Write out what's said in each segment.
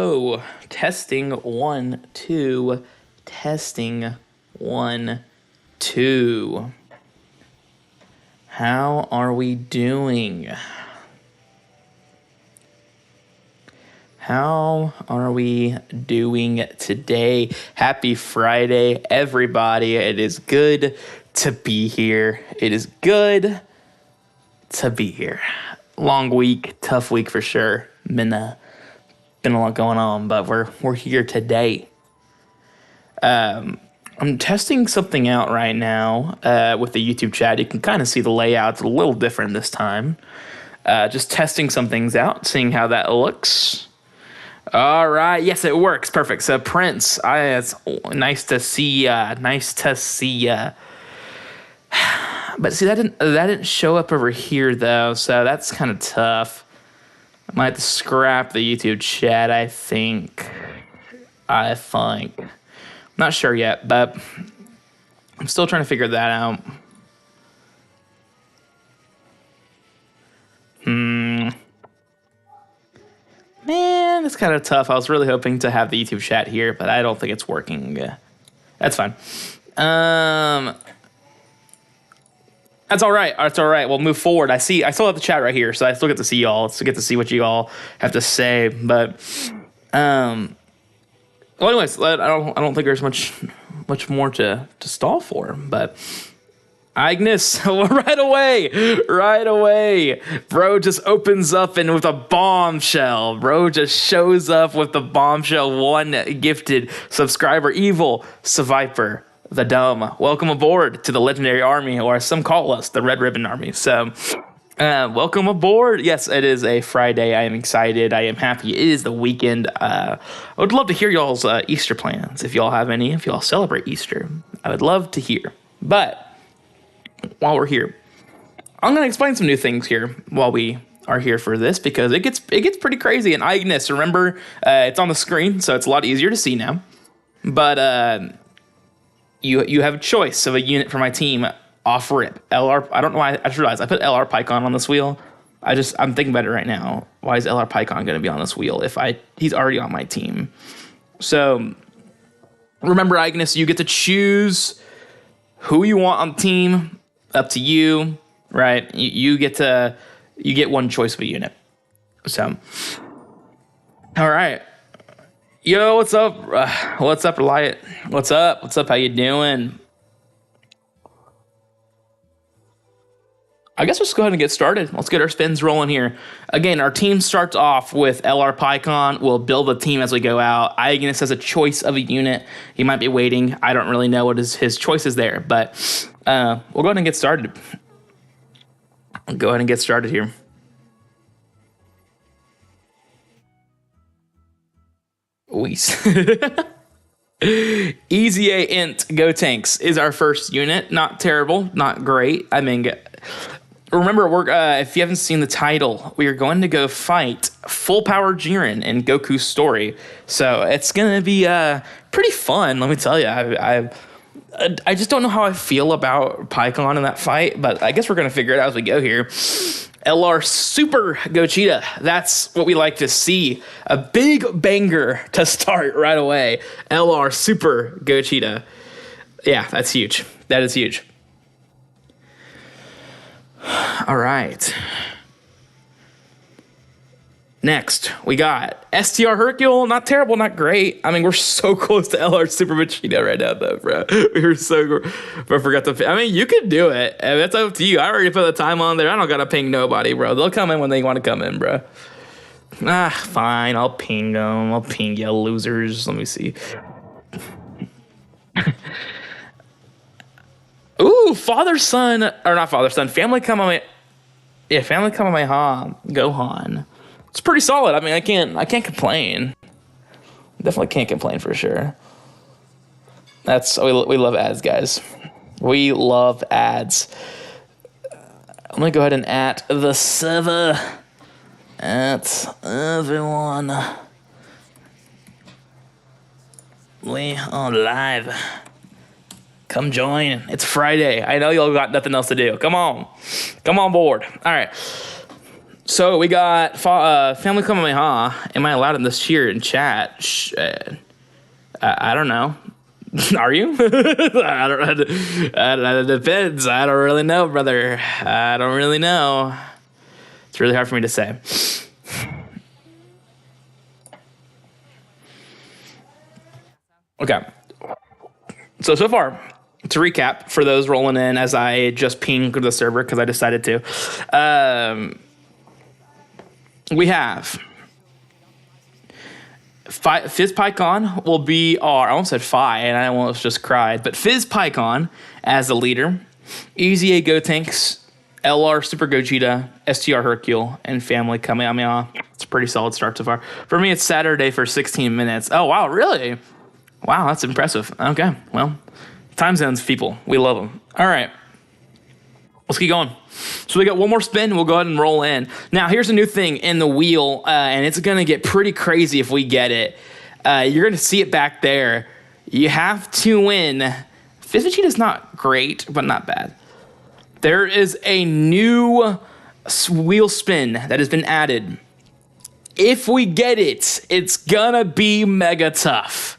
Oh, testing one, two, testing one, two. How are we doing? How are we doing today? Happy Friday, everybody. It is good to be here. It is good to be here. Long week, tough week for sure. Been a lot going on, but we're here today. I'm testing something out right now with the YouTube chat. You can kind of see the layout's a little different this time. Just testing some things out, seeing how that looks. All right, yes, it works, perfect. So Prince, it's nice to see ya. Nice to see ya. But see, that didn't show up over here though, so that's kind of tough. I might have to scrap the YouTube chat, I think. Not sure yet, but I'm still trying to figure that out. Man, it's kind of tough. I was really hoping to have the YouTube chat here, but I don't think it's working. That's fine. That's all right. That's all right. We'll move forward. I still have the chat right here, so I still get to see y'all. So get to see what you all have to say. But, well, anyways, I don't think there's much more to stall for. But Ignis, right away, bro just opens up and with a bombshell. Bro just shows up with the bombshell. One gifted subscriber, Evil Survivor. The Dumb. Welcome aboard to the Legendary Army, or as some call us, the Red Ribbon Army. So, welcome aboard. Yes, it is a Friday. I am excited. I am happy. It is the weekend. I would love to hear y'all's Easter plans, if y'all have any, if y'all celebrate Easter. I would love to hear. But, while we're here, I'm going to explain some new things here while we are here for this, because it gets pretty crazy. And Ignis, remember, it's on the screen, so it's a lot easier to see now. But, You have a choice of a unit for my team off rip. LR, I don't know why I just realized I put LR Pikkon on this wheel. I'm thinking about it right now. Why is LR Pikkon going to be on this wheel if he's already on my team? So remember, Ignis, you get to choose who you want on the team. Up to you, right? You get one choice of a unit. So, all right. Yo, what's up? What's up, Reliant? What's up? What's up? How you doing? I guess let's go ahead and get started. Let's get our spins rolling here. Again, our team starts off with LR Pikkon. We'll build a team as we go out. Ignis has a choice of a unit. He might be waiting. I don't really know what his choice is there, but we'll go ahead and get started. Go ahead and get started here. Easy A Int Go Tanks is our first unit. Not terrible, not great. I mean, remember, if you haven't seen the title, we are going to go fight full power Jiren in Goku's story. So it's going to be pretty fun, let me tell you. I just don't know how I feel about Pikkon in that fight, but I guess we're going to figure it out as we go here. LR Super Gogeta. That's what we like to see. A big banger to start right away. LR Super Gogeta. Yeah, that's huge. That is huge. All right. Next, we got STR Hercule. Not terrible, not great. I mean, we're so close to LR Super Vegeta right now, though, bro. We were so... But forgot to... I mean, you can do it. That's up to you. I already put the time on there. I don't gotta ping nobody, bro. They'll come in when they want to come in, bro. Fine. I'll ping them. I'll ping you losers. Let me see. Ooh, father-son... Or not father-son. Family Kamehameha... Yeah, Family Kamehameha. Gohan. It's pretty solid. I mean, I can't complain. Definitely can't complain for sure. We love ads, guys. We love ads. I'm gonna go ahead and at the server. At everyone. We are live. Come join. It's Friday. I know y'all got nothing else to do. Come on board. All right. So we got Family Kamehameha. Am I allowed in this here in chat? I don't know. Are you? I don't. It depends. I don't really know, brother. I don't really know. It's really hard for me to say. Okay. So far, to recap for those rolling in as I just pinged the server because I decided to. We have PHY Pikkon will be our, I almost said Phi, and I almost just cried, but PHY Pikkon as the leader, EZA Gotenks, LR Super Gogeta, STR Hercule, and Family Kamehameha. It's a pretty solid start so far. For me, it's Saturday for 16 minutes. Oh, wow, really? Wow, that's impressive. Okay, well, time zones, people. We love them. All right. Let's keep going. So we got one more spin. We'll go ahead and roll in. Now, here's a new thing in the wheel, and it's going to get pretty crazy if we get it. You're going to see it back there. You have to win. PHY is not great, but not bad. There is a new wheel spin that has been added. If we get it, it's going to be mega tough.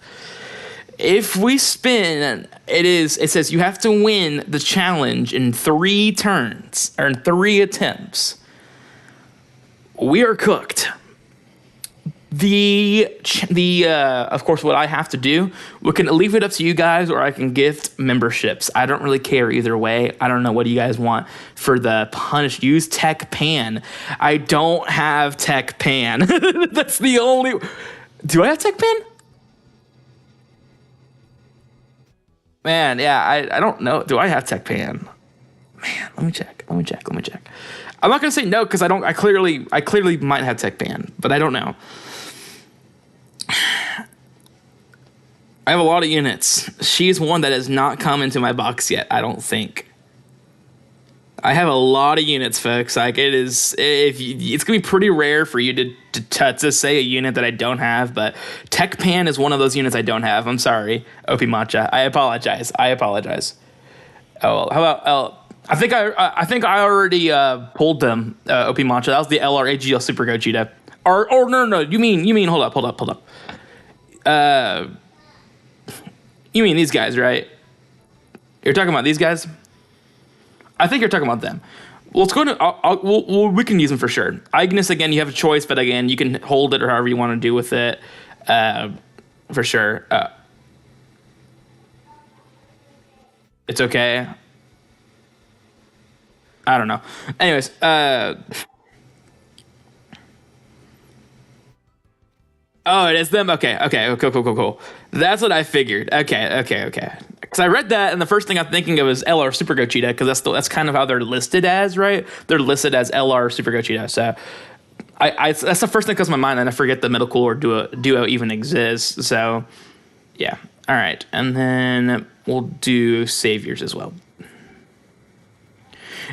If we spin, it says you have to win the challenge in 3 turns, or in 3 attempts. We are cooked. Of course, what I have to do, we can leave it up to you guys, or I can gift memberships. I don't really care either way. I don't know what you guys want for the punish. Use Tech Pan. I don't have Tech Pan. That's the only. Do I have Tech Pan? Man, yeah, I don't know. Do I have Tech Pan? Man, let me check. I'm not gonna say no because I clearly might have Tech Pan, but I don't know. I have a lot of units. She's one that has not come into my box yet, I don't think. I have a lot of units, folks. Like it's gonna be pretty rare for you to say a unit that I don't have, but Tech Pan is one of those units I don't have. I'm sorry, OP Matcha. I apologize. Oh, well, how about I think I already pulled them. OP Matcha. That was the LR AGL Super Gogeta. Or no. You mean hold up. You mean these guys, right? You're talking about these guys? I think you're talking about them. Well, let's go to. We can use them for sure. Ignis, again, you have a choice, but again, you can hold it or however you want to do with it. For sure. It's okay. I don't know. Anyways, oh, it is them? Okay, cool. That's what I figured. Okay. Because I read that, and the first thing I'm thinking of is LR Super Gogeta, because that's kind of how they're listed as, right? They're listed as LR Super Gogeta. So that's the first thing that comes to my mind, and I forget the middle cooler duo even exists. So, yeah. All right. And then we'll do Saviors as well.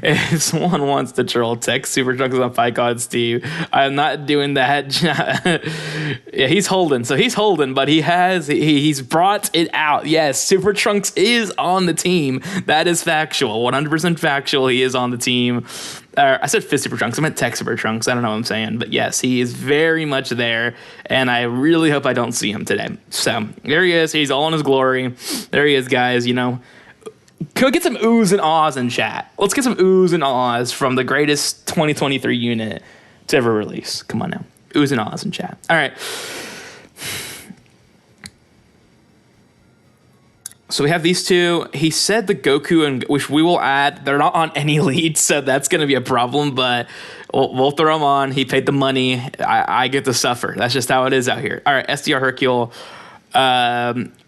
If someone wants to troll, text Super Trunks on PyCon Steve. I'm not doing that. Yeah, he's holding. So he's holding, but he's brought it out. Yes, Super Trunks is on the team. That is factual. 100% factual. He is on the team. I said Fist Super Trunks. I meant Tech Super Trunks. I don't know what I'm saying. But yes, he is very much there. And I really hope I don't see him today. So there he is. He's all in his glory. There he is, guys. Can we get some oohs and ahs in chat? Let's get some oohs and ahs from the greatest 2023 unit to ever release. Come on now. Oohs and ahs in chat. All right. So we have these two. He said the Goku, which we will add. They're not on any leads, so that's going to be a problem, but we'll throw them on. He paid the money. I get to suffer. That's just how it is out here. All right, SDR Hercule.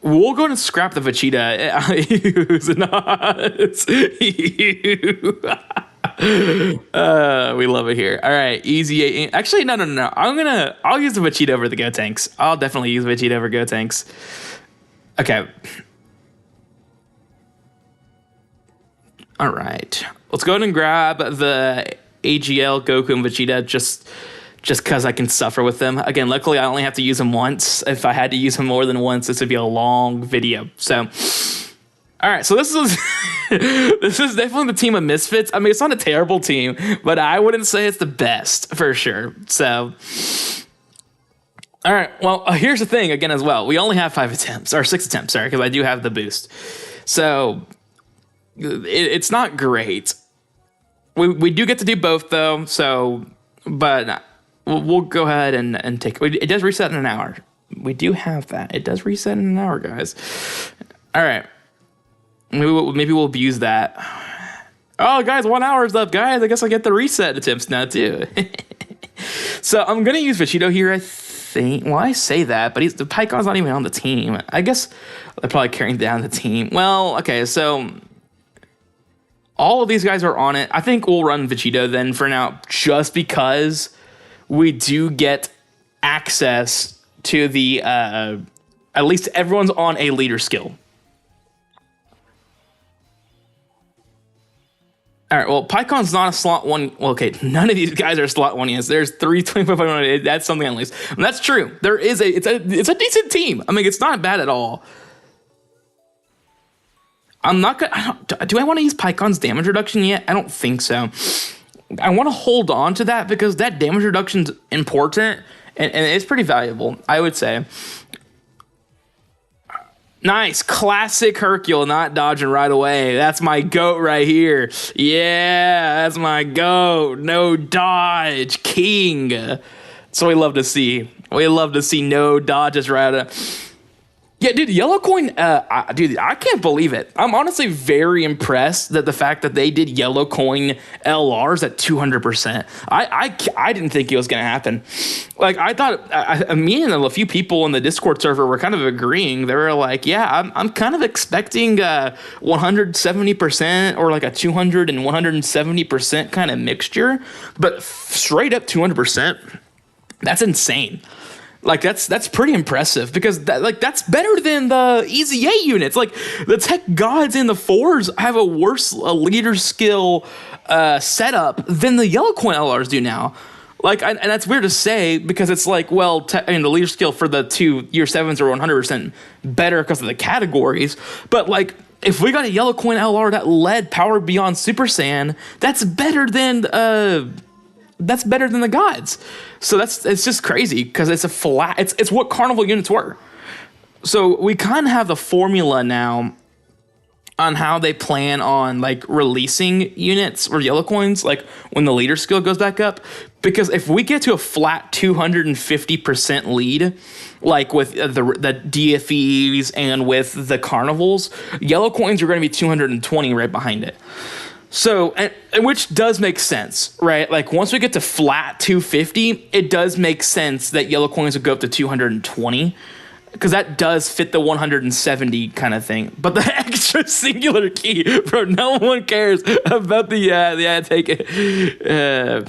We'll go and scrap the Vegeta. We love it here. All right, easy. Actually, no. I'll use the Vegeta over the Gotenks. I'll definitely use Vegeta over Gotenks. Okay. All right. Let's go ahead and grab the AGL Goku and Vegeta just because I can suffer with them. Again, luckily I only have to use them once. If I had to use them more than once, this would be a long video. So All right, so this is this is definitely the team of misfits. I mean, it's not a terrible team, but I wouldn't say it's the best for sure. So, all right, well, here's the thing again as well. We only have 5 attempts or 6 attempts, sorry, because I do have the boost. So it's not great. We do get to do both though. So, but we'll go ahead and take it. It does reset in an hour. We do have that. It does reset in an hour, guys. All right. Maybe we'll abuse that. Oh, guys, 1 hour is up, guys. I guess I get the reset attempts now, too. So I'm going to use Vegito here, I think. Well, I say that, but the Pikkon's not even on the team. I guess they're probably carrying down the team. Well, okay, so all of these guys are on it. I think we'll run Vegito then for now, just because we do get access to the, at least everyone's on a leader skill. All right, well, Pikkon's not a slot 1. Well, okay, none of these guys are slot 1 units. There's 3 25. That's something at least. And that's true. There is it's a decent team. I mean, it's not bad at all. I'm not gonna. Do I want to use Pikkon's damage reduction yet? I don't think so. I want to hold on to that because that damage reduction's important and it's pretty valuable, I would say. Nice. Classic Hercule not dodging right away. That's my GOAT right here. Yeah, that's my GOAT. No dodge. King. That's what we love to see. We love to see no dodges right. Yeah, dude, Yellow Coin, dude, I can't believe it. I'm honestly very impressed that the fact that they did Yellow Coin LRs at 200%. I didn't think it was going to happen. Like, I thought, me and a few people in the Discord server were kind of agreeing. They were like, yeah, I'm kind of expecting 170% or like a 200 and 170% kind of mixture, but straight up 200%, that's insane. Like that's pretty impressive because that's better than the Easy A units. Like the Tech Gods in the 4s have a worse leader skill setup than the Yellow Coin LRs do now. Like, and that's weird to say because it's like, well, the leader skill for the 2 Year 7s are 100% better because of the categories. But like, if we got a Yellow Coin LR that led Power Beyond Super Saiyan, that's better than the gods. So it's just crazy because it's a flat. It's what Carnival units were. So we kind of have the formula now on how they plan on like releasing units or Yellow Coins, like when the leader skill goes back up. Because if we get to a flat 250% lead, like with the DFEs and with the Carnivals, Yellow Coins are going to be 220 right behind it. So, and which does make sense, right? Like once we get to flat 250, it does make sense that Yellow Coins would go up to 220 because that does fit the 170 kind of thing. But the extra singular key, bro, no one cares about take it.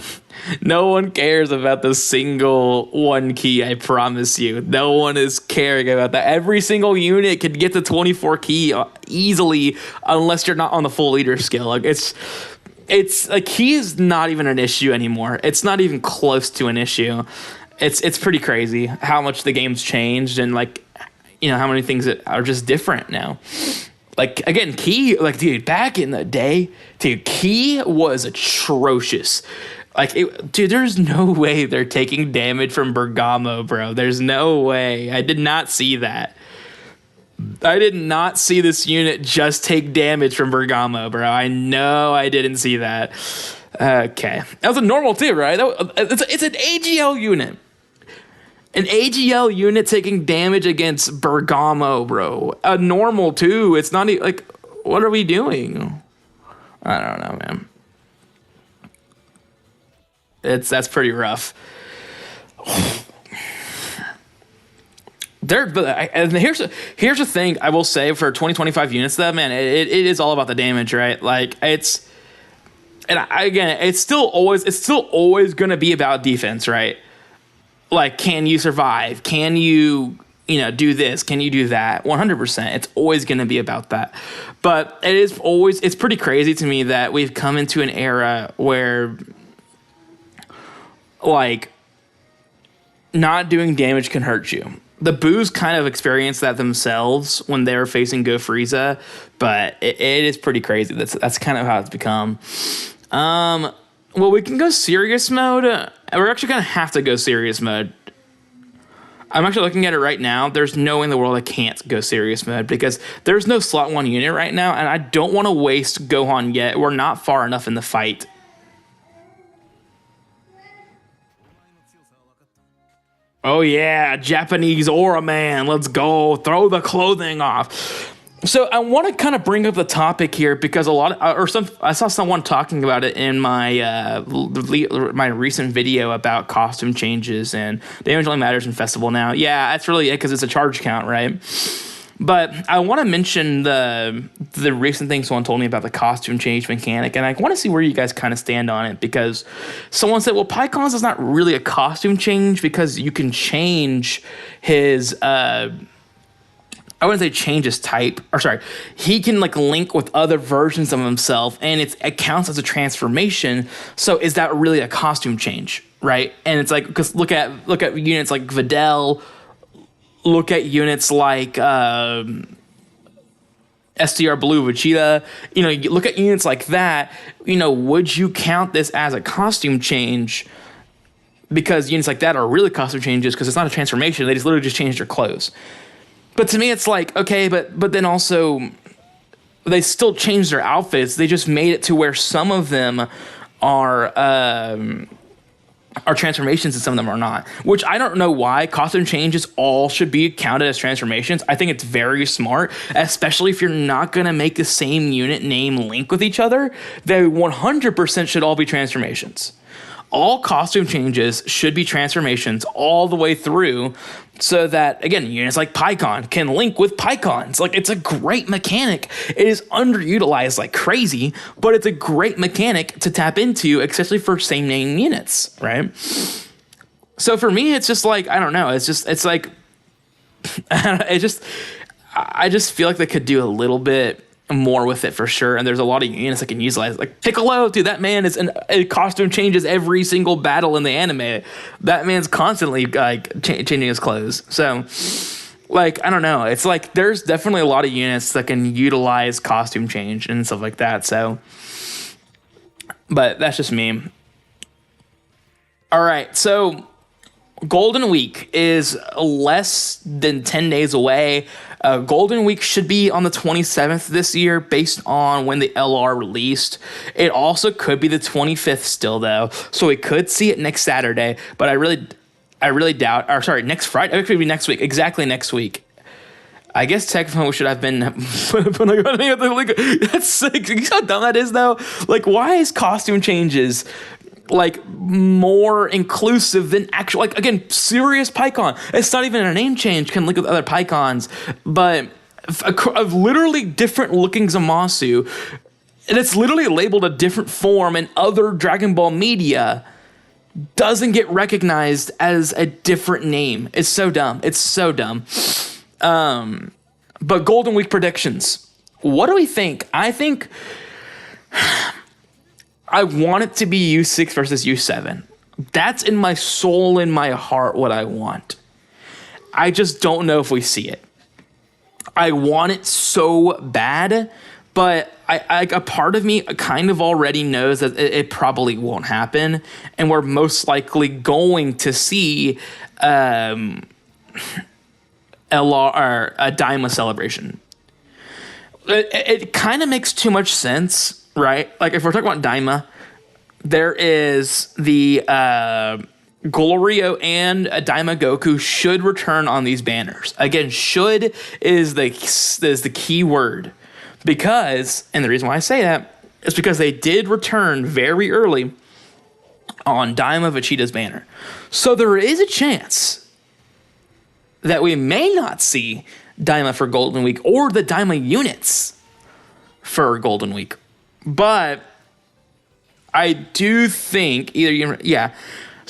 No one cares about the single 1 key, I promise you. No one is caring about that. Every single unit can get the 24 key easily unless you're not on the full leader skill. Like it's like key is not even an issue anymore. It's not even close to an issue. It's pretty crazy how much the game's changed and like, you know, how many things that are just different now. Like, again, key, like, dude, back in the day, dude, key was atrocious. Like, dude, there's no way they're taking damage from Bergamo, bro. There's no way. I did not see that. I did not see this unit just take damage from Bergamo, bro. I know I didn't see that. Okay. That was a normal too, right? It's an AGL unit. An AGL unit taking damage against Bergamo, bro. A normal too. It's not like, what are we doing? I don't know, man. That's pretty rough. And here's the thing I will say for 2025 units though, man, it is all about the damage, right? Like it's still always gonna be about defense, right? Like, can you survive? Can you do this? Can you do that? 100%. It's always gonna be about that. But it's pretty crazy to me that we've come into an era where like not doing damage can hurt you. the Boos kind of experienced that themselves when they were facing Go Frieza, but it is pretty crazy. That's kind of how it's become. Well, we can go serious mode. We're actually gonna have to go serious mode. I'm actually looking at it right now. There's no way in the world I can't go serious mode because there's no slot 1 unit right now, and I don't want to waste Gohan yet. We're not far enough in the fight. Oh yeah, Japanese Aura Man, let's go. Throw the clothing off. So I want to kind of bring up the topic here because I saw someone talking about it in my my recent video about costume changes and damage only matters in Festival now. Yeah, that's really it because it's a charge count, right? But I want to mention the recent thing someone told me about the costume change mechanic, and I want to see where you guys kind of stand on it because someone said, well, Pikkon's is not really a costume change because you can change his I wouldn't say change his type, or sorry, he can like link with other versions of himself, and it counts as a transformation. So is that really a costume change, right? And it's like, because look at units like Videl, look at units like STR Blue Vegeta, you look at units like that, would you count this as a costume change? Because units like that are really costume changes because it's not a transformation. They just literally just changed their clothes. But to me, it's like, okay, but then also they still changed their outfits. They just made it to where some of them are transformations and some of them are not. Which I don't know why costume changes all should be counted as transformations. I think it's very smart, especially if you're not going to make the same unit name link with each other. They 100% should all be transformations. All costume changes should be transformations all the way through so that, again, units like Pikkon can link with Pikkons. Like, it's a great mechanic. It is underutilized like crazy, but it's a great mechanic to tap into, especially for same name units, right? So for me, it's just like, I don't know. It's like, I just feel like they could do a little bit more with it for sure, and there's a lot of units that can utilize, like Piccolo, dude. That man a costume changes every single battle in the anime. That man's constantly like changing his clothes. So, like, I don't know. It's like there's definitely a lot of units that can utilize costume change and stuff like that. So, but that's just me. All right, so Golden Week is less than 10 days away. Golden Week should be on the 27th this year based on when the LR released. It also could be the 25th still, though. So we could see it next Saturday, but I really doubt, or sorry, next Friday. It could be next week, exactly next week. I guess technically we should have been. That's sick. You see how dumb that is, though? Like, why is costume changes like more inclusive than actual, like, again, serious Pikkon? It's not even a name change, can link with other Pikkons, but of literally different looking Zamasu, and it's literally labeled a different form in other Dragon Ball media, doesn't get recognized as a different name. It's so dumb. It's so dumb. But Golden Week predictions. What do we think? I think I want it to be U6 versus U7. That's in my soul, in my heart, what I want. I just don't know if we see it. I want it so bad, but a part of me kind of already knows that it probably won't happen, and we're most likely going to see LR or a Daima celebration. It kind of makes too much sense. Right? Like, if we're talking about Daima, there is the Glorio and Daima Goku should return on these banners. Again, should is the key word. Because, and the reason why I say that is because they did return very early on Daima Vegeta's banner. So there is a chance that we may not see Daima for Golden Week or the Daima units for Golden Week. But I do think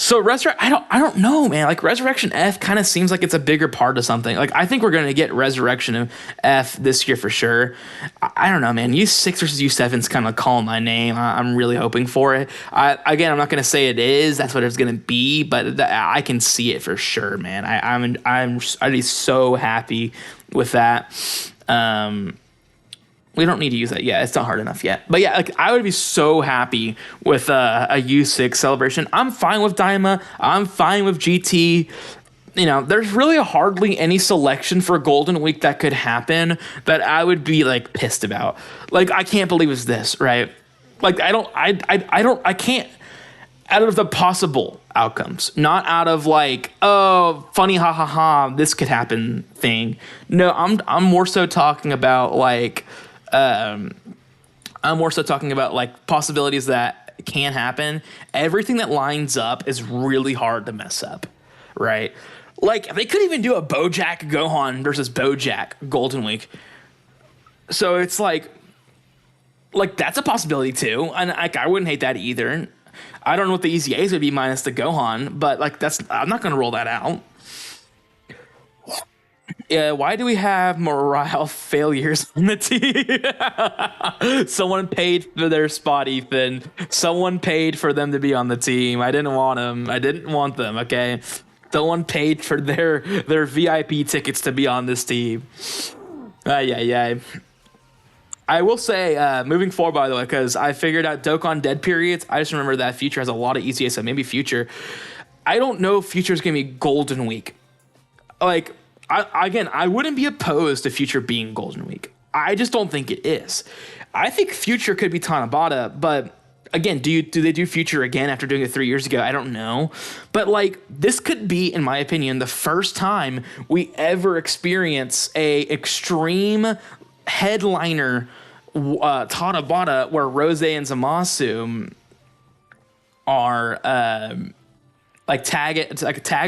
So I don't know, man. Like Resurrection F kind of seems like it's a bigger part of something. Like I think we're gonna get Resurrection F this year for sure. I don't know, man. U6 versus U7's kind of calling my name. I'm really hoping for it. I'm not gonna say it is. That's what it's gonna be, but I can see it for sure, man. I'd be so happy with that. We don't need to use that yet. It's not hard enough yet. But yeah, like I would be so happy with a U6 celebration. I'm fine with Daima. I'm fine with GT. You know, there's really hardly any selection for Golden Week that could happen that I would be like pissed about. Like I can't believe it's this, right? Like I can't. Out of the possible outcomes, not out of like, oh, funny, ha ha ha, this could happen thing. No, I'm more so talking about like. I'm more so talking about like possibilities that can happen. Everything that lines up is really hard to mess up, right? Like they could even do a Bojack Gohan versus Bojack Golden Week. So it's like that's a possibility too, and like I wouldn't hate that either. I don't know what the easy A's would be minus the Gohan, but like I'm not gonna rule that out. Yeah, why do we have morale failures on the team? Someone paid for their spot, Ethan. Someone paid for them to be on the team. I didn't want them. I didn't want them, okay? Someone paid for their VIP tickets to be on this team. Yeah. I will say, moving forward, by the way, because I figured out Dokkan dead periods. I just remember that Future has a lot of ECA, so maybe Future. I don't know if Future's going to be Golden Week. Like... I wouldn't be opposed to Future being Golden Week. I just don't think it is. I think Future could be Tanabata, but again, do they do Future again after doing it 3 years ago? I don't know. But like this could be, in my opinion, the first time we ever experience a extreme headliner Tanabata where Rose and Zamasu are like tag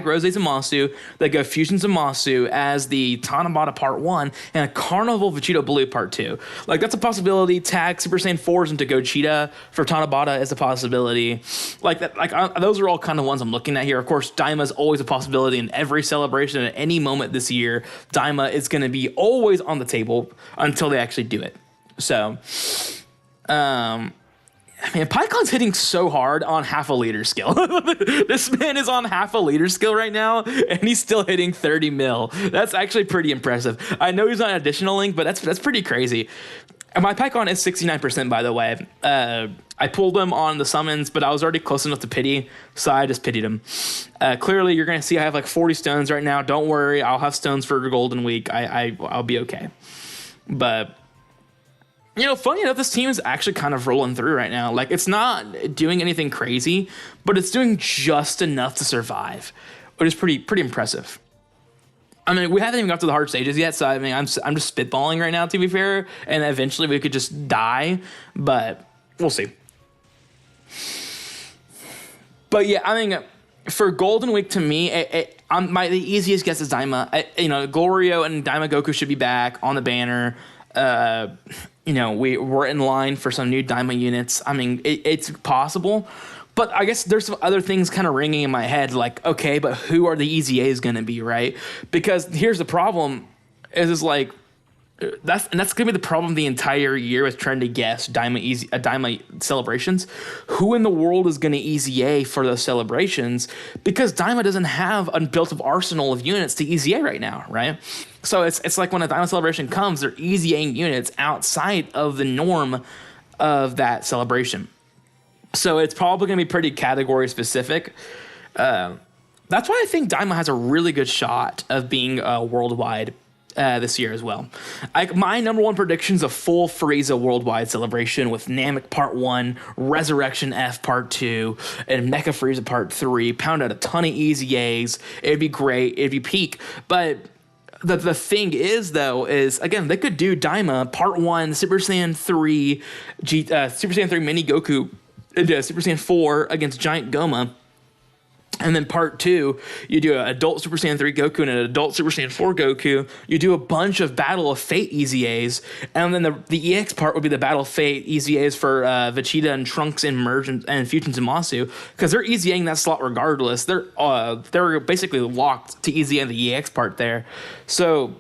Rose Zamasu, they go Fusion Zamasu as the Tanabata Part 1 and a Carnival Vegeta Blue Part 2. Like that's a possibility. Tag Super Saiyan 4s into Gogeta for Tanabata is a possibility. Like that, those are all kind of ones I'm looking at here. Of course, Daima is always a possibility in every celebration at any moment this year. Daima is going to be always on the table until they actually do it. So, man, Pikkon's hitting so hard on half a liter skill. This man is on half a liter skill right now, and he's still hitting 30 mil. That's actually pretty impressive. I know he's on additional link, but that's pretty crazy. And my Pikkon is 69%, by the way. I pulled him on the summons, but I was already close enough to pity, so I just pitied him. Clearly, you're going to see I have like 40 stones right now. Don't worry, I'll have stones for Golden Week. I'll be okay. But... you know, funny enough, this team is actually kind of rolling through right now. Like, it's not doing anything crazy, but it's doing just enough to survive, which is pretty impressive. I mean, we haven't even got to the hard stages yet, so I mean, I'm just spitballing right now, to be fair, and eventually we could just die, but we'll see. But yeah, I mean, for Golden Week, to me, the easiest guess is Daima. Glorio and Daima Goku should be back on the banner. We're in line for some new Daima units. I mean, it's possible, but I guess there's some other things kind of ringing in my head, like, okay, but who are the Easy A's going to be, right? Because here's the problem, is like, that's going to be the problem the entire year with trying to guess Daima celebrations. Who in the world is going to Easy A for those celebrations? Because Daima doesn't have a built-up arsenal of units to Easy A right now, right? So it's like when a Daima celebration comes, they're Easy A units outside of the norm of that celebration. So it's probably going to be pretty category specific. That's why I think Daima has a really good shot of being worldwide this year as well. My number one prediction is a full Frieza worldwide celebration with Namek Part 1, Resurrection F Part 2, and Mecha Frieza Part 3. Pound out a ton of Easy A's. It'd be great. It'd be peak. But the thing is, though, is, again, they could do Daima Part 1, Super Saiyan 3, Super Saiyan 3 Mini Goku, Super Saiyan 4 against Giant Goma. And then part 2, you do an adult Super Saiyan 3 Goku and an adult Super Saiyan 4 Goku. You do a bunch of Battle of Fate EZAs. And then the EX part would be the Battle of Fate EZAs for Vegeta and Trunks and Merge and Fusions and Masu. Because they're EZAing that slot regardless. They're basically locked to EZA the EX part there. So,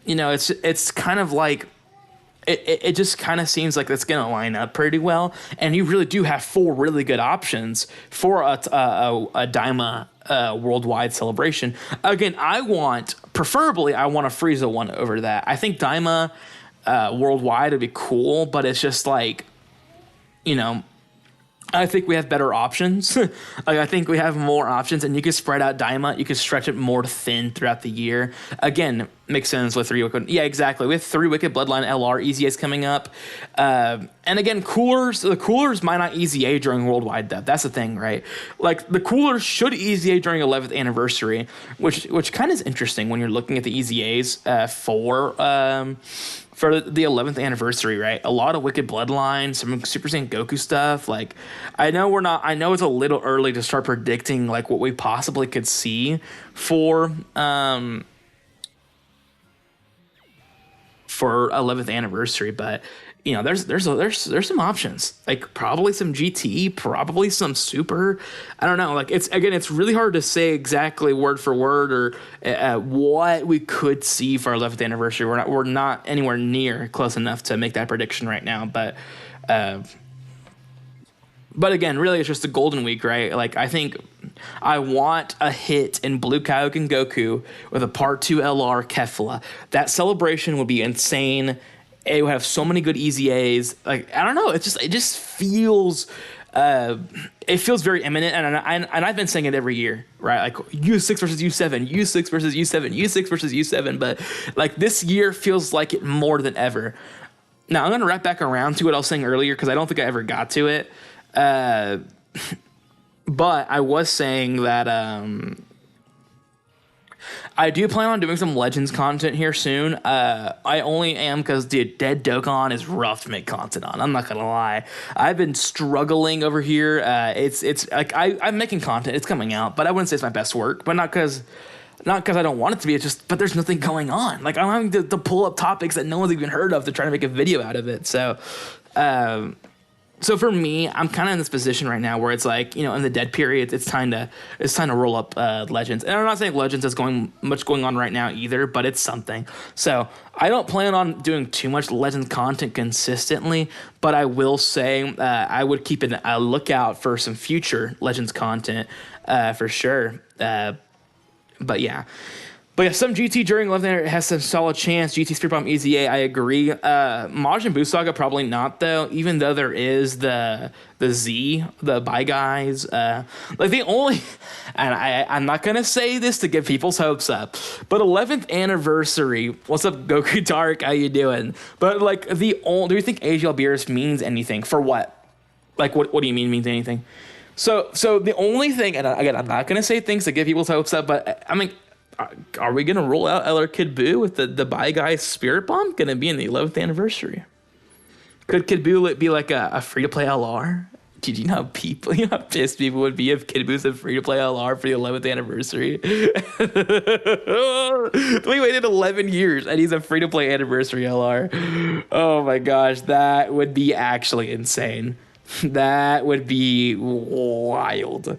it's kind of like... It just kind of seems like it's going to line up pretty well, and you really do have 4 really good options for a Daima worldwide celebration. Again, preferably I want a Frieza one over that. I think Daima worldwide would be cool, but it's just like, I think we have better options. I think we have more options, and you can spread out Daima. You can stretch it more thin throughout the year. Again, makes sense with 3 Wicked. Yeah, exactly. We have 3 Wicked Bloodline LR EZAs coming up. And again, the coolers might not EZA during Worldwide Depth. That's the thing, right? Like, the coolers should EZA during 11th anniversary, which kind of is interesting when you're looking at the EZAs for the 11th anniversary, right? A lot of Wicked Bloodline, some Super Saiyan Goku stuff. Like, I know it's a little early to start predicting like what we possibly could see for 11th anniversary, but there's some options, like probably some GT, probably some Super. I don't know. Like, it's really hard to say exactly word for word or what we could see for our 11th anniversary. We're not anywhere near close enough to make that prediction right now. But again, really, it's just a golden week, right? Like, I think I want a hit in Blue Kaioken Goku with a Part 2 LR Kefla. That celebration would be insane. It would have so many good EZAs. Like, I don't know. It just feels... it feels very imminent, and I've been saying it every year, right? Like, U6 versus U7, U6 versus U7, U6 versus U7, but like this year feels like it more than ever. Now, I'm going to wrap back around to what I was saying earlier, because I don't think I ever got to it. But I was saying that I do plan on doing some Legends content here soon. I only am because Dead Dokkan is rough to make content on. I'm not gonna lie. I've been struggling over here. It's like I'm making content. It's coming out, but I wouldn't say it's my best work. But not because I don't want it to be. It's just, but there's nothing going on. Like, I'm having to pull up topics that no one's even heard of to try to make a video out of it. So for me, I'm kind of in this position right now where it's like, in the dead period, it's time to roll up Legends. And I'm not saying Legends is much going on right now either, but it's something. So I don't plan on doing too much Legends content consistently, but I will say I would keep a lookout for some future Legends content for sure. But yeah. But yeah, some GT during 11th has some solid chance. GT Spirit Bomb EZA, I agree. Majin Buu Saga, probably not, though, even though there is the Z, the Bye Guys. Like, the only... And I'm not going to say this to get people's hopes up, but 11th anniversary... What's up, Goku Dark? How you doing? But, like, do you think AGL Beerus means anything? For what? Like, what do you mean means anything? So the only thing... And again, I'm not going to say things to get people's hopes up, but, I mean... Are we going to roll out LR Kid Buu with the Bye Guys Spirit Bomb going to be in the 11th anniversary? Could Kid Buu be like a free-to-play LR? Did you know how pissed people would be if Kid Buu's a free-to-play LR for the 11th anniversary? We waited 11 years and he's a free-to-play anniversary LR. Oh my gosh, that would be actually insane. That would be wild.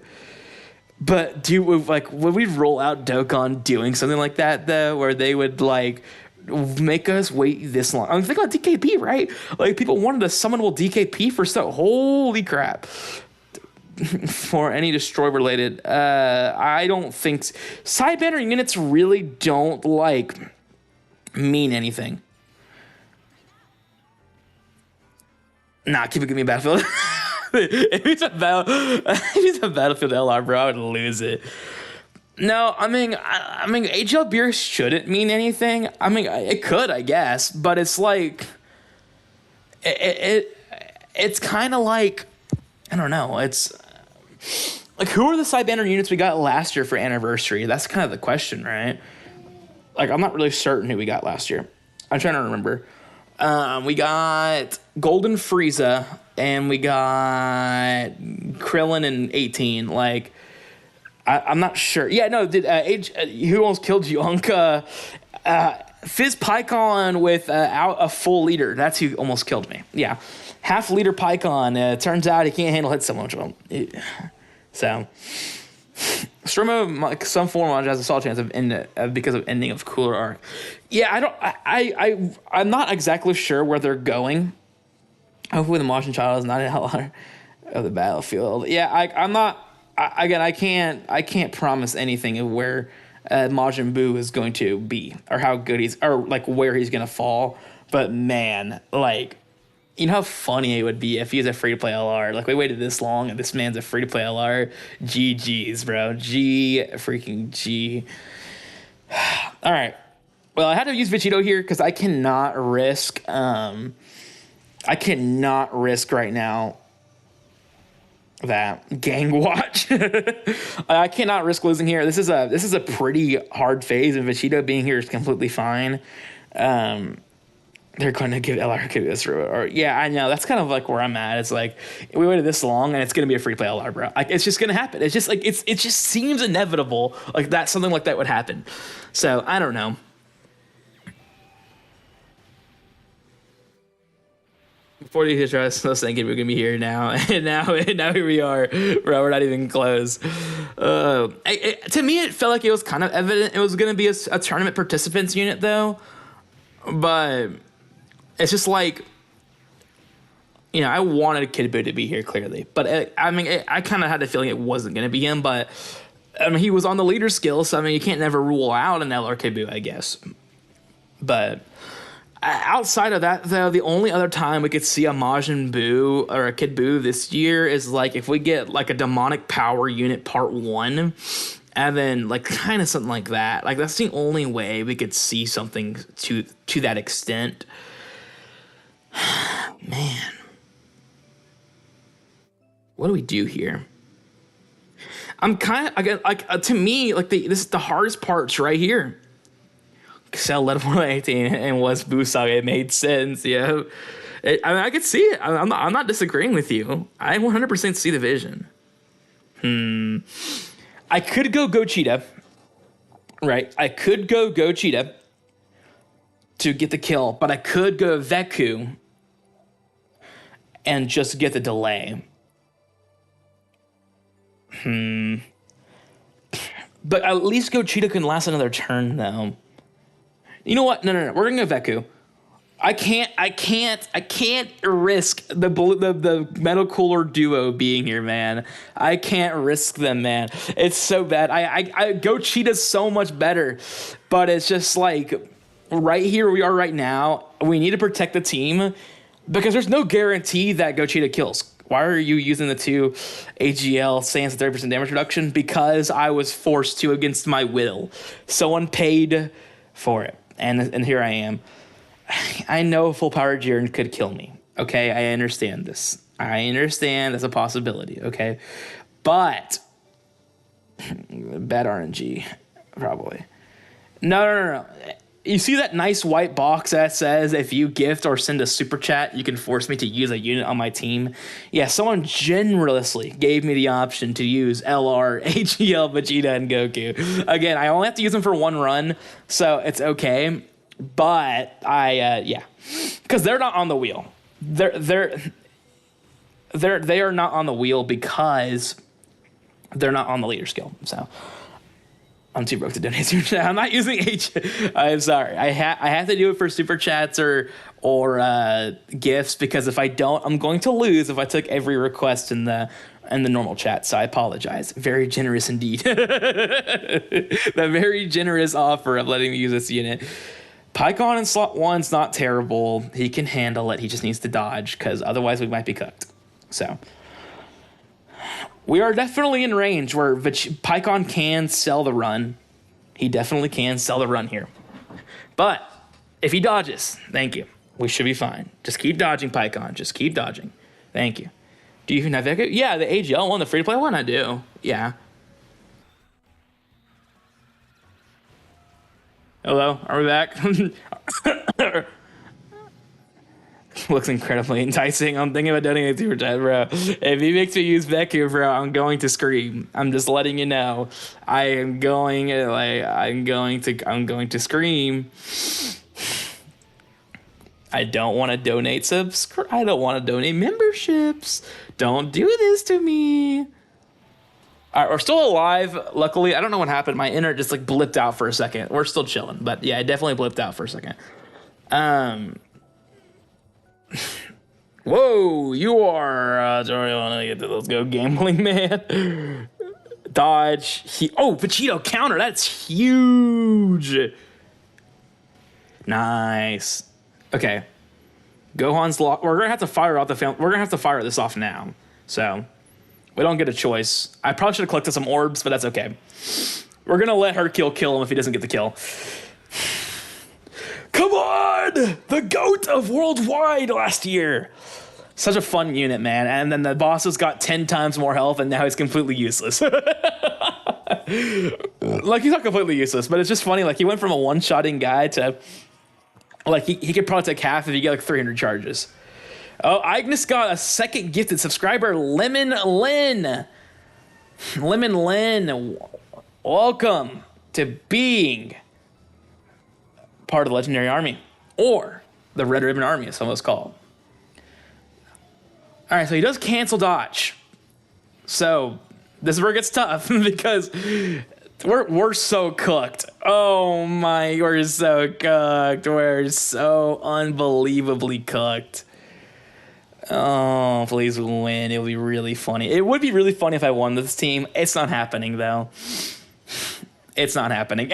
But would we roll out Dokkan doing something like that, though, where they would, like, make us wait this long? I mean, think about DKP, right? Like, people wanted a summonable DKP for so... Holy crap. For any Destroy-related, I don't think... Side banner units really don't, like, mean anything. Nah, keep it giving me Battlefield. If he's a Battlefield LR, bro, I would lose it. No, I mean, AGL Beer shouldn't mean anything. I mean, it could, I guess, but it's like, it's kind of like, I don't know. It's like, who are the side banner units we got last year for anniversary? That's kind of the question, right? Like, I'm not really certain who we got last year. I'm trying to remember. We got Golden Frieza, and we got Krillin in 18. Like, I'm not sure. Yeah, no, did who almost killed you, Unk? Fizz Pikkon with out a full liter. That's who almost killed me. Yeah, half liter Pikkon. Turns out he can't handle hit so much. So, Stromo, some form of has a solid chance of because of ending of cooler arc. Yeah, I don't. I'm not exactly sure where they're going. Hopefully, the Martian child is not in hell of the battlefield. Yeah, I'm not. Again, I can't promise anything of where Majin Buu is going to be or how good he's or like where he's gonna fall. But man, like, you know how funny it would be if he was a free to play LR. Like, we waited this long and this man's a free to play LR. GG's, bro. G freaking G. All right. Well, I had to use Vegito here because I cannot risk. I cannot risk right now that gang watch. I cannot risk losing here. This is a pretty hard phase, and Vegito being here is completely fine. They're going to give LR this or yeah, I know that's kind of like where I'm at. It's like we waited this long, and it's going to be a free play LR, bro. Like, it's just going to happen. It's just like it just seems inevitable, like that something like that would happen. So I don't know. 40 hit tries. I was thinking we're gonna be here now, and now here we are, bro. We're not even close. To me, it felt like it was kind of evident it was gonna be a tournament participants unit, though. But it's just like, you know, I wanted Kid Buu to be here clearly, but I kind of had the feeling it wasn't gonna be him. But I mean, he was on the leader skill, so I mean, you can't never rule out an LR Kid Buu, I guess. But outside of that, though, the only other time we could see a Majin Buu or a Kid Buu this year is like if we get like a demonic power unit part 1, and then like kind of something like that. Like, that's the only way we could see something to that extent. Man, what do we do here? I'm kind of again like to me like this is the hardest parts right here. Cell led 118 and was Busage. It made sense, yeah. I mean, I could see it. I'm not disagreeing with you. I 100% see the vision. I could go Cheetah, right? I could go Cheetah to get the kill, but I could go Veku and just get the delay. But at least Cheetah can last another turn, though. You know what? No. We're gonna go Veku. I can't risk the Metal Cooler duo being here, man. I can't risk them, man. It's so bad. I go Cheetah's so much better, but it's just like right here we are right now. We need to protect the team because there's no guarantee that Cheetah kills. Why are you using the 2 AGL sans 30% damage reduction? Because I was forced to against my will. Someone paid for it. And here I am. I know full power Jiren could kill me. Okay, I understand this. I understand that's a possibility. Okay, but bad RNG, probably. No. You see that nice white box that says if you gift or send a super chat, you can force me to use a unit on my team? Yeah, someone generously gave me the option to use LR, AGL, Vegeta, and Goku. Again, I only have to use them for 1 run, so it's okay. But yeah, because they're not on the wheel. They are not on the wheel because they're not on the leader skill. So I'm too broke to donate super chat. I'm not using H. I'm sorry. I have to do it for super chats or gifts, because if I don't, I'm going to lose if I took every request in the normal chat. So I apologize. Very generous indeed. The very generous offer of letting me use this unit. Pikkon in slot 1's not terrible. He can handle it. He just needs to dodge, because otherwise we might be cooked. So we are definitely in range where Pikkon can sell the run. He definitely can sell the run here. But if he dodges, thank you. We should be fine. Just keep dodging, Pikkon. Just keep dodging. Thank you. Do you even have Veku? Yeah, the AGL one, the free-to-play one, I do. Yeah. Hello, are we back? Looks incredibly enticing. I'm thinking about donating a super chat, bro. If he makes me use Veku, bro, I'm going to scream. I'm just letting you know. I'm going to scream. I don't want to donate I don't want to donate memberships. Don't do this to me. All right, we're still alive. Luckily, I don't know what happened. My internet just like blipped out for a second. We're still chilling, but yeah, it definitely blipped out for a second. Whoa, you are. Let's go, gambling man. Dodge. Vegito counter. That's huge. Nice. Okay. Gohan's lock. We're gonna have to fire out We're gonna have to fire this off now. So we don't get a choice. I probably should have collected some orbs, but that's okay. We're gonna let Hercule kill him if he doesn't get the kill. Come on! The GOAT of worldwide last year. Such a fun unit, man. And then the boss has got 10 times more health, and now he's completely useless. Like, he's not completely useless, but it's just funny. Like, he went from a one-shotting guy to... Like, he could probably take half if you get, like, 300 charges. Oh, Ignis got a second gifted subscriber, Lemon Lynn. Lemon Lynn, welcome to being part of the Legendary Army, or the Red Ribbon Army, as some of us call it. All right, so he does cancel dodge. So this is where it gets tough because we're so cooked. Oh my, we're so cooked. We're so unbelievably cooked. Oh, please win. It would be really funny. It would be really funny if I won this team. It's not happening, though. It's not happening.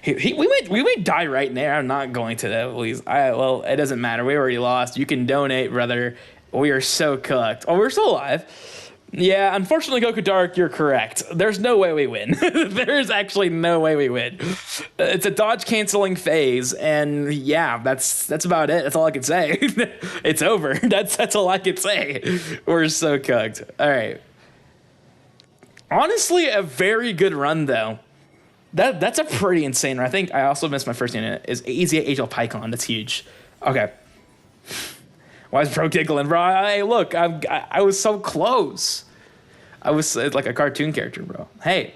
We might die right there. I'm not going to, though, please. Well, it doesn't matter. We already lost. You can donate, brother. We are so cooked. Oh, we're still alive. Yeah, unfortunately, Goku Dark, you're correct. There's no way we win. There's actually no way we win. It's a dodge canceling phase, and yeah, that's about it. That's all I can say. It's over. That's all I can say. We're so cooked. All right. Honestly, a very good run though. That's a pretty insane run. I think I also missed my first unit. Is easy HL Pikkon. That's huge. Okay. Why is bro giggling, bro? Hey, look, I was so close. I was like a cartoon character, bro. Hey,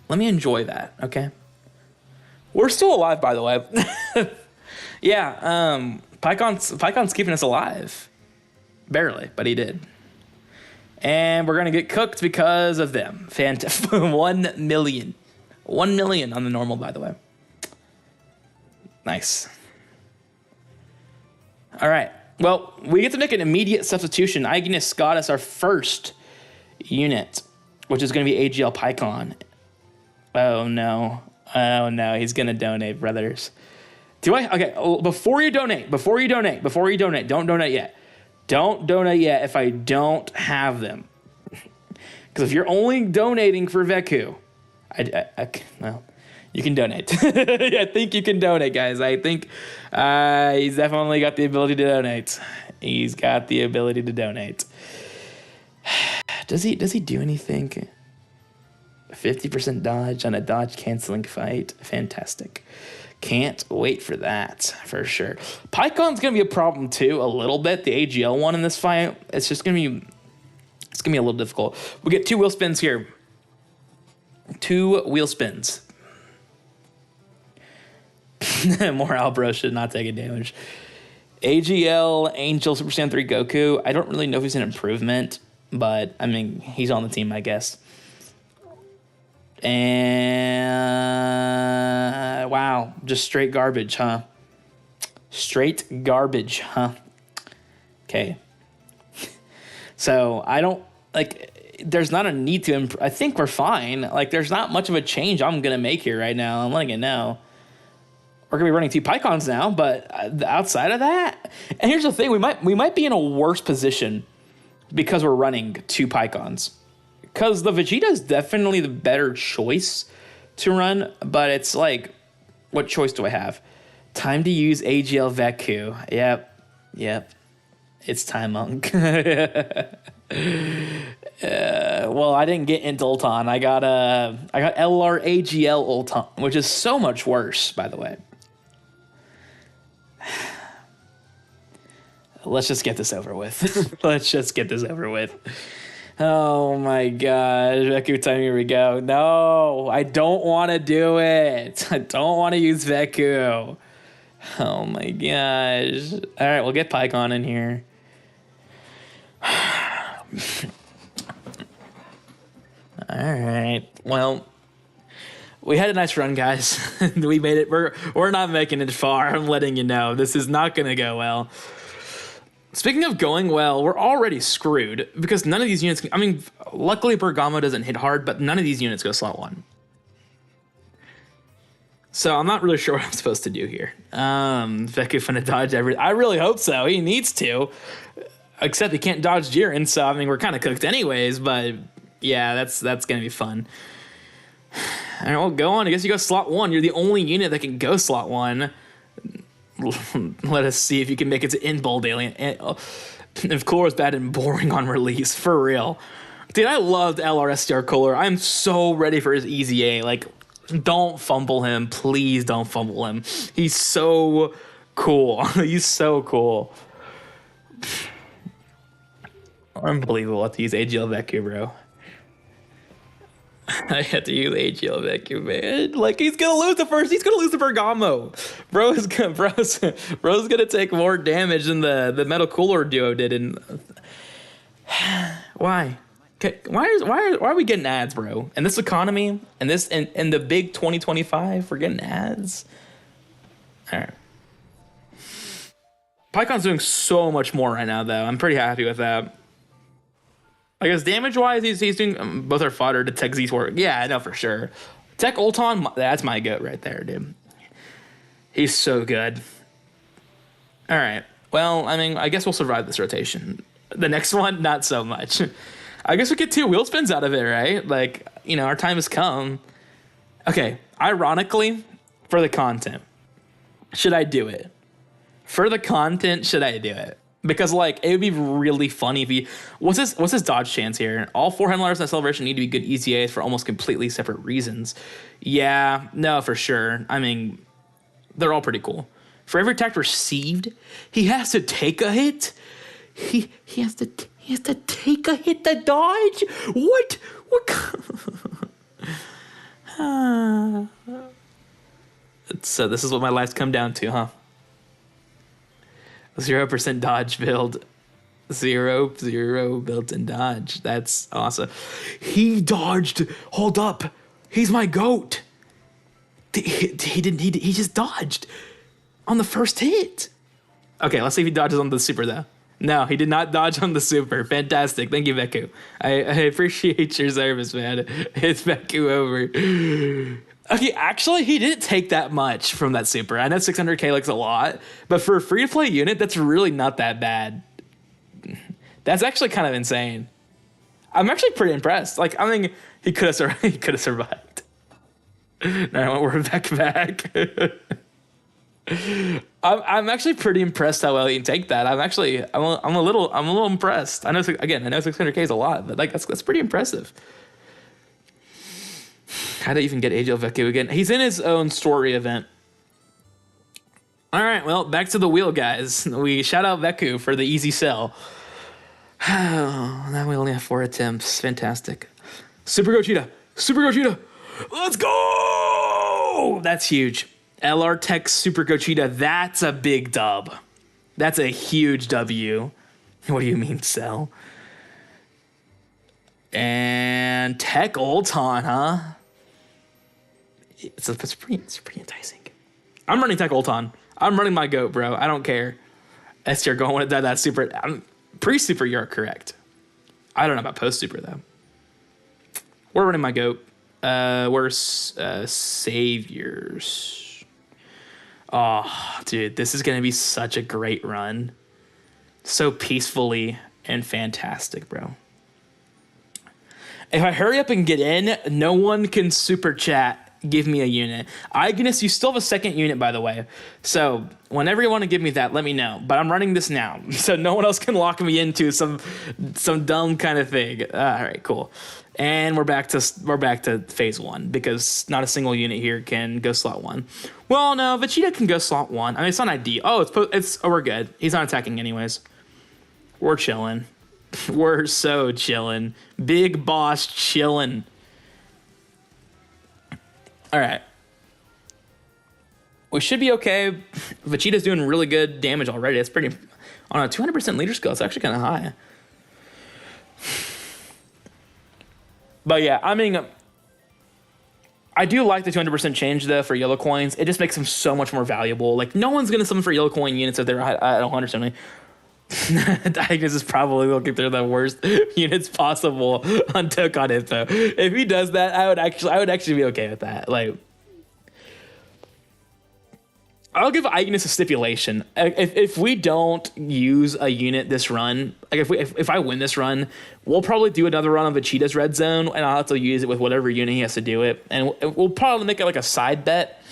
let me enjoy that, okay? We're still alive, by the way. Yeah, Pikkon's keeping us alive. Barely, but he did. And we're gonna get cooked because of them. 1 million. 1 million on the normal, by the way. Nice. All right. Well, we get to make an immediate substitution. Ignis got us our first unit, which is going to be AGL Pikkon. Oh, no. Oh, no. He's going to donate, brothers. Okay, before you donate, don't donate yet. Don't donate yet if I don't have them. Because if you're only donating for Veku, well... You can donate. I think you can donate, guys. I think he's definitely got the ability to donate. He's got the ability to donate. Does he do anything? 50% dodge on a dodge canceling fight. Fantastic. Can't wait for that for sure. Pikkon's gonna be a problem too, a little bit. The AGL one in this fight. It's gonna be a little difficult. We get 2 wheel spins here. 2 wheel spins. Morale bro should not take a damage. AGL, Angel, Super Saiyan 3 Goku. I don't really know if he's an improvement, but I mean, he's on the team, I guess. And wow, just straight garbage, huh? Straight garbage, huh? Okay. So I don't like. There's not a need to. I think we're fine. Like, there's not much of a change I'm gonna make here right now. I'm letting it know. We're gonna be running 2 Pikkons now, but outside of that, and here's the thing: we might be in a worse position because we're running 2 Pikkons. Because the Vegeta is definitely the better choice to run, but it's like, what choice do I have? Time to use AGL Veku. Yep. It's time, Monk. Well, I didn't get into Ulton. I got LR AGL Ulton, which is so much worse, by the way. Let's just get this over with. Let's just get this over with. Oh my gosh. Veku time, here we go. No, I don't want to do it. I don't want to use Veku. Oh my gosh. All right, we'll get Pikkon in here. All right. Well, we had a nice run, guys. We made it. We're not making it far. I'm letting you know. This is not going to go well. Speaking of going well, we're already screwed because none of these units. I mean, luckily Bergamo doesn't hit hard, but none of these units go slot 1. So I'm not really sure what I'm supposed to do here. Veku finna dodge everything. I really hope so. He needs to. Except he can't dodge Jiren, so I mean we're kind of cooked anyways. But yeah, that's gonna be fun. All right, well, go on. I guess you go slot 1. You're the only unit that can go slot 1. Let us see if you can make it to in bold alien. And, of course, bad and boring on release, for real. Dude, I loved LRSTR Kohler. I'm so ready for his easy A. Like, don't fumble him. Please don't fumble him. He's so cool. He's so cool. Unbelievable. I have to use AGL Veku, bro. I had to use AGL Veku, man. Like, he's gonna lose the first. He's gonna lose the Bergamo. Bro's gonna take more damage than the Metal Cooler duo did. And why? Why are we getting ads, bro? In this economy, and this in the big 2025, we're getting ads. All right. Pikkon's doing so much more right now, though. I'm pretty happy with that. I guess damage-wise, he's doing both are fodder to Tech Z's work. Yeah, I know for sure. Tech Ulton, that's my goat right there, dude. He's so good. All right. Well, I mean, I guess we'll survive this rotation. The next one, not so much. I guess we get 2 wheel spins out of it, right? Like, you know, our time has come. Okay, ironically, for the content, should I do it? For the content, should I do it? Because, like, it would be really funny if he... What's his dodge chance here? All 4 handlers in that celebration need to be good easy A's for almost completely separate reasons. Yeah, no, for sure. I mean, they're all pretty cool. For every attack received, he has to take a hit? He has to take a hit to dodge? What? So this is what my life's come down to, huh? 0% dodge build. 0 built-in dodge. That's awesome. He dodged. Hold up. He's my goat. He just dodged on the first hit. Okay, let's see if he dodges on the super, though. No, he did not dodge on the super. Fantastic. Thank you, Veku. I appreciate your service, man. It's Veku over. Okay, actually, he didn't take that much from that super. I know 600k looks a lot, but for a free-to-play unit, that's really not that bad. That's actually kind of insane. I'm actually pretty impressed. Like, I mean, he could have survived. No, we're back. I'm actually pretty impressed how well he can take that. I'm a little impressed. I know 600k is a lot, but like that's pretty impressive. How to even get AGL Veku again? He's in his own story event. All right, well, back to the wheel, guys. We shout out Veku for the easy sell. Now we only have 4 attempts. Fantastic. Super Gogeta. Let's go! That's huge. LR Tech Super Gogeta. That's a big dub. That's a huge W. What do you mean sell? And Tech Ulton, huh? It's pretty enticing. I'm running Tech Ulton. I'm running my goat, bro. I don't care. STR going with that super. Pre-super, you're correct. I don't know about post-super, though. We're running my goat. We're saviors. Oh, dude, this is going to be such a great run. So peacefully and fantastic, bro. If I hurry up and get in, no one can super chat. Give me a unit. Ignis, you still have a second unit, by the way. So whenever you want to give me that, let me know. But I'm running this now, so no one else can lock me into some dumb kind of thing. All right, cool. And we're back to phase 1 because not a single unit here can go slot 1. Well, no, Vegeta can go slot 1. I mean, it's not ideal. Oh, we're good. He's not attacking anyways. We're chilling. We're so chilling. Big boss chilling. All right. We should be okay. Vegeta's doing really good damage already. It's pretty... On a 200% leader skill, it's actually kind of high. But yeah, I mean... I do like the 200% change, though, for yellow coins. It just makes them so much more valuable. Like, no one's going to summon for yellow coin units if they're at 100 Diagnosis is probably looking through the worst units possible on Tokon Info. If he does that, I would actually be okay with that. Like, I'll give Ignis a stipulation. If we don't use a unit this run, like if I win this run, we'll probably do another run of Vegeta's red zone, and I'll have to use it with whatever unit he has to do it, and we'll probably make it like a side bet,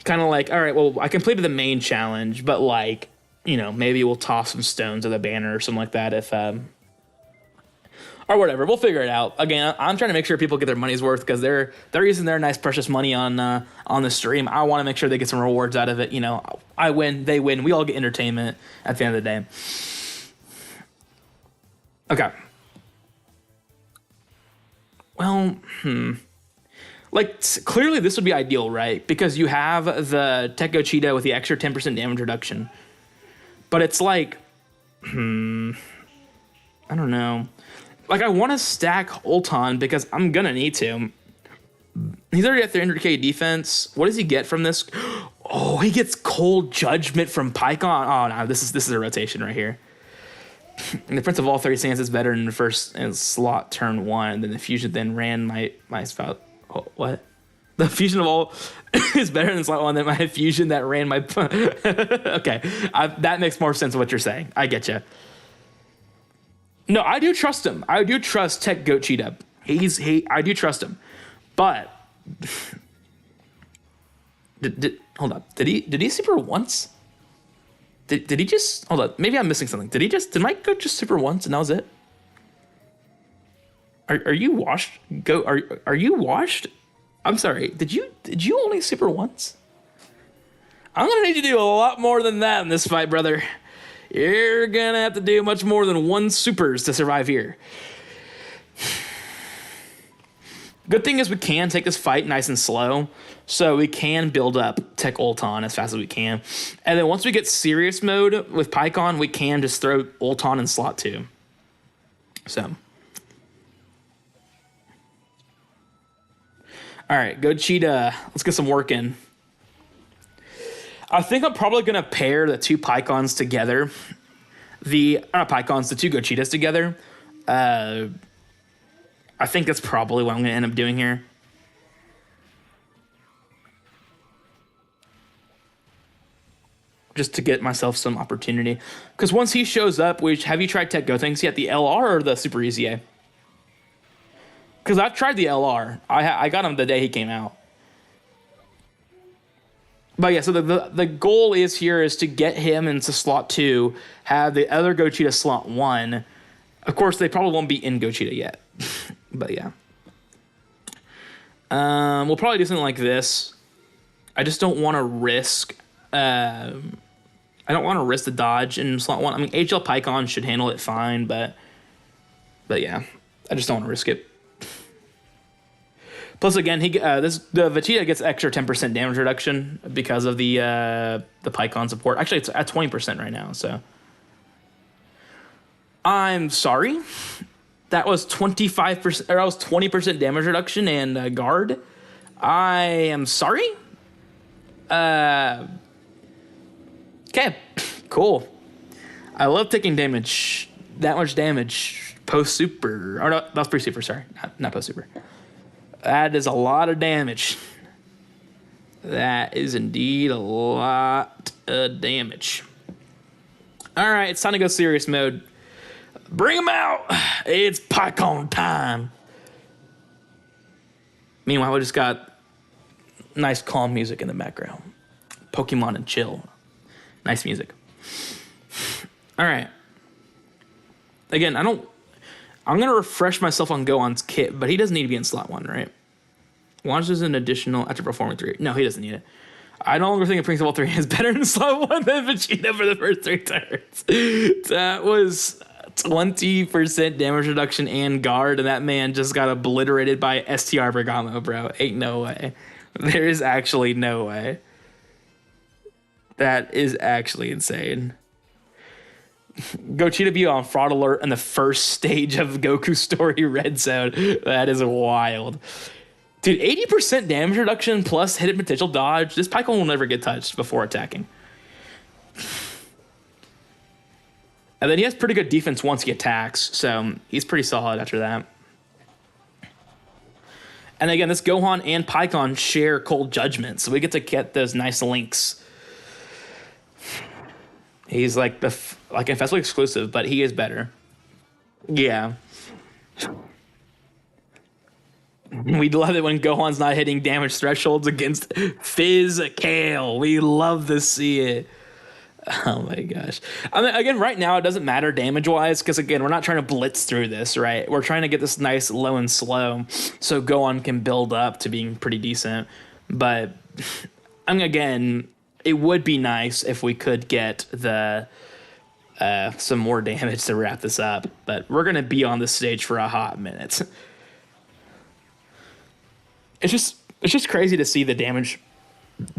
kind of like, all right, well, I completed the main challenge, but like, you know, maybe we'll toss some stones at the banner or something like that if, or whatever. We'll figure it out. Again, I'm trying to make sure people get their money's worth because they're using their nice precious money on the stream. I want to make sure they get some rewards out of it. You know, I win, they win. We all get entertainment at the end of the day. Okay. Well, like, clearly this would be ideal, right? Because you have the Tech Gochita with the extra 10% damage reduction. But it's like, I don't know. Like, I want to stack Ulton because I'm going to need to. He's already at 300k defense. What does he get from this? Oh, he gets Cold Judgment from Pikkon. Oh, no, this is a rotation right here. And the Prince of all 30 stands is better in the first slot turn 1. Then the fusion then ran my spout. Oh, what? The fusion of all is better than slot 1 than my fusion that ran my... Okay, that makes more sense of what you're saying. I get you. No, I do trust him. I do trust Tech Gochita. I do trust him. But... hold up. Did he super once? Did he just... Hold up. Maybe I'm missing something. Did Mike go just super once and that was it? Are you washed? Are you washed? I'm sorry. Did you only super once? I'm gonna need you to do a lot more than that in this fight, brother. You're gonna have to do much more than 1 supers to survive here. Good thing is we can take this fight nice and slow, so we can build up Tech Ulton as fast as we can. And then once we get serious mode with Pikkon, we can just throw Ulton in slot 2. So... All right, Gochita. Let's get some work in. I think I'm probably going to pair the 2 Pikkons together. The 2 Gochitas together. I think that's probably what I'm going to end up doing here. Just to get myself some opportunity. Because once he shows up, have you tried Tech Go things yet? The LR or the Super Easy A? Because I've tried the LR. I got him the day he came out. But yeah, so the goal is to get him into slot 2, have the other Gochita slot 1. Of course, they probably won't be in Gochita yet. But yeah. We'll probably do something like this. I just don't want to risk... I don't want to risk the dodge in slot 1. I mean, HL Pikkon should handle it fine, but yeah. I just don't want to risk it. Plus, again, the Vegeta gets extra 10% damage reduction because of the Pikkon support. Actually, it's at 20% right now, so... I'm sorry. That was 25%, or that was 20% damage reduction and guard. I am sorry. Okay, cool. I love taking damage. That much damage post super. Or no, that was pre super. Sorry, not post super. That is a lot of damage. That is indeed a lot of damage. All right, it's time to go serious mode. Bring them out. It's Pikkon time. Meanwhile, we just got nice calm music in the background. Pokemon and chill. Nice music. All right. Again, I'm going to refresh myself on Gohan's kit, but he doesn't need to be in slot 1, right? Launches an additional after performing 3. No, he doesn't need it. I no longer think a Principal 3 is better in slot 1 than Vegeta for the first 3 turns. That was 20% damage reduction and guard, and that man just got obliterated by STR Bergamo, bro. Ain't no way. There is actually no way. That is actually insane. Gogeta be on fraud alert in the first stage of Goku story red zone. That is wild. Dude, 80% damage reduction plus hidden potential dodge. This Pikkon will never get touched before attacking. And then he has pretty good defense once he attacks, so he's pretty solid after that. And again, this Gohan and Pikkon share Cold Judgment, so we get to get those nice links. He's like Infestable exclusive, but he is better. Yeah. We love it when Gohan's not hitting damage thresholds against Fizz Kale. We love to see it. Oh my gosh. I mean, again, right now it doesn't matter damage-wise because, again, we're not trying to blitz through this, right? We're trying to get this nice low and slow so Gohan can build up to being pretty decent. But, I mean, again, it would be nice if we could get the some more damage to wrap this up. But we're going to be on this stage for a hot minute. It's just crazy to see the damage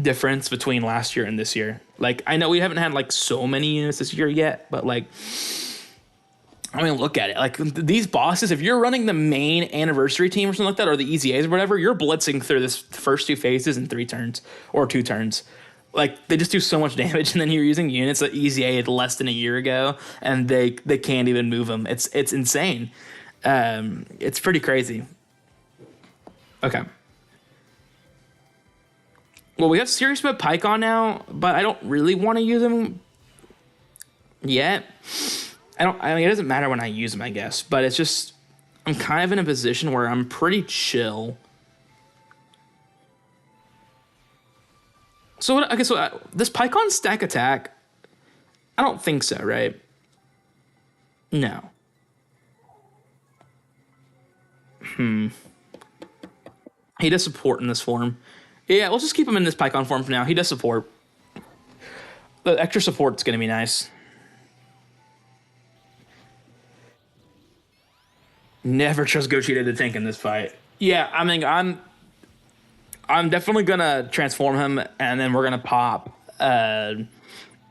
difference between last year and this year. Like, I know we haven't had like so many units this year yet, but like, I mean, look at it. Like, these bosses, if you're running the main anniversary team or something like that, or the Easy A's or whatever, you're blitzing through this first 2 phases in 3 turns or 2 turns. Like, they just do so much damage, and then you're using units that Easy A had less than a year ago, and they can't even move them. It's insane. It's pretty crazy. Okay. Well, we have Serious Mode Pikkon now, but I don't really want to use him yet. I mean, it doesn't matter when I use him, I guess, but it's just, I'm kind of in a position where I'm pretty chill. So, does Pikkon stack attack? I don't think so, right? No. He does support in this form. Yeah, we'll just keep him in this Pikkon form for now. He does support. The extra support's going to be nice. Never trust Gogeta to tank in this fight. Yeah, I mean, I'm definitely going to transform him, and then we're going to pop AGL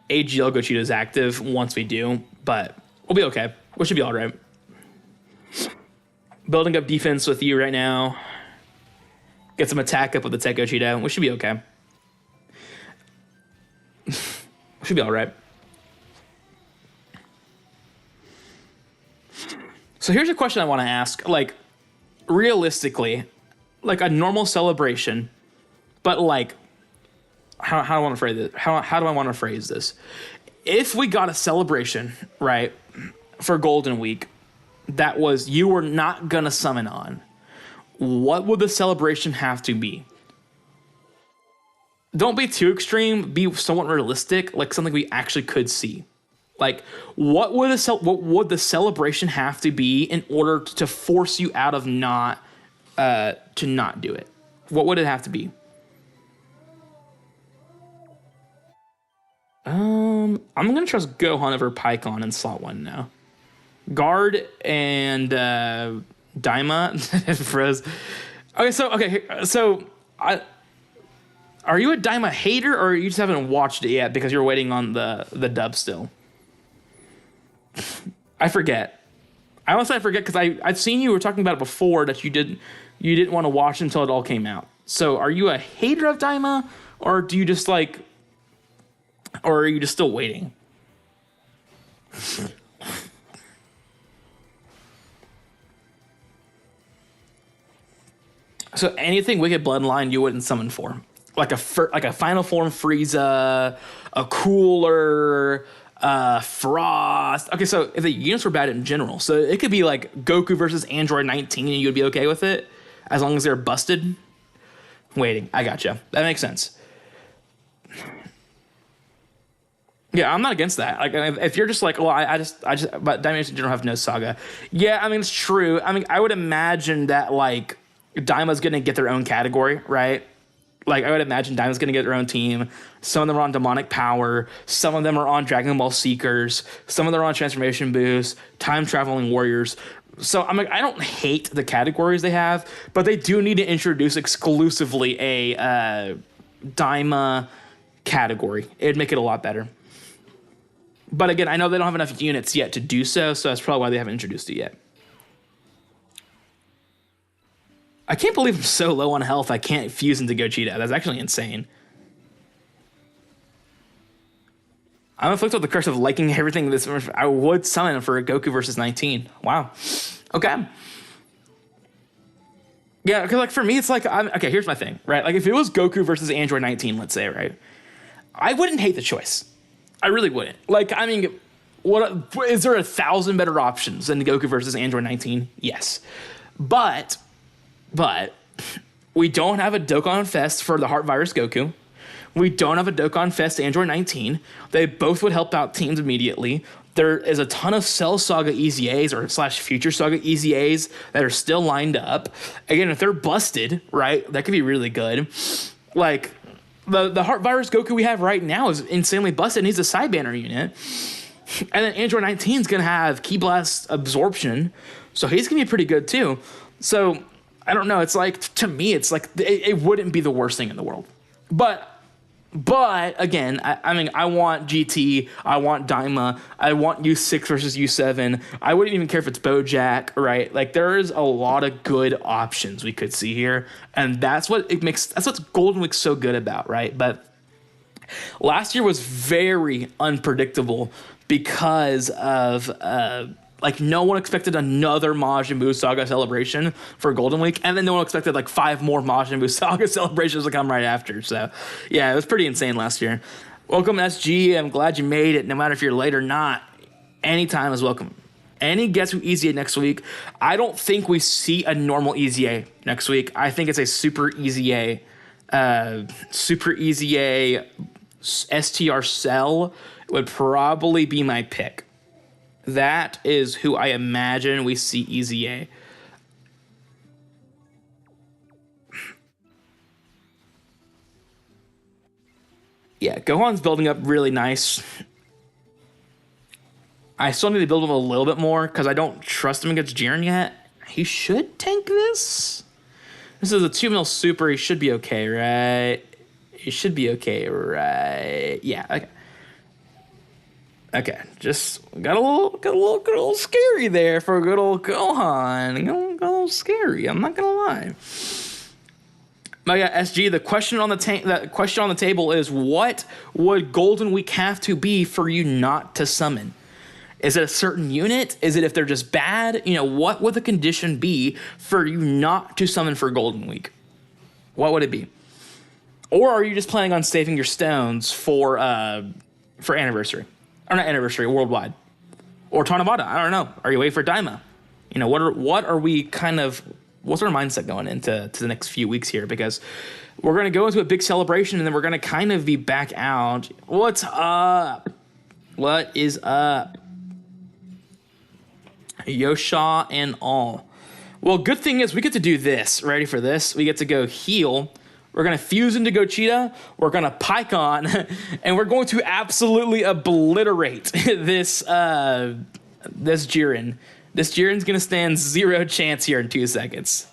Gogeta's active once we do, but we'll be okay. We should be all right. Building up defense with you right now. Get some attack up with the Tech Gogeta. We should be okay. We should be all right. So here's a question I want to ask. Like, realistically, like a normal celebration, but like, how do I want to phrase it? How do I want to phrase this? If we got a celebration, right, for Golden Week, that was you were not gonna summon on, what would the celebration have to be? Don't be too extreme. Be somewhat realistic, like something we actually could see. Like, what would the celebration have to be in order to force you out of not to not do it? What would it have to be? I'm gonna trust Gohan over Pikkon in slot 1 now. Guard and Daima froze. Okay, so are you a Daima hater, or you just haven't watched it yet because you're waiting on the dub still? I forget. I forget because I've seen you were talking about it before that you didn't want to watch until it all came out. So are you a hater of Daima, or do you just like, or are you just still waiting? So anything Wicked Bloodline you wouldn't summon for, like a Final Form Frieza, a Cooler, Frost. Okay, so if the units were bad in general, so it could be like Goku versus Android 19, and you would be okay with it as long as they're busted. Waiting, I gotcha. That makes sense. Yeah, I'm not against that. Like, if you're just like, well, I just, but Daima in general have no saga. Yeah, I mean, it's true. I mean, I would imagine that like Daima's gonna get their own category, right? Like, I would imagine Diamond's going to get their own team. Some of them are on Demonic Power. Some of them are on Dragon Ball Seekers. Some of them are on Transformation Boost, Time Traveling Warriors. So I'm like, I don't hate the categories they have, but they do need to introduce exclusively a Daima category. It'd make it a lot better. But again, I know they don't have enough units yet to do so, so that's probably why they haven't introduced it yet. I can't believe I'm so low on health I can't fuse into Gogeta. That's actually insane. I'm afflicted with the curse of liking everything this I would summon for a Goku versus 19. Wow. Okay. Yeah, because like for me, it's like, okay, here's my thing, right? Like if it was Goku versus Android 19, let's say, right? I wouldn't hate the choice. I really wouldn't. Like, I mean, what is there 1,000 better options than Goku versus Android 19? Yes. But we don't have a Dokkan Fest for the Heart Virus Goku. We don't have a Dokkan Fest Android 19. They both would help out teams immediately. There is a ton of Cell Saga EZAs or / Future Saga EZAs that are still lined up. Again, if they're busted, right, that could be really good. Like, the Heart Virus Goku we have right now is insanely busted and he's a side banner unit. And then Android 19 is going to have Ki Blast Absorption, so he's going to be pretty good too. So, I don't know. It's like, to me, it's like, it wouldn't be the worst thing in the world. But again, I mean, I want GT, I want Daima, I want U6 versus U7. I wouldn't even care if it's Bojack, right? Like, there is a lot of good options we could see here. And that's what Golden Week's so good about, right? But last year was very unpredictable because of, like, no one expected another Majin Buu Saga celebration for Golden Week, and then no one expected, like, 5 more Majin Buu Saga celebrations to come right after. So, yeah, it was pretty insane last year. Welcome, SG. I'm glad you made it, no matter if you're late or not. Anytime is welcome. Any Guess Who EZA next week? I don't think we see a normal EZA next week. I think it's a Super EZA. Super EZA STR Cell would probably be my pick. That is who I imagine we see EZA. Yeah, Gohan's building up really nice. I still need to build him a little bit more because I don't trust him against Jiren yet. He should tank this. This is a 2 mil super. He should be okay, right? He should be okay, right? Yeah, okay. Okay, just got a little scary there for a good old Gohan. Got a little scary. I'm not gonna lie. But yeah, SG. The question on the table is, what would Golden Week have to be for you not to summon? Is it a certain unit? Is it if they're just bad? You know, what would the condition be for you not to summon for Golden Week? What would it be? Or are you just planning on saving your stones for anniversary? Or not anniversary, worldwide. Or Tanabata, I don't know. Are you waiting for Daima? You know, what are we kind of, what's our mindset going into the next few weeks here? Because we're going to go into a big celebration and then we're going to kind of be back out. What's up? What is up? Yosha and all. Well, good thing is we get to do this. Ready for this? We get to go heal. We're going to fuse into Gogeta, we're going to Pikkon, and we're going to absolutely obliterate this Jiren. This Jiren's going to stand 0 chance here in 2 seconds.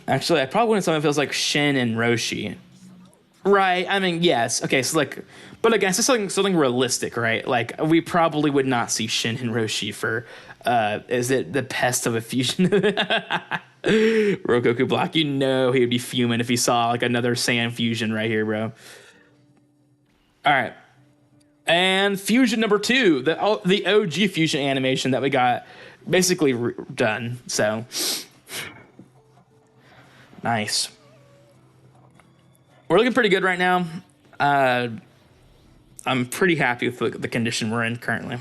Actually, I probably wouldn't summon if it was like Shin and Roshi. Right, I mean, yes. Okay, so like, but again, it's just something realistic, right? Like, we probably would not see Shin and Roshi for, is it the pest of a fusion? Goku Block, you know he would be fuming if he saw like another Saiyan fusion right here, bro. All right. And fusion number 2, the OG fusion animation that we got basically done. So, nice. We're looking pretty good right now. I'm pretty happy with the condition we're in currently.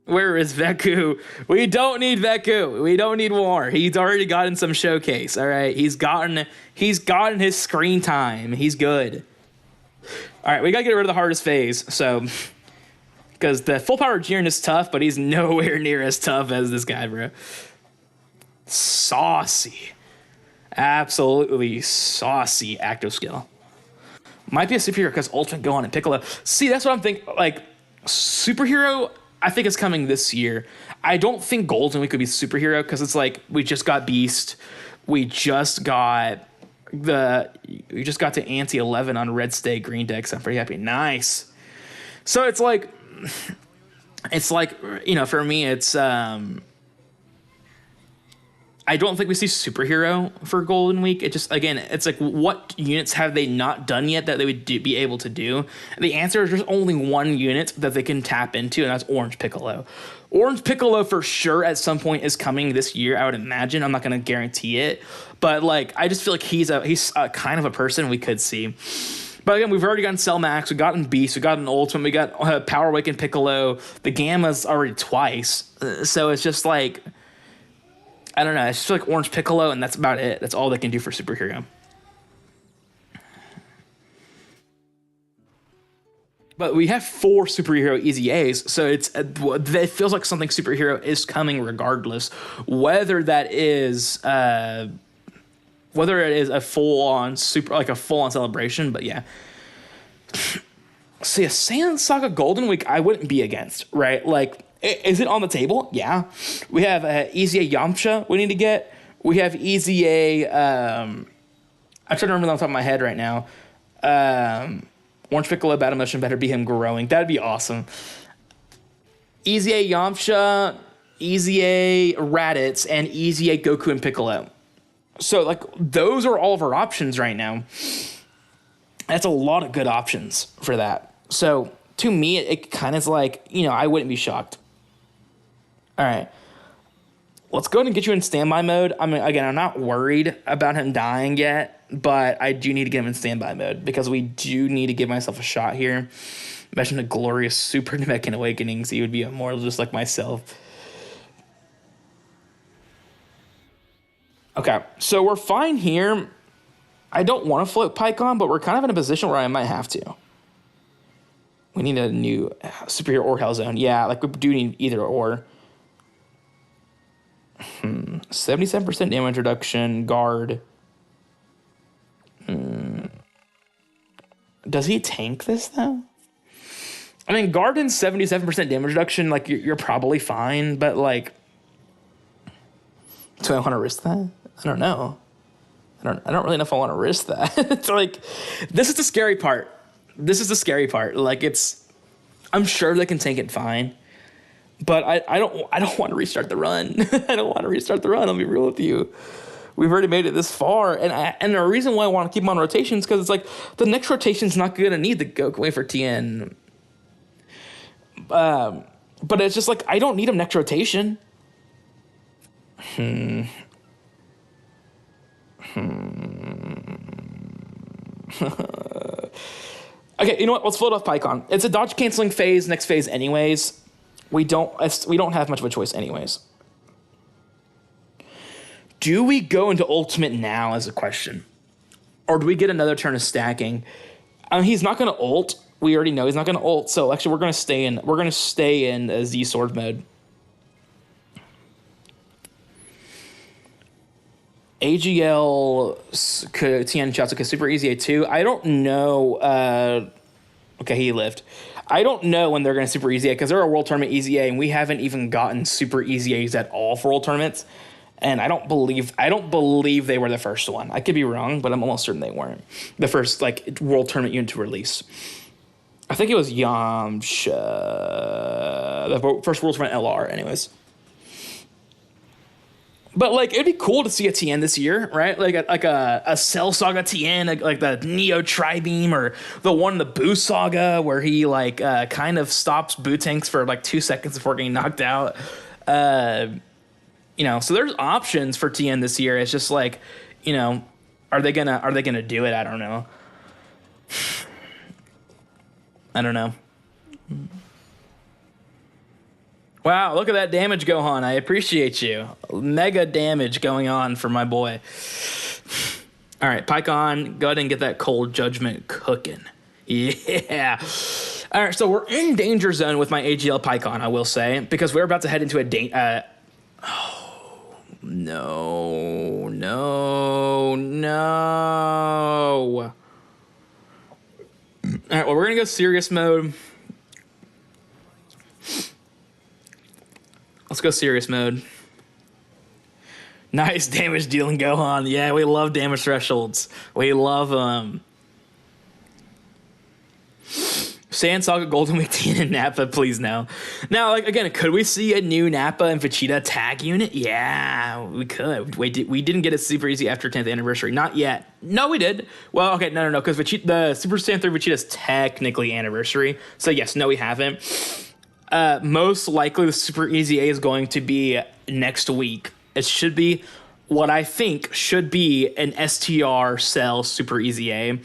Where is Veku? We don't need Veku. We don't need war. He's already gotten some showcase. All right, he's gotten his screen time. He's good. All right, we gotta get rid of the hardest phase. So Because the full power Jiren is tough, but he's nowhere near as tough as this guy, bro. Saucy. Absolutely saucy active skill. Might be a superhero because Ultimate Gohan and Piccolo. See, that's what I'm thinking. Like, superhero, I think it's coming this year. I don't think Golden Week could be superhero because it's like we just got Beast. We just got to Ante 11 on Red State Green Decks. I'm pretty happy. Nice. So it's like, you know, for me, it's I don't think we see superhero for Golden Week. It just, again, it's like, what units have they not done yet that they would be able to do? The answer is there's only one unit that they can tap into, and that's Orange Piccolo. Orange Piccolo for sure at some point is coming this year, I would imagine. I'm not going to guarantee it. But, like, I just feel like he's a kind of a person we could see. But again, we've already gotten Cell Max, we've gotten Beast, we've gotten Ultimate, we got Power Awakened Piccolo. The Gamma's already twice. So it's just like, I don't know. It's just like Orange Piccolo, and that's about it. That's all they can do for superhero. But we have 4 superhero Easy A's, so it feels like something superhero is coming regardless, whether that is whether it is a full on celebration. But yeah, see, a Saiyan Saga Golden Week I wouldn't be against, right? Like, is it on the table? Yeah. We have Easy A Yamcha we need to get. We have Easy A, I'm trying to remember on top of my head right now. Orange Piccolo Battle Motion better be him growing. That'd be awesome. Easy A Yamcha, Easy A Raditz, and Easy A Goku and Piccolo. So, like, those are all of our options right now. That's a lot of good options for that. So, to me, it kind of is like, you know, I wouldn't be shocked. All right. Let's go ahead and get you in standby mode. I mean, again, I'm not worried about him dying yet, but I do need to get him in standby mode because we do need to give myself a shot here. Imagine a glorious Super Namekian Awakening, so he would be immortal just like myself. Okay, so we're fine here. I don't want to float Pikkon, but we're kind of in a position where I might have to. We need a new Superior or Hell Zone. Yeah, like we do need either or. 77% damage reduction, guard. Does he tank this though? I mean, guard and 77% damage reduction, like you're probably fine, but like, do I want to risk that? I don't know. I don't really know if I want to risk that. It's like, this is the scary part. Like, I'm sure they can tank it fine. But I don't want to restart the run. I don't want to restart the run. I'll be real with you. We've already made it this far, and the reason why I want to keep him on rotation is because it's like the next rotation's not gonna need the Goku wave for TN. But it's just like I don't need him next rotation. Okay, you know what? Let's float off Pikkon. It's a dodge canceling phase. Next phase, anyways. We don't have much of a choice anyways. Do we go into Ultimate now is a question. Or do we get another turn of stacking? He's not going to ult. We already know he's not going to ult. So actually we're going to stay in Z Sword mode. AGL Tien Chatsuka Super Easy A2. I don't know. Okay, he lived. I don't know when they're going to Super Easy A because they're a World Tournament Easy A, and we haven't even gotten Super Easy A's at all for World Tournaments. And I don't believe they were the first one. I could be wrong, but I'm almost certain they weren't the first like World Tournament unit to release. I think it was Yamcha, the first World Tournament LR, anyways. But like it'd be cool to see a TN this year, right? Like a Cell Saga TN, like the Neo Tri-Beam, or the one in the Boo Saga where he like kind of stops Boo tanks for like 2 seconds before getting knocked out. You know, so there's options for TN this year. It's just like, you know, are they gonna do it? I don't know. I don't know. Wow, look at that damage, Gohan. I appreciate you. Mega damage going on for my boy. All right, Pikkon, go ahead and get that Cold Judgment cooking. Yeah. All right, so we're in danger zone with my AGL Pikkon, I will say, because we're about to head into a no, no, no. All right, well, we're gonna go serious mode. Let's go serious mode. Nice damage dealing Gohan. Yeah, we love damage thresholds. We love them. Saiyan Saga Golden Week 10 and Nappa, please no. Now, like, again, could we see a new Nappa and Vegeta tag unit? Yeah, we could. We didn't get it super easy after 10th anniversary. Not yet. No, we did. Well, okay, no, because the Super Saiyan 3 Vegeta is technically anniversary. So, yes, no, we haven't. Most likely, the Super Easy A is going to be next week. It should be what I think should be an STR Cell Super Easy A.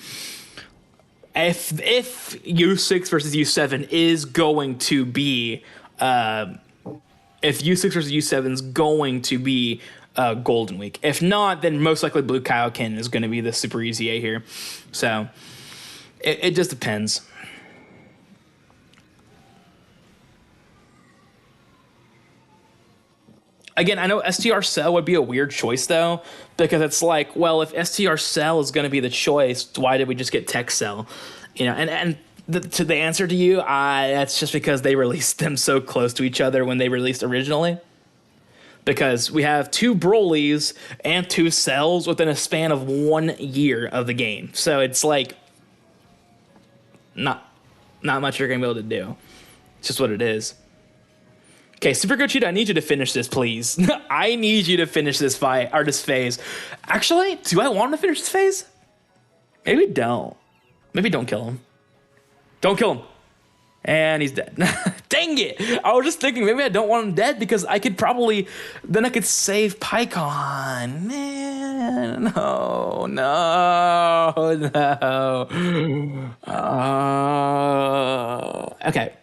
If U6 versus U7 is going to be, if U6 versus U7 is going to be Golden Week. If not, then most likely Blue Kaioken is going to be the Super Easy A here. So it just depends. Again, I know STR Cell would be a weird choice, though, because it's like, well, if STR Cell is going to be the choice, why did we just get Tech Cell? You know, and the answer to you, that's just because they released them so close to each other when they released originally. Because we have 2 Brolys and 2 Cells within a span of 1 year of the game. So it's like, not much you're going to be able to do. It's just what it is. Okay, Super Gogeta, I need you to finish this, please. I need you to finish this fight, or this phase. Actually, do I want him to finish this phase? Maybe don't. Maybe don't kill him. Don't kill him. And he's dead. Dang it! I was just thinking, maybe I don't want him dead because I could probably, then I could save Pikkon. Man, no. Okay.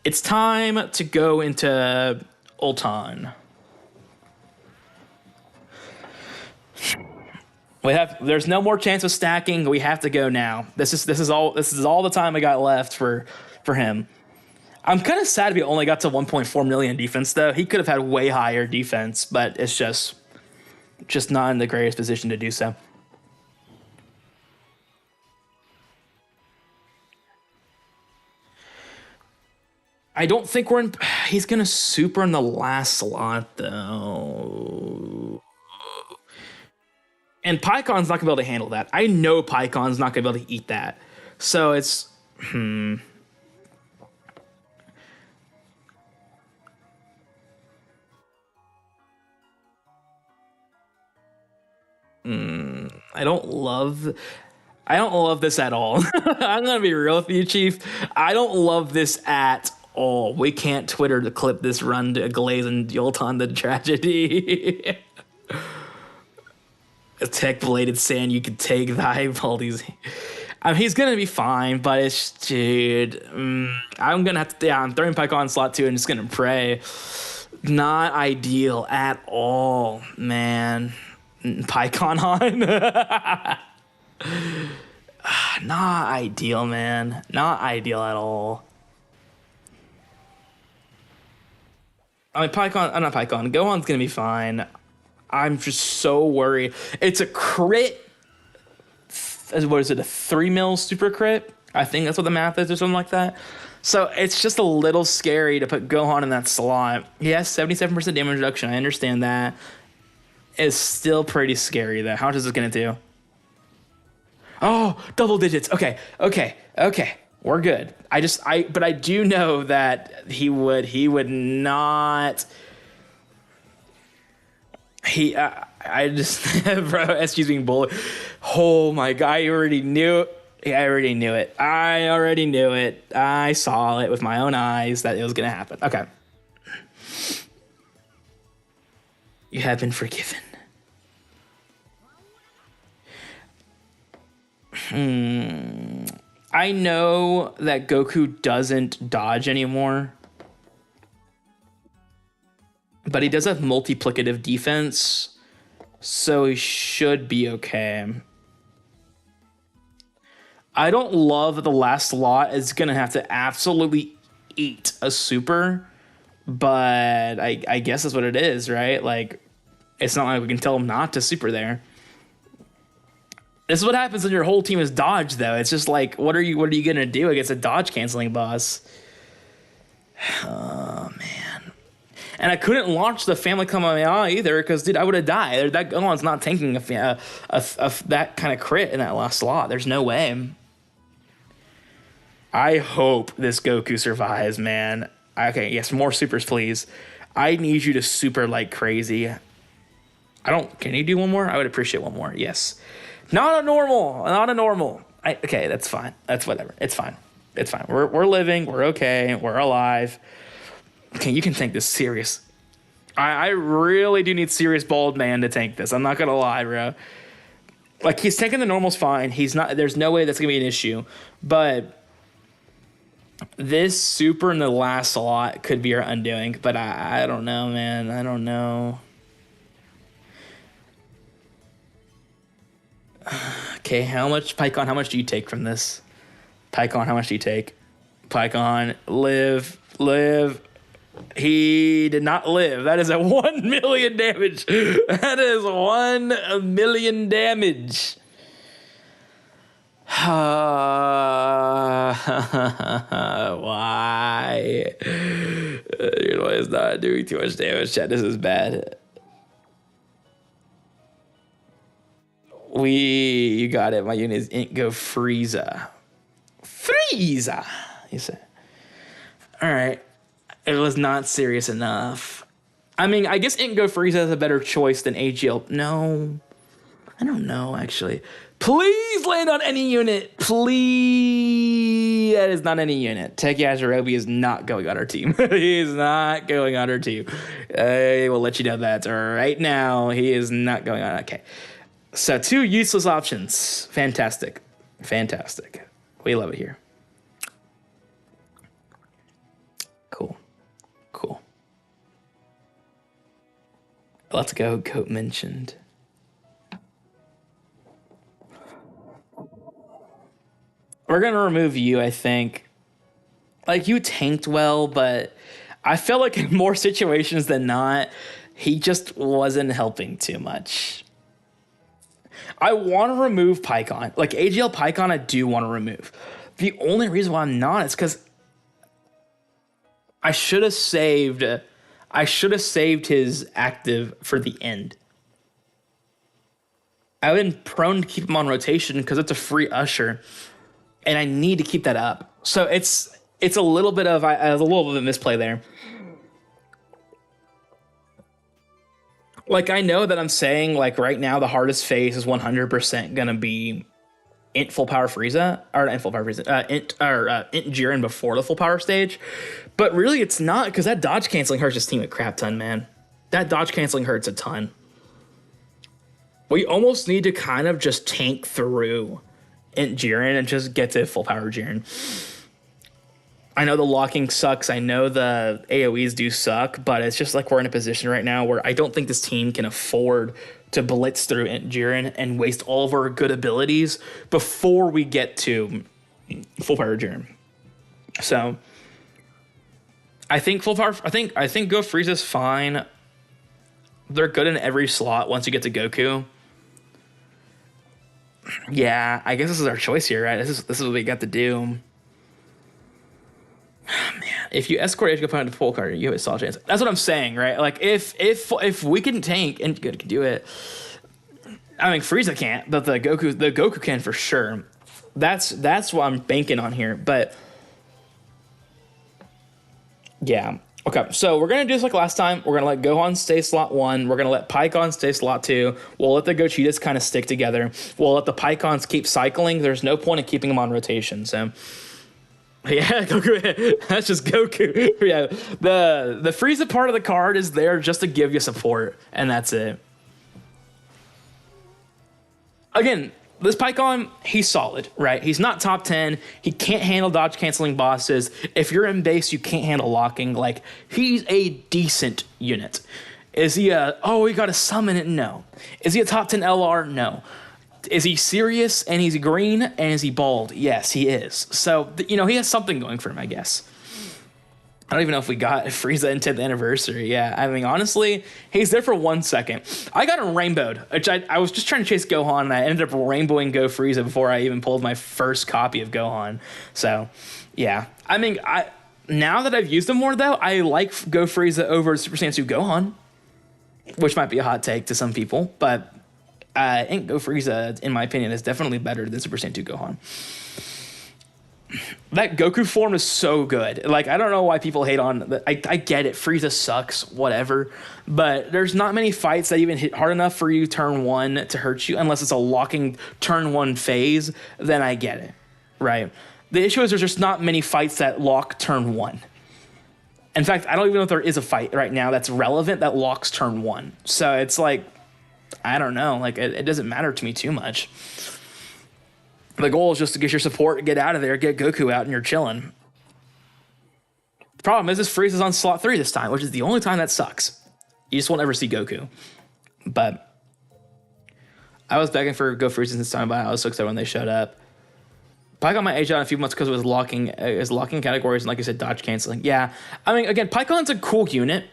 It's time to go into Ultan. There's no more chance of stacking. We have to go now. This is all the time we got left for him. I'm kind of sad we only got to 1.4 million defense though. He could have had way higher defense, but it's just not in the greatest position to do so. I don't think he's going to super in the last slot, though. And Pikkon's not going to be able to handle that. I know Pikkon's not going to be able to eat that. So it's... I don't love this at all. I'm going to be real with you, Chief. I don't love this at all. We can't Twitter to clip this run to Glaze and Yolton the tragedy. A tech-bladed sand, you could take the eyeballs. I mean, he's going to be fine, but it's, dude, I'm going to have to, I'm throwing Pikkon slot 2 and just going to pray. Not ideal at all, man. Pikkon on. Not ideal, man. Not ideal at all. I mean, I'm not Pikkon. Gohan's going to be fine. I'm just so worried. It's a crit. What is it? A 3 mil super crit? I think that's what the math is or something like that. So it's just a little scary to put Gohan in that slot. He has 77% damage reduction. I understand that. It's still pretty scary though. How much is this going to do? Oh, double digits. Okay. We're good. But I do know that he would not. I just, bro, excuse me, bullet. Oh my God, I already knew it. I already knew it. I saw it with my own eyes that it was going to happen. Okay. You have been forgiven. I know that Goku doesn't dodge anymore, but he does have multiplicative defense, so he should be okay. I don't love that the last slot is going to have to absolutely eat a super, but I guess that's what it is, right? Like, it's not like we can tell them not to super there. This is what happens when your whole team is dodge, though. It's just like, what are you going to do against a dodge canceling boss? Oh, man. And I couldn't launch the Family Kamehameha either because, dude, I would have died. That Gohan's not tanking that kind of crit in that last slot. There's no way. I hope this Goku survives, man. Okay, yes, more supers, please. I need you to super like crazy. Can you do one more? I would appreciate one more, yes. Not a normal. Okay, that's fine. That's whatever. It's fine. We're living. We're okay. We're alive. Okay, you can tank this serious. I really do need serious bald man to tank this. I'm not gonna lie, bro. Like, he's tanking the normals fine. He's not. There's no way that's gonna be an issue. But this super in the last slot could be our undoing. But I don't know, man. I don't know. Okay, how much, Pikkon, how much do you take from this? Pikkon, how much do you take? Pikkon, live. He did not live. That is a 1 million damage. That is 1 million damage. Why? You know, it's not doing too much damage, chat. This is bad. You got it. My unit is Go Frieza. Frieza, you said. All right. It was not serious enough. I mean, I guess Go Frieza is a better choice than AGL. No. I don't know, actually. Please land on any unit. Please. That is not any unit. Tech Yajirobe is not going on our team. He is not going on our team. I will let you know that right now. He is not going on. Okay. So 2 useless options. Fantastic. We love it here. Cool. Let's go, Goat mentioned. We're going to remove you, I think. Like, you tanked well, but I feel like in more situations than not, he just wasn't helping too much. I want to remove Pikkon. Like, AGL Pikkon, I do want to remove. The only reason why I'm not is because I should have saved his active for the end. I've been prone to keep him on rotation because it's a free Usher, and I need to keep that up. So it's a little bit of a misplay there. Like, I know that I'm saying, like, right now the hardest phase is 100% gonna be Int full power Frieza, or not Int full power Frieza, Int Jiren before the full power stage, but really it's not, because that dodge canceling hurts his team a crap ton, man. That dodge canceling hurts a ton. We almost need to kind of just tank through Int Jiren and just get to full power Jiren. I know the locking sucks. I know the AoEs do suck, but it's just like we're in a position right now where I don't think this team can afford to blitz through Int Jiren and waste all of our good abilities before we get to full power Jiren. So I think full power. I think Go Frieza's fine. They're good in every slot once you get to Goku. Yeah, I guess this is our choice here, right? This is what we got to do. Man, if you escort Edge opponent to full card, you have a solid chance. That's what I'm saying, right? Like, if we can tank and good can do it, I mean, Frieza can't, but the Goku can for sure. That's what I'm banking on here. But yeah, okay. So we're gonna do this like last time. We're gonna let Gohan stay slot 1. We're gonna let Pikkon stay slot 2. We'll let the Gochitas kind of stick together. We'll let the Pikkons keep cycling. There's no point in keeping them on rotation. So. Yeah, Goku. That's just Goku. Yeah, the Frieza part of the card is there just to give you support, and that's it. Again, this Pikkon, he's solid, right? He's not top 10. He can't handle dodge canceling bosses. If you're in base, you can't handle locking. Like, he's a decent unit. Is he we got to summon it? No. Is he a top 10 LR? No. Is he serious and he's green and is he bald? Yes, he is. So, you know, he has something going for him, I guess. I don't even know if we got Frieza in 10th anniversary. Yeah, I mean, honestly, he's there for 1 second. I got him rainbowed, which I was just trying to chase Gohan, and I ended up rainbowing Go Frieza before I even pulled my first copy of Gohan. So, yeah. I mean, now that I've used him more, though, I like Go Frieza over Super Saiyan 2 Gohan, which might be a hot take to some people, but I think Go Frieza, in my opinion, is definitely better than Super Saiyan 2 Gohan. That Goku form is so good. Like, I don't know why people hate on. I get it. Frieza sucks, whatever. But there's not many fights that even hit hard enough for you turn 1 to hurt you, unless it's a locking turn 1 phase. Then I get it, right? The issue is there's just not many fights that lock turn 1. In fact, I don't even know if there is a fight right now that's relevant that locks turn 1. So it's like, I don't know. Like, it doesn't matter to me too much. The goal is just to get your support, get out of there, get Goku out, and you're chilling. The problem is this Frieza's on slot 3 this time, which is the only time that sucks. You just won't ever see Goku. But I was begging for Go Frieza this time, but I was so excited when they showed up. But I got my age out in a few months because it was locking categories and, like I said, dodge canceling. Yeah, I mean, again, Pikkon's a cool unit,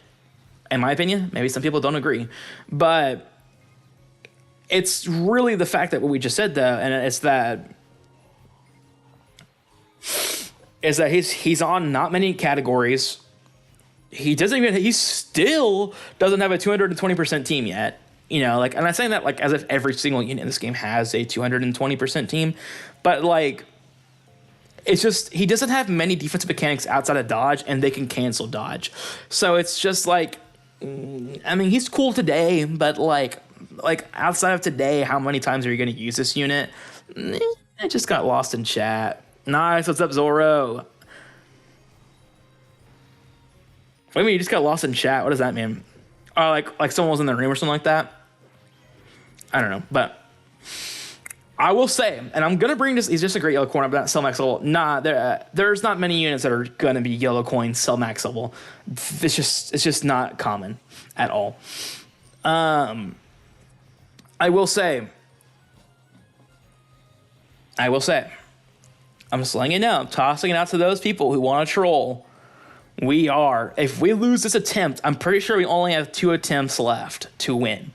in my opinion. Maybe some people don't agree, but it's really the fact that what we just said, though, and it's that he's on not many categories. He still doesn't have a 220% team yet. You know, like, and I'm saying that like as if every single unit in this game has a 220% team, but like, it's just he doesn't have many defensive mechanics outside of dodge, and they can cancel dodge. So it's just like, I mean, he's cool today, but like outside of today, how many times are you going to use this unit? I just got lost in chat. Nice, what's up, Zoro? What do you mean you just got lost in chat? What does that mean? Oh, like someone was in the room or something like that? I don't know, but I will say, and I'm gonna bring this. He's just a great yellow coin, but not sell max level. Nah, there's not many units that are gonna be yellow coin sell max level. It's just not common at all. I will say, I'm just letting you know, I'm tossing it out to those people who want to troll. If we lose this attempt, I'm pretty sure we only have 2 attempts left to win.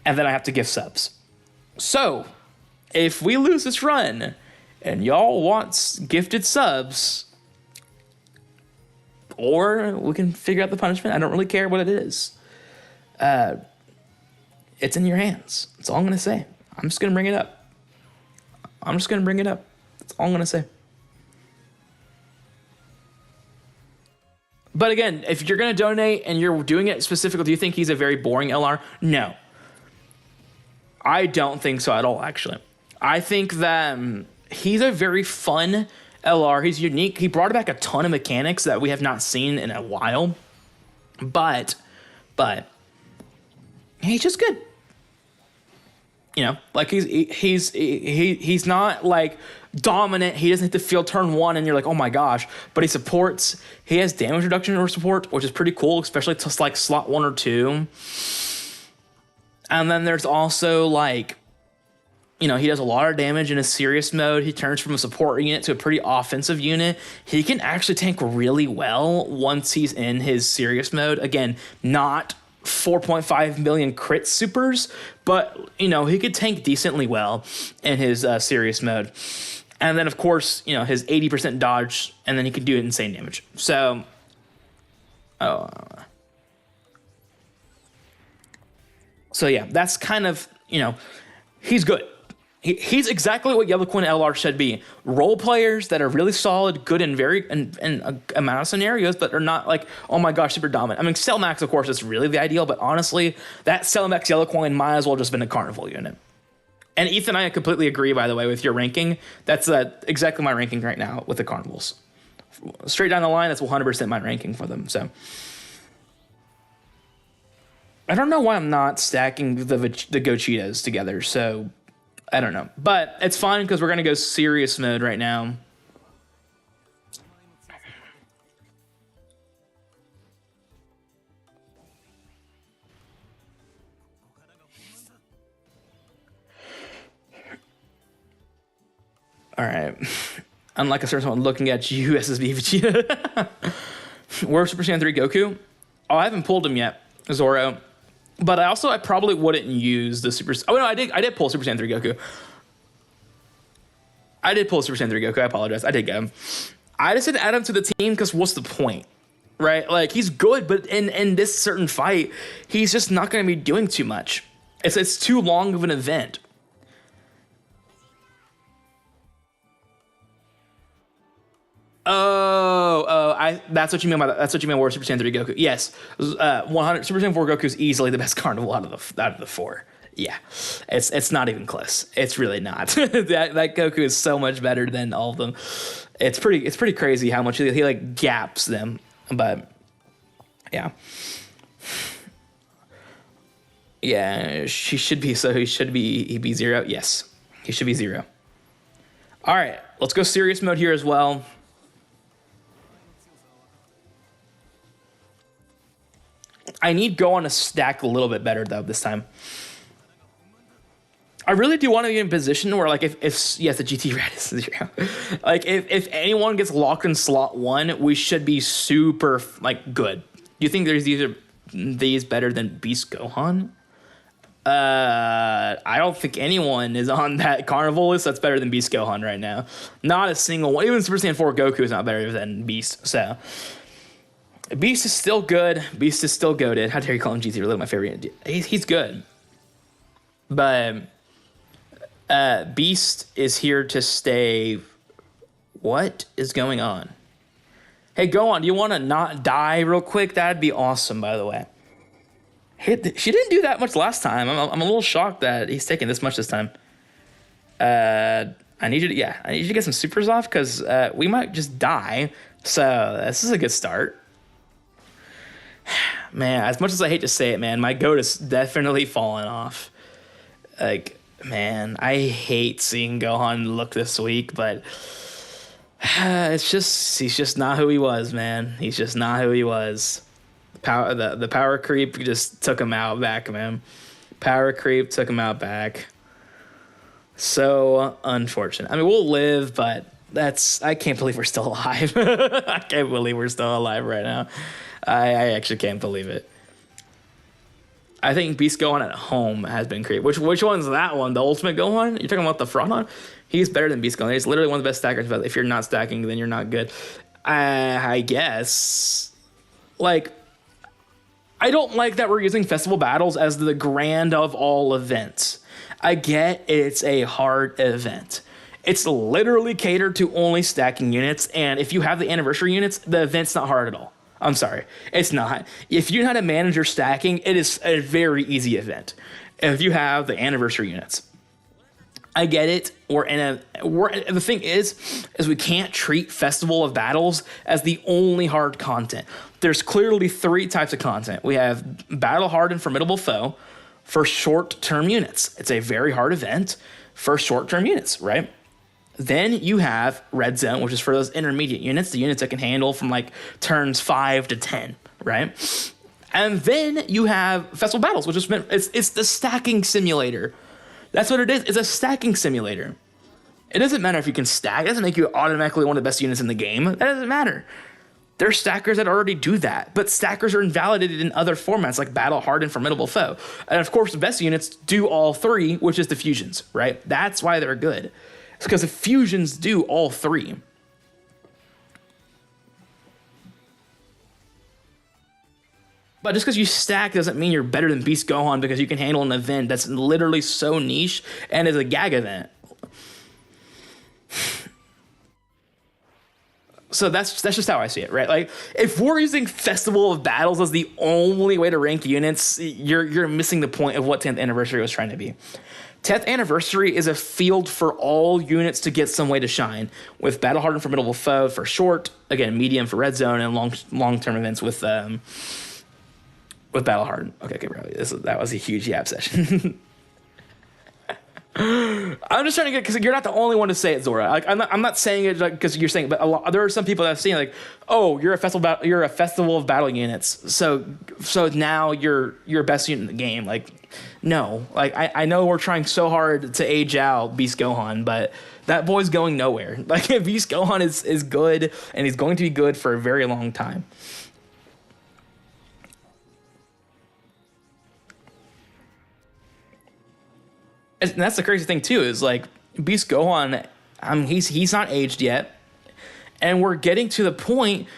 And then I have to give subs. So, if we lose this run, and y'all want gifted subs, or we can figure out the punishment, I don't really care what it is. It's in your hands. That's all I'm going to say. I'm just going to bring it up. That's all I'm going to say. But again, if you're going to donate and you're doing it specifically, do you think he's a very boring LR? No. I don't think so at all, actually. I think that he's a very fun LR. He's unique. He brought back a ton of mechanics that we have not seen in a while. But he's just good. You know, like he's not like dominant. He doesn't hit the field turn 1 and you're like, oh my gosh. But he supports. He has damage reduction or support, which is pretty cool, especially to like slot 1 or 2. And then there's also like, you know, he does a lot of damage in a serious mode. He turns from a support unit to a pretty offensive unit. He can actually tank really well once he's in his serious mode. Again, not 4.5 million crit supers, but, you know, he could tank decently well in his serious mode. And then, of course, you know, his 80% dodge, and then he could do insane damage. So, yeah, that's kind of, you know, he's good. He's exactly what Yellow Coin LR should be. Role players that are really solid, good in a amount of scenarios, but are not like, oh my gosh, super dominant. I mean, Cell Max, of course, is really the ideal, but honestly, that Cell Max Yellow Coin might as well just been a Carnival unit. And Ethan, I completely agree, by the way, with your ranking. That's exactly my ranking right now with the Carnivals. Straight down the line, that's 100% my ranking for them. So I don't know why I'm not stacking the Gochitas together, so I don't know. But it's fine because we're going to go serious mode right now. All right. Unlike a certain one looking at USS Vegeta. Where's Super Saiyan 3 Goku? Oh, I haven't pulled him yet, Zoro. But I probably wouldn't use the Super... Oh, no, I did pull Super Saiyan 3 Goku. I did pull Super Saiyan 3 Goku. I apologize. I did get him. I just didn't add him to the team because what's the point? Right? Like, he's good, but in this certain fight, he's just not going to be doing too much. It's too long of an event. That's what you mean by that. That's what you mean by Super Saiyan 3 Goku. Yes, 100 Super Saiyan 4 Goku is easily the best carnival out of the four. Yeah, it's not even close. It's really not. that Goku is so much better than all of them. It's pretty crazy how much he like gaps them. But yeah, yeah, she should be. So he'd be 0. Yes, he should be 0. All right, let's go serious mode here as well. I need Gohan to stack a little bit better though this time. I really do want to be in a position where, like, if yes, the GT red is 0. Like, if anyone gets locked in slot 1, we should be super like good. Do you think these better than Beast Gohan? I don't think anyone is on that carnival list that's better than Beast Gohan right now. Not a single one. Even Super Saiyan 4 Goku is not better than Beast. So Beast is still good. Beast is still goated. How dare you call him GT? Really, my favorite. He's good, but Beast is here to stay. What is going on? Hey, Gohan, do you want to not die real quick? That'd be awesome, by the way. She didn't do that much last time. I'm a little shocked that he's taking this much this time. I need you to get some supers off because we might just die. So this is a good start. Man, as much as I hate to say it, man, my goat is definitely falling off. Like, man, I hate seeing Gohan look this weak, but he's just not who he was, man. He's just not who he was. The power creep just took him out back, man. Power creep took him out back. So unfortunate. I mean, we'll live, but I can't believe we're still alive. I can't believe we're still alive right now. I actually can't believe it. I think Beast Gohan at home has been creeped. Which one's that one? The Ultimate Gohan? You're talking about the Fraudon? He's better than Beast Gohan. He's literally one of the best stackers, but if you're not stacking, then you're not good. I guess. Like, I don't like that we're using festival battles as the grand of all events. I get it's a hard event. It's literally catered to only stacking units, and if you have the anniversary units, the event's not hard at all. I'm sorry, it's not. If you know how to manage your stacking, it is a very easy event. If you have the anniversary units, I get it. The thing is we can't treat Festival of Battles as the only hard content. There's clearly 3 types of content. We have Battle Hard and Formidable Foe for short-term units. It's a very hard event for short-term units, right? Then you have Red Zone, which is for those intermediate units, the units that can handle from like turns 5 to 10, right? And then you have Festival Battles, which is it's the stacking simulator. That's what it is. It's a stacking simulator. It doesn't matter if you can stack. It doesn't make you automatically one of the best units in the game. That doesn't matter. There's stackers that already do that, but stackers are invalidated in other formats like Battle Hard and Formidable Foe. And of course, the best units do all 3, which is the fusions, right? That's why they're good. It's because the fusions do all 3. But just because you stack doesn't mean you're better than Beast Gohan because you can handle an event that's literally so niche and is a gag event. So that's just how I see it, right? Like, if we're using Festival of Battles as the only way to rank units, you're missing the point of what 10th Anniversary was trying to be. 10th Anniversary is a field for all units to get some way to shine, with Battle Hard and Formidable Foe for short, again, medium for Red Zone, and long-term events with Battle Hard. Okay, bro, that was a huge yap session. I'm just trying to get, because you're not the only one to say it, Zora. Like, I'm not saying it because you're saying it, but there are some people that have seen like, oh, you're a festival of battle units, so now you're best unit in the game. Like, no, like I know we're trying so hard to age out Beast Gohan, but That boy's going nowhere. Like, Beast Gohan is good, and he's going to be good for a very long time. And that's the crazy thing too, is like Beast Gohan, he's not aged yet, and we're getting to the point.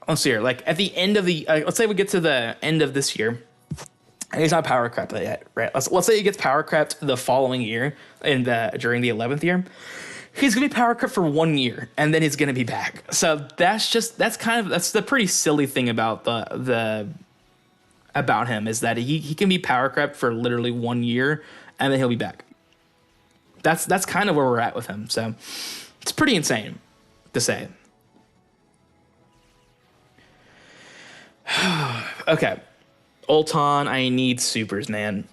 Let's see here, like at the end of the, let's say we get to the end of this year, and he's not power crept yet, right? Let's say he gets power crept the following year, during the 11th year. He's gonna be power crept for 1 year, and then he's gonna be back. So that's the pretty silly thing about about him, is that he can be power crept for literally 1 year, and then he'll be back. That's kind of where we're at with him. So it's pretty insane to say. Okay, Ulton, I need supers, man.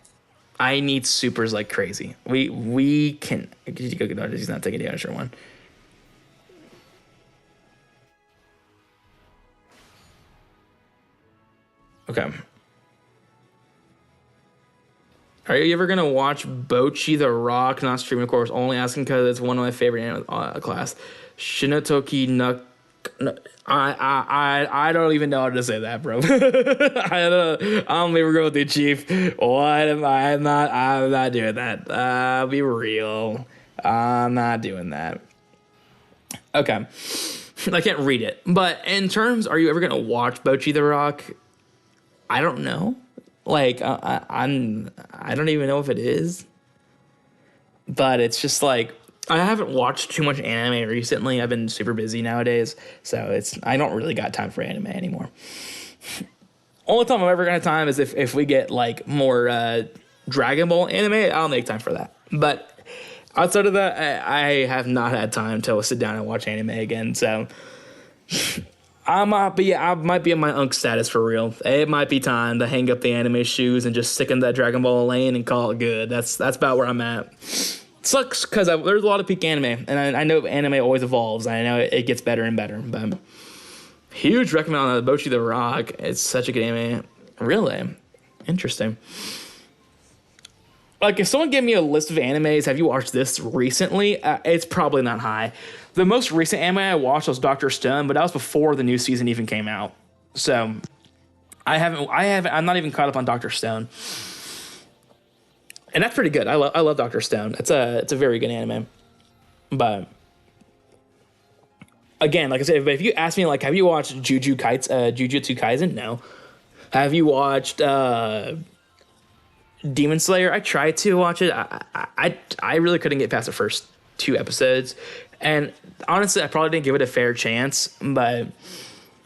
I need supers like crazy. We can. He's not taking the extra one. Okay. Are you ever gonna watch Bocchi the Rock? Not streaming, of course. Only asking because it's one of my favorite anime class. Shinotoki no. I don't even know how to say that, bro. I'm leaving with you, Chief. What am I? I'm not doing that. I'll be real. I'm not doing that. Okay. I can't read it. But in terms, are you ever gonna watch Bocchi the Rock? I don't know. Like, I don't even know if it is. But it's just like, I haven't watched too much anime recently. I've been super busy nowadays, so I don't really got time for anime anymore. Only time I'm ever gonna have time is if we get like more Dragon Ball anime. I'll make time for that. But outside of that, I have not had time to sit down and watch anime again. So I might be in my unk status for real. It might be time to hang up the anime shoes and just stick in that Dragon Ball lane and call it good. That's about where I'm at. Sucks because there's a lot of peak anime, and I know anime always evolves. I know it gets better and better, but huge recommend on Bocchi the Rock. It's such a good anime. Really interesting. Like, if someone gave me a list of animes, have you watched this recently? It's probably not high. The most recent anime I watched was Dr. Stone, but that was before the new season even came out. So I'm not even caught up on Dr. Stone. And that's pretty good. I love Dr. Stone. It's a very good anime. But again, like I said, if you ask me, like, have you watched Jujutsu Kaisen? No. Have you watched Demon Slayer? I tried to watch it. I really couldn't get past the first 2 episodes. And honestly, I probably didn't give it a fair chance, but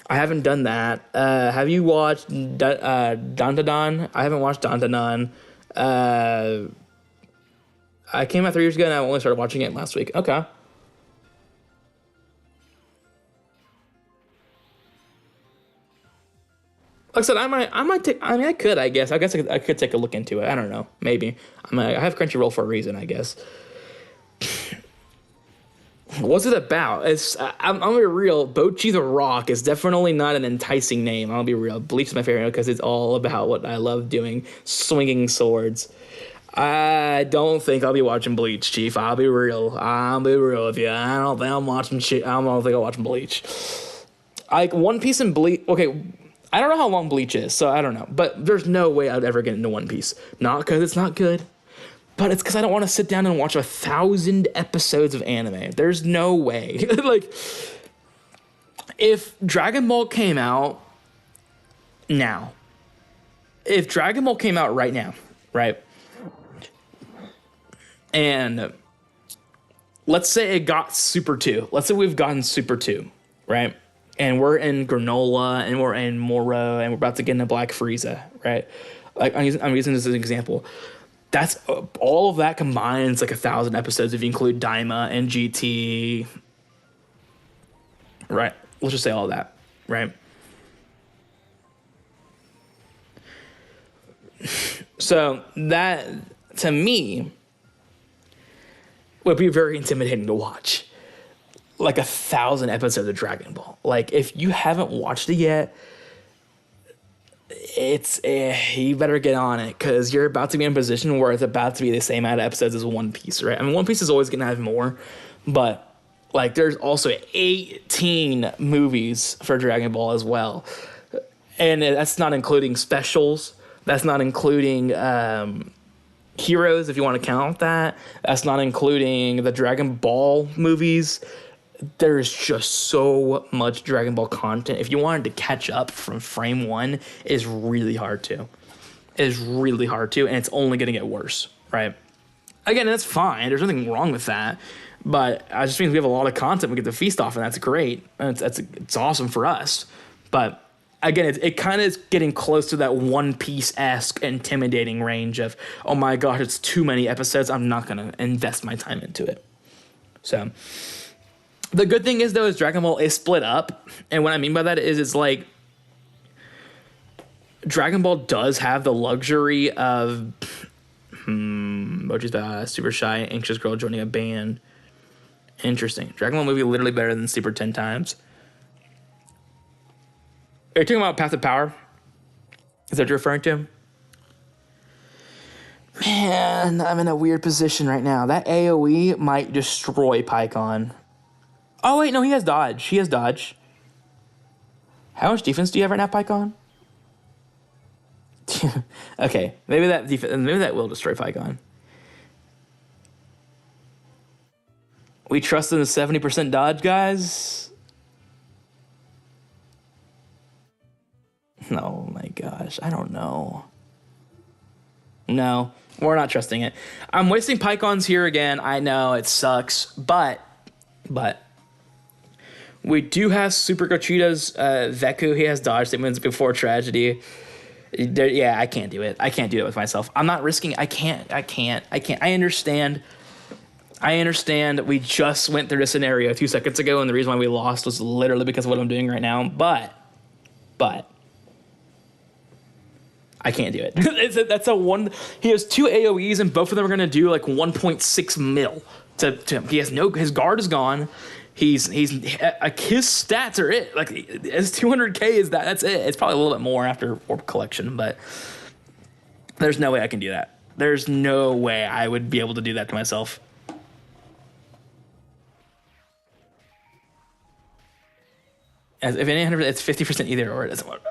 I haven't done that. Have you watched Dandadan? I haven't watched Dandadan. I came out 3 years ago, and I only started watching it last week. Okay. Like I said, I might take. I mean, I could. I guess I could take a look into it. I don't know. Maybe. I have Crunchyroll for a reason, I guess. What's it about? I'm gonna be real. Bocchi the Rock is definitely not an enticing name. I'll be real. Bleach is my favorite because it's all about what I love doing, swinging swords. I don't think I'll be watching Bleach, Chief. I'll be real with you. I don't think I'm watching. I don't think I'm watching Bleach. Like One Piece and Bleach. Okay, I don't know how long Bleach is, so I don't know. But there's no way I'd ever get into One Piece. Not because it's not good, but it's because I don't want to sit down and watch 1,000 episodes of anime. There's no way. Like, if Dragon Ball came out now, if Dragon Ball came out right now, right? And let's say it got Super 2. Let's say we've gotten Super 2, right? And we're in Granola, and we're in Moro, and we're about to get into Black Frieza, right? Like, I'm using this as an example. That's all of that combines like 1,000 episodes if you include Daima and GT, right? Let's just say all of that, right? So that, to me, would be very intimidating to watch. Like 1,000 episodes of Dragon Ball. Like, if you haven't watched it yet, you better get on it because you're about to be in a position where it's about to be the same amount of episodes as One Piece, right? I mean, One Piece is always going to have more, but like there's also 18 movies for Dragon Ball as well, and that's not including specials. That's not including heroes, if you want to count that. That's not including the Dragon Ball movies. There's just so much Dragon Ball content. If you wanted to catch up from frame one, it is really hard to. It is really hard to, and it's only going to get worse, right? Again, that's fine. There's nothing wrong with that. But it just means we have a lot of content we get to feast off, and that's great. And it's awesome for us. But again, it kind of is getting close to that One Piece-esque intimidating range of, oh my gosh, it's too many episodes. I'm not going to invest my time into it. So the good thing is, though, is Dragon Ball is split up. And what I mean by that is it's like Dragon Ball does have the luxury of Mochi's Super Shy, Anxious Girl joining a band. Interesting. Dragon Ball movie literally better than Super 10 times. Are you talking about Path of Power? Is that what you're referring to? Man, I'm in a weird position right now. That AoE might destroy Pikkon. Oh, wait, no, he has dodge. He has dodge. How much defense do you have right now, Pikkon? Okay, maybe that will destroy Pikkon. We trust in the 70% dodge, guys? Oh my gosh, I don't know. No, we're not trusting it. I'm wasting Pikkons here again. I know, it sucks, but we do have Super Gochita's Veku. He has dodge that wins before tragedy. Yeah, I can't do it. I can't do it with myself. I'm not risking. I can't. I understand. We just went through this scenario 2 seconds ago, and the reason why we lost was literally because of what I'm doing right now. But I can't do it. That's a one. He has 2 AoEs, and both of them are gonna do like 1.6 mil. He has no. His guard is gone. He's like his stats are it. Like his 200k is that. That's it. It's probably a little bit more after Orb Collection, but there's no way I can do that. There's no way I would be able to do that to myself. As if it's 50% either or. It doesn't work.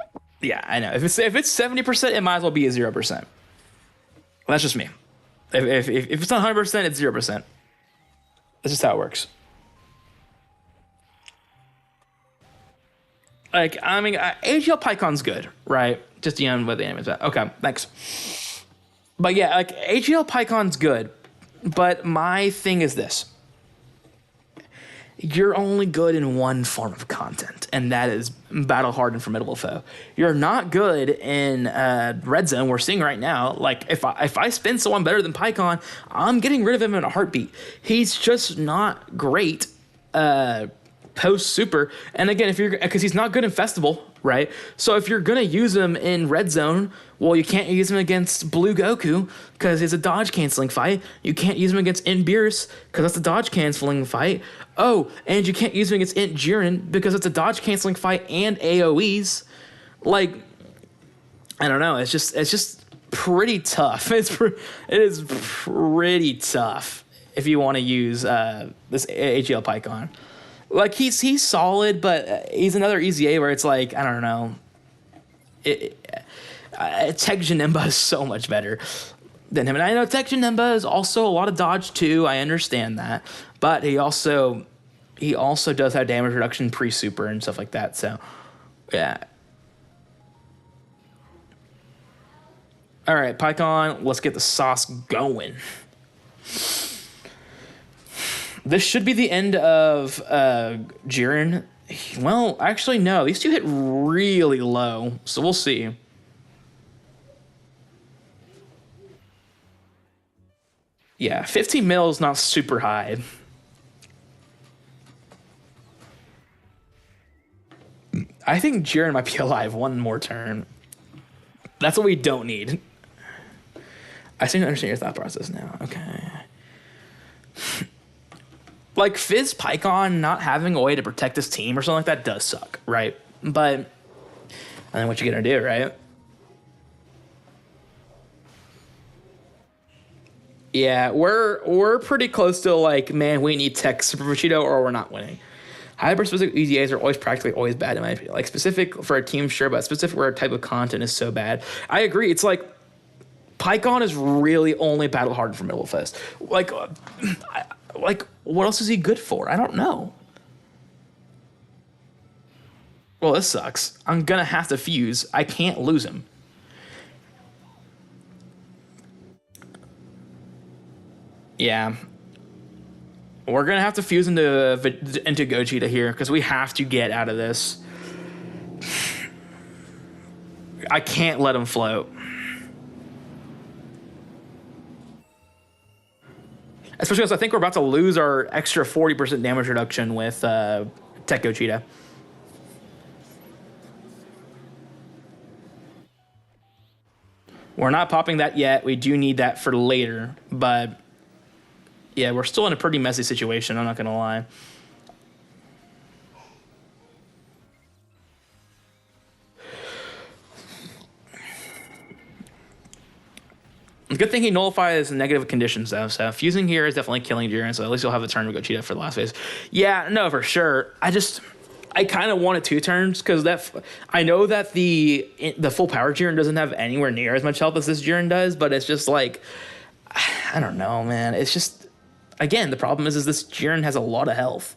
Yeah, I know. If it's 70%, it might as well be a 0%. That's just me. If it's not 100%, it's 0%. That's just how it works. Like, I mean, AGL Pikkon's good, right? Just what the anime is at. Okay, thanks. But yeah, like, AGL Pikkon's good. But my thing is this. You're only good in one form of content, and that is Battle Hard and Formidable Foe. You're not good in Red Zone. We're seeing right now, like, if I spin someone better than Pikkon, I'm getting rid of him in a heartbeat. He's just not great post Super. And again, because he's not good in Festival, right? So if you're gonna use him in Red Zone, well, you can't use him against Blue Goku because it's a dodge canceling fight. You can't use him against Int Beerus because that's a dodge canceling fight. Oh, and you can't use him against Int Jiren because it's a dodge canceling fight and AoEs. Like, I don't know. It's just pretty tough. It is pretty tough if you want to use this AGL Pikkon. Like, he's solid, but he's another EZA where it's like, I don't know. Tech Janemba is so much better than him. And I know Tech Janemba is also a lot of dodge too. I understand that. But he also does have damage reduction pre-super and stuff like that. So, yeah. All right, Pikkon, let's get the sauce going. This should be the end of Jiren. Well, actually, no. These two hit really low, so we'll see. Yeah, 15 mil is not super high. I think Jiren might be alive one more turn. That's what we don't need. I seem to understand your thought process now. Okay. Like, Fizz Pikkon not having a way to protect his team or something like that does suck, right? But I think what you're gonna do, right? Yeah, we're pretty close to like, man, we need tech Super Vegito or we're not winning. Hyper-specific EDAs are always practically always bad in my opinion. Like specific for a team, sure, but specific for a type of content is so bad. I agree. It's like Pikkon is really only battle hardened for Middle Fist. Like, like what else is he good for? I don't know. Well, this sucks. I'm gonna have to fuse. I can't lose him. Yeah. We're gonna have to fuse into Gogeta here because we have to get out of this. I can't let him float. Especially because I think we're about to lose our extra 40% damage reduction with Tech Gogeta. We're not popping that yet. We do need that for later, but yeah, we're still in a pretty messy situation, I'm not going to lie. Good thing he nullifies negative conditions, though. So fusing here is definitely killing Jiren, so at least you'll have a turn to Gogeta for the last phase. Yeah, no, for sure. I kind of wanted 2 turns because I know that the full power Jiren doesn't have anywhere near as much health as this Jiren does, but it's just like, I don't know, man. It's just, again, the problem is this Jiren has a lot of health.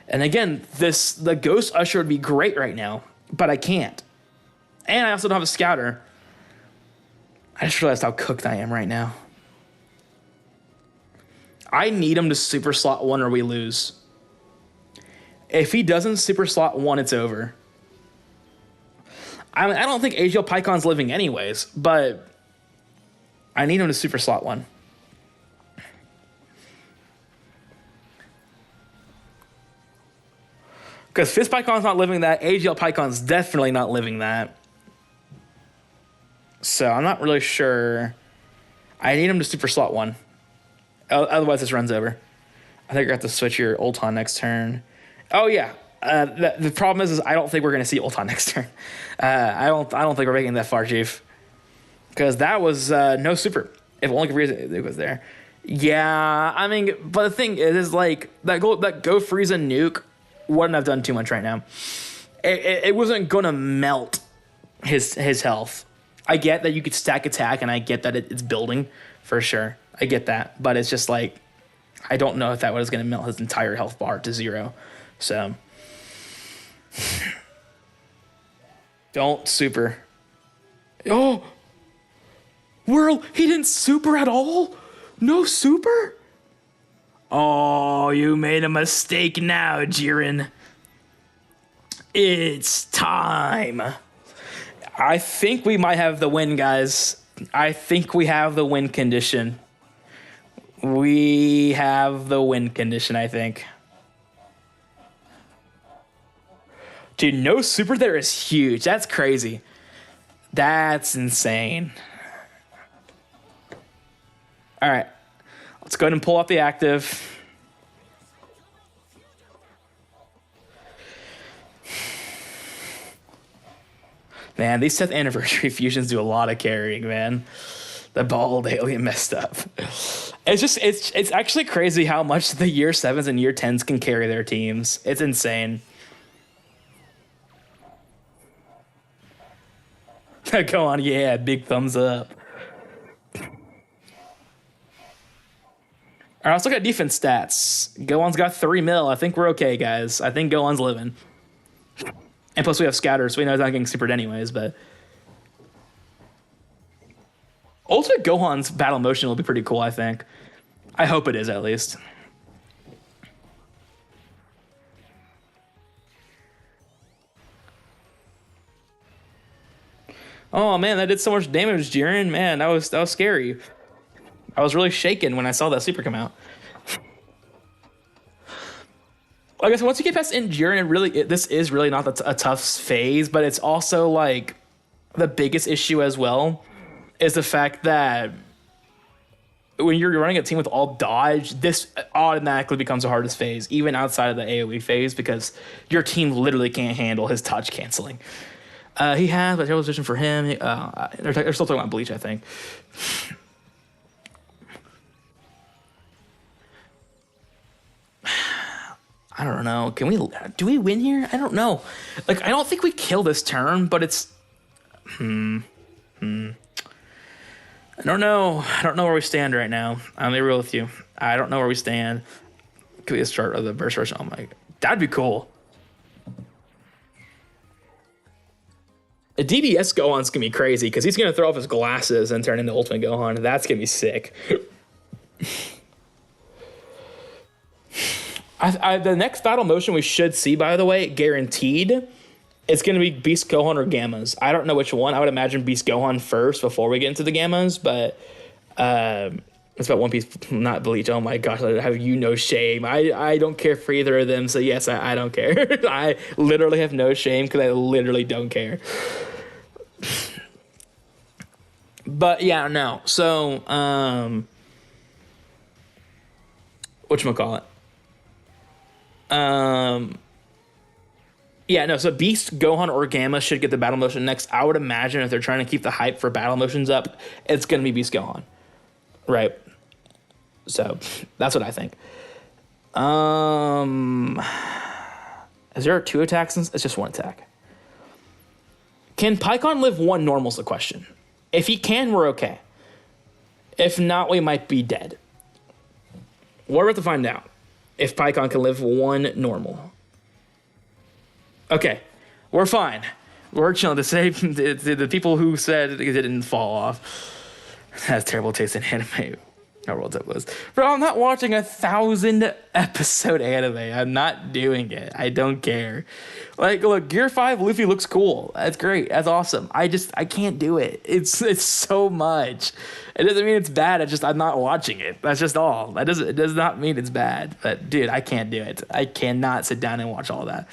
And again, the Ghost Usher would be great right now, but I can't. And I also don't have a Scouter. I just realized how cooked I am right now. I need him to super slot 1 or we lose. If he doesn't super slot 1, it's over. I mean, I don't think AGL Pikkon's living anyways, but I need him to super slot 1. Because Fist Pikkon's not living that. AGL Pikkon's definitely not living that. So I'm not really sure. I need him to super slot 1. Otherwise, this runs over. I think we're going to have to switch your Ulton next turn. Oh, yeah. The problem is I don't think we're going to see Ulton next turn. I don't think we're making that far, Chief. Because that was no super. If only reason it was there. Yeah, I mean, but the thing is like, that Go Frieza nuke wouldn't have done too much right now. It wasn't gonna melt his health. I get that you could stack attack, and I get that it's building for sure. I get that, but it's just like, I don't know if that was gonna melt his entire health bar to 0. So don't super. Oh, World, he didn't super at all. No super. Oh, you made a mistake now, Jiren. It's time. I think we might have the win, guys. I think we have the win condition. We have the win condition, I think. Dude, no super there is huge. That's crazy. That's insane. All right. Let's go ahead and pull out the active. Man, these 10th anniversary fusions do a lot of carrying, man. The bald alien messed up. It's actually crazy how much the year 7s and year 10s can carry their teams. It's insane. Go on, yeah, big thumbs up. All right, let's look at defense stats. Gohan's got 3 mil. I think we're okay, guys. I think Gohan's living. And plus we have Scatter, so we know he's not getting supered anyways, but Ultimate Gohan's battle motion will be pretty cool, I think. I hope it is, at least. Oh man, that did so much damage, Jiren. Man, that was scary. I was really shaken when I saw that super come out. I guess once you get past in Jiren, this is really not a tough phase, but it's also like the biggest issue as well is the fact that when you're running a team with all dodge, this automatically becomes the hardest phase, even outside of the AoE phase, because your team literally can't handle his touch canceling. He has, but position for him. They're still talking about Bleach, I think. I don't know. Do we win here? I don't know. Like, I don't think we kill this turn, but it's, I don't know. I don't know where we stand right now. I'm gonna be real with you. I don't know where we stand. Could be a start of the burst version. Oh my, that'd be cool. A DBS Gohan's gonna be crazy because he's gonna throw off his glasses and turn into Ultimate Gohan. That's gonna be sick. The next battle motion we should see, by the way, guaranteed, it's going to be Beast Gohan or Gammas. I don't know which one. I would imagine Beast Gohan first before we get into the Gammas, but it's about One Piece, not Bleach. Oh my gosh, I have no shame. I don't care for either of them, so yes, I don't care. I literally have no shame because I literally don't care. But yeah, no. So, whatchamacallit? Yeah, no, so Beast, Gohan, or Gamma should get the battle motion next. I would imagine if they're trying to keep the hype for battle motions up, it's going to be Beast Gohan. Right? So, that's what I think. Is there 2 attacks? It's just 1 attack. Can Pikkon live 1 normal is the question. If he can, we're okay. If not, we might be dead. We're about to find out if Pikkon can live 1 normal. Okay, we're fine. We're chilling. The people who said it didn't fall off. Has terrible taste in anime. Our world that was. Bro, I'm not watching a 1,000-episode anime. I'm not doing it. I don't care. Like, look, Gear 5 Luffy looks cool. That's great. That's awesome. I can't do it. It's so much. It doesn't mean it's bad. It's just I'm not watching it. That's just all. It does not mean it's bad. But dude, I can't do it. I cannot sit down and watch all that.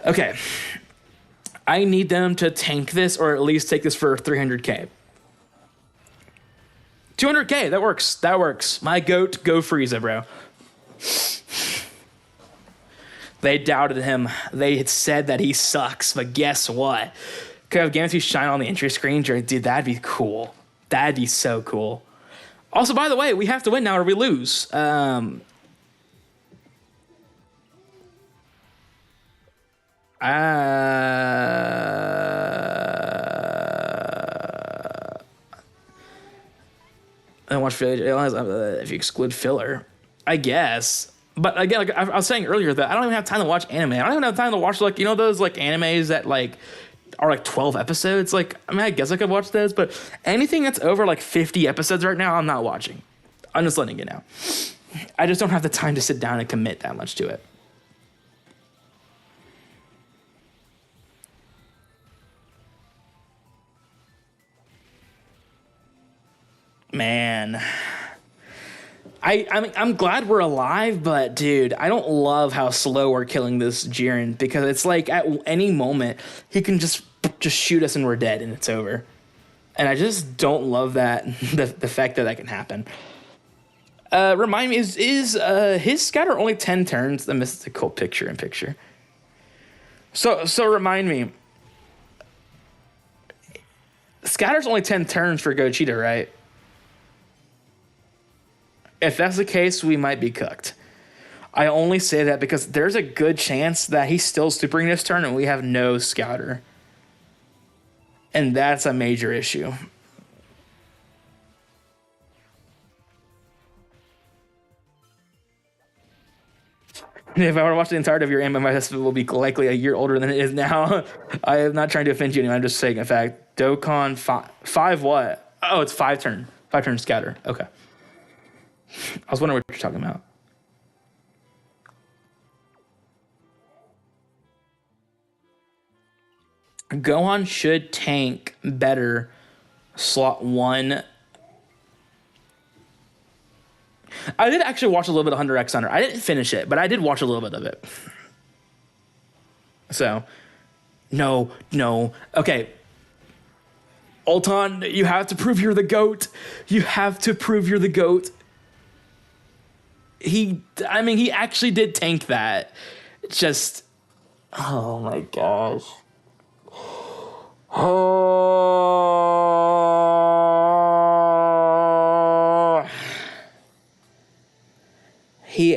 Okay. I need them to tank this or at least take this for 300k. 200k, that works. That works. My goat, go Frieza, bro. They doubted him. They had said that he sucks, but guess what? Could have Gamma shine on the entry screen? Dude, that'd be cool. That'd be so cool. Also, by the way, we have to win now or we lose. I watch filler if you exclude filler, I guess. But again, like I was saying earlier, that I don't even have time to watch anime. I don't even have time to watch like those like animes that like are like 12 episodes. Like I mean, I guess I could watch those, but anything that's over like 50 episodes right now, I'm not watching. I'm just letting it know. I just don't have the time to sit down and commit that much to it. Man, I'm glad we're alive, but dude, I don't love how slow we're killing this Jiren because it's like at any moment he can just shoot us and we're dead and it's over. And I just don't love that the fact that can happen. Remind me, is his scatter only 10 turns? The mystical picture in picture. So remind me, scatter's only 10 turns for Gogeta, right? If that's the case, we might be cooked. I only say that because there's a good chance that he's still supering this turn and we have no scouter. And that's a major issue. If I were to watch the entirety of your anime, my husband will be likely a year older than it is now. I am not trying to offend you anyone. I'm just saying, in fact, Dokkan 5 what? Oh, it's 5 turn. 5 turn scatter. Okay. I was wondering what you're talking about. Gohan should tank better slot 1. I did actually watch a little bit of Hunter x Hunter. I didn't finish it, but I did watch a little bit of it. So, no. Okay. Ulton, you have to prove you're the GOAT. You have to prove you're the GOAT. He actually did tank that. Just, oh my gosh. Oh. He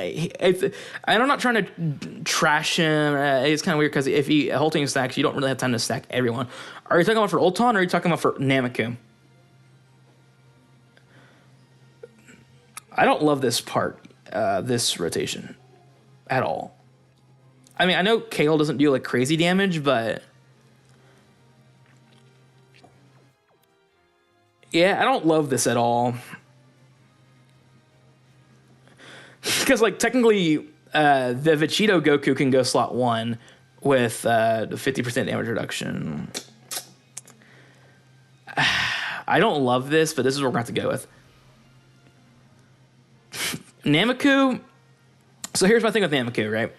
I'm not trying to trash him. It's kind of weird because if he whole team stacks, you don't really have time to stack everyone. Are you talking about for Ulton or are you talking about for Nameku? I don't love this part, this rotation, at all. I mean, I know Kale doesn't do like crazy damage, but yeah, I don't love this at all. Because like technically, the Vegito Goku can go slot 1 with the 50% damage reduction. I don't love this, but this is what we're going to have to go with. Nameku. So here's my thing with Nameku, right?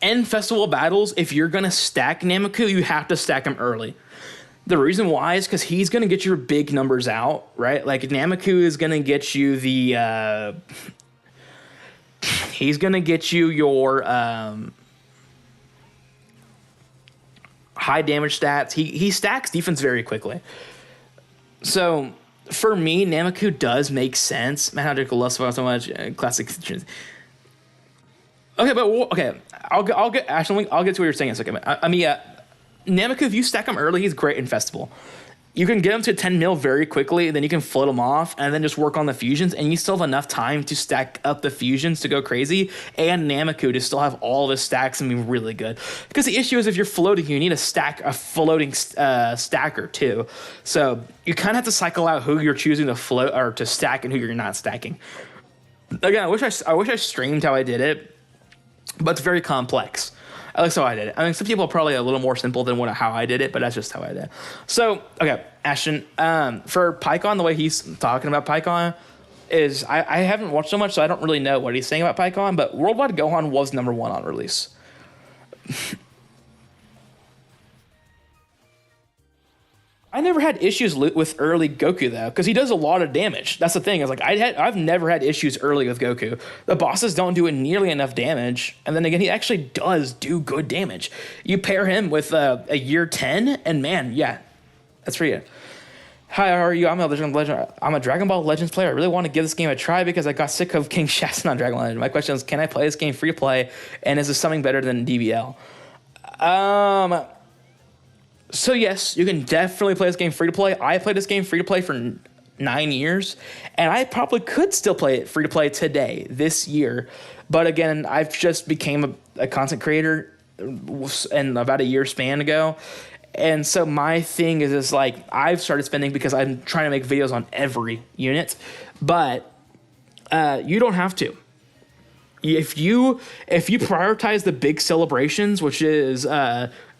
In festival battles, if you're going to stack Nameku, you have to stack him early. The reason why is because he's going to get your big numbers out, right? Like, Nameku is going to get you the... he's going to get you your high damage stats. He stacks defense very quickly. So, for me, Nameku does make sense. Man, I don't love so much. Classic. Okay, but okay, I'll get actually I'll get to what you're saying in a second. I mean, Nameku, if you stack him early, he's great in Festival. You can get him to 10 mil very quickly, then you can float him off, and then just work on the fusions, and you still have enough time to stack up the fusions to go crazy, and Nameku to still have all of his stacks and be really good. Because the issue is if you're floating, you need a floating stacker too. So you kind of have to cycle out who you're choosing to float or to stack and who you're not stacking. Again, I wish I streamed how I did it, but it's very complex. At least how I did it. I mean, some people are probably a little more simple than how I did it, but that's just how I did it. So, okay, Ashton, for Pikkon, the way he's talking about Pikkon is, I haven't watched so much, so I don't really know what he's saying about Pikkon, but Worldwide Gohan was number 1 on release. I never had issues with early Goku, though, because he does a lot of damage. That's the thing. Is like I've never had issues early with Goku. The bosses don't do nearly enough damage, and then again, he actually does do good damage. You pair him with a year 10, and man, yeah, that's for you. Hi, how are you? I'm a Dragon Ball Legends player. I really want to give this game a try because I got sick of King Shastin on Dragon Ball Legends. My question is, can I play this game free to play, and is this something better than DBL? So yes, you can definitely play this game free to play. I played this game free to play for 9 years, and I probably could still play it free to play today, this year. But again, I've just became a content creator in about a year span ago. And so my thing is like, I've started spending because I'm trying to make videos on every unit, but you don't have to. If you prioritize the big celebrations, which is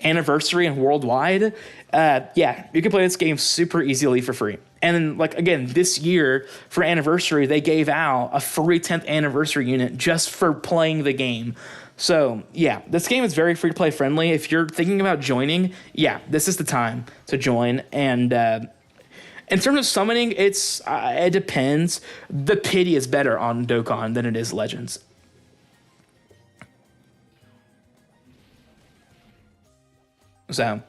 anniversary and worldwide, yeah, you can play this game super easily for free. And then, like, again, this year for anniversary, they gave out a free 10th anniversary unit just for playing the game. So yeah, this game is very free to play friendly. If you're thinking about joining, yeah, this is the time to join. And in terms of summoning, it depends. The pity is better on Dokkan than it is Legends. So,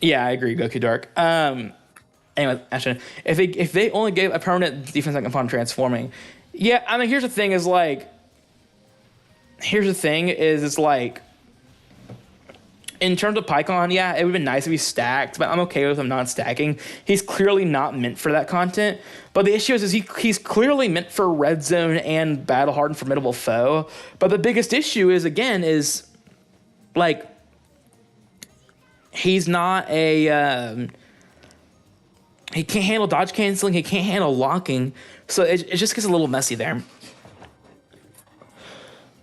yeah, I agree, Goku Dark. Anyway, actually, if they only gave a permanent defense upon transforming, yeah, I mean, here's the thing is it's like, in terms of Pikkon, yeah, it would have been nice if he stacked, but I'm okay with him not stacking. He's clearly not meant for that content. But the issue is he's clearly meant for Red Zone and Battle Hardened Formidable Foe. But the biggest issue is, again, like, he's not a... he can't handle dodge canceling. He can't handle locking. So it just gets a little messy there.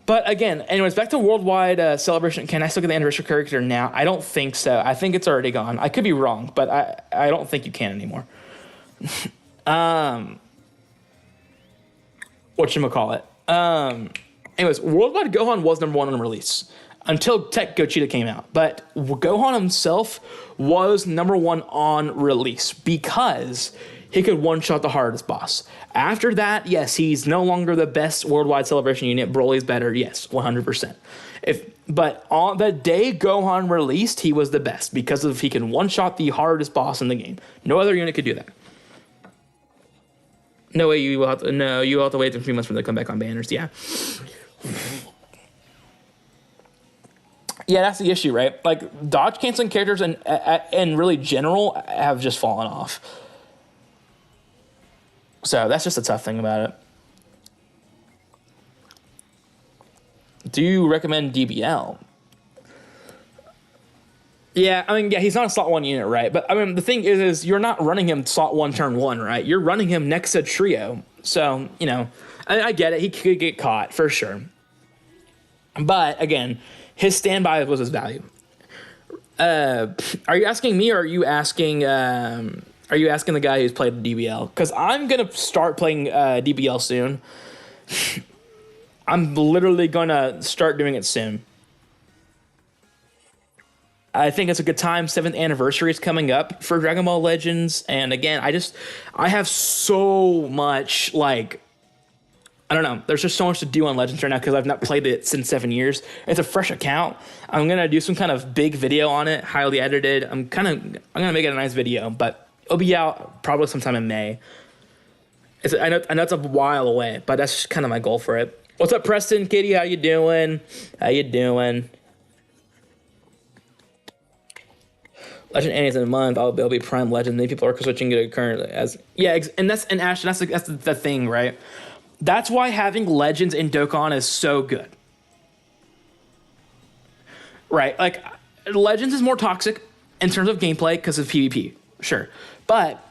But again, anyways, back to Worldwide Celebration. Can I still get the anniversary character now? I don't think so. I think it's already gone. I could be wrong, but I don't think you can anymore. Whatchamacallit. Anyways, Worldwide Gohan was number 1 on release until Tech Gogeta came out. But Gohan himself was number 1 on release because he could one-shot the hardest boss. After that, yes, he's no longer the best worldwide celebration unit. Broly's better, yes, 100%. But on the day Gohan released, he was the best because of he can one-shot the hardest boss in the game. No other unit could do that. No way you will have to, no, you will have to wait 3 months for them to come back on banners, yeah. Yeah, that's the issue, right? Like, dodge canceling characters and really general have just fallen off. So that's just a tough thing about it. Do you recommend DBL? Yeah, I mean, yeah, he's not a slot 1 unit, right? But I mean, the thing is you're not running him slot 1, turn 1, right? You're running him next to Trio. So, you know, I get it. He could get caught for sure. But again, his standby was his value. Are you asking me, or are you asking the guy who's played DBL? Because I'm gonna start playing DBL soon. I'm literally gonna start doing it soon. I think it's a good time. 7th anniversary is coming up for Dragon Ball Legends, and again, I have so much, like, I don't know. There's just so much to do on Legends right now because I've not played it since 7 years. It's a fresh account. I'm gonna do some kind of big video on it, highly edited. I'm gonna make it a nice video, but it'll be out probably sometime in May. I know it's a while away, but that's kind of my goal for it. What's up, Preston? Katie, how you doing? How you doing? Legend Annie's in a month. It'll be Prime Legend. Many people are switching to current as and Ashton. That's the thing, right? That's why having Legends in Dokkan is so good. Right, like, Legends is more toxic in terms of gameplay because of PvP, sure. But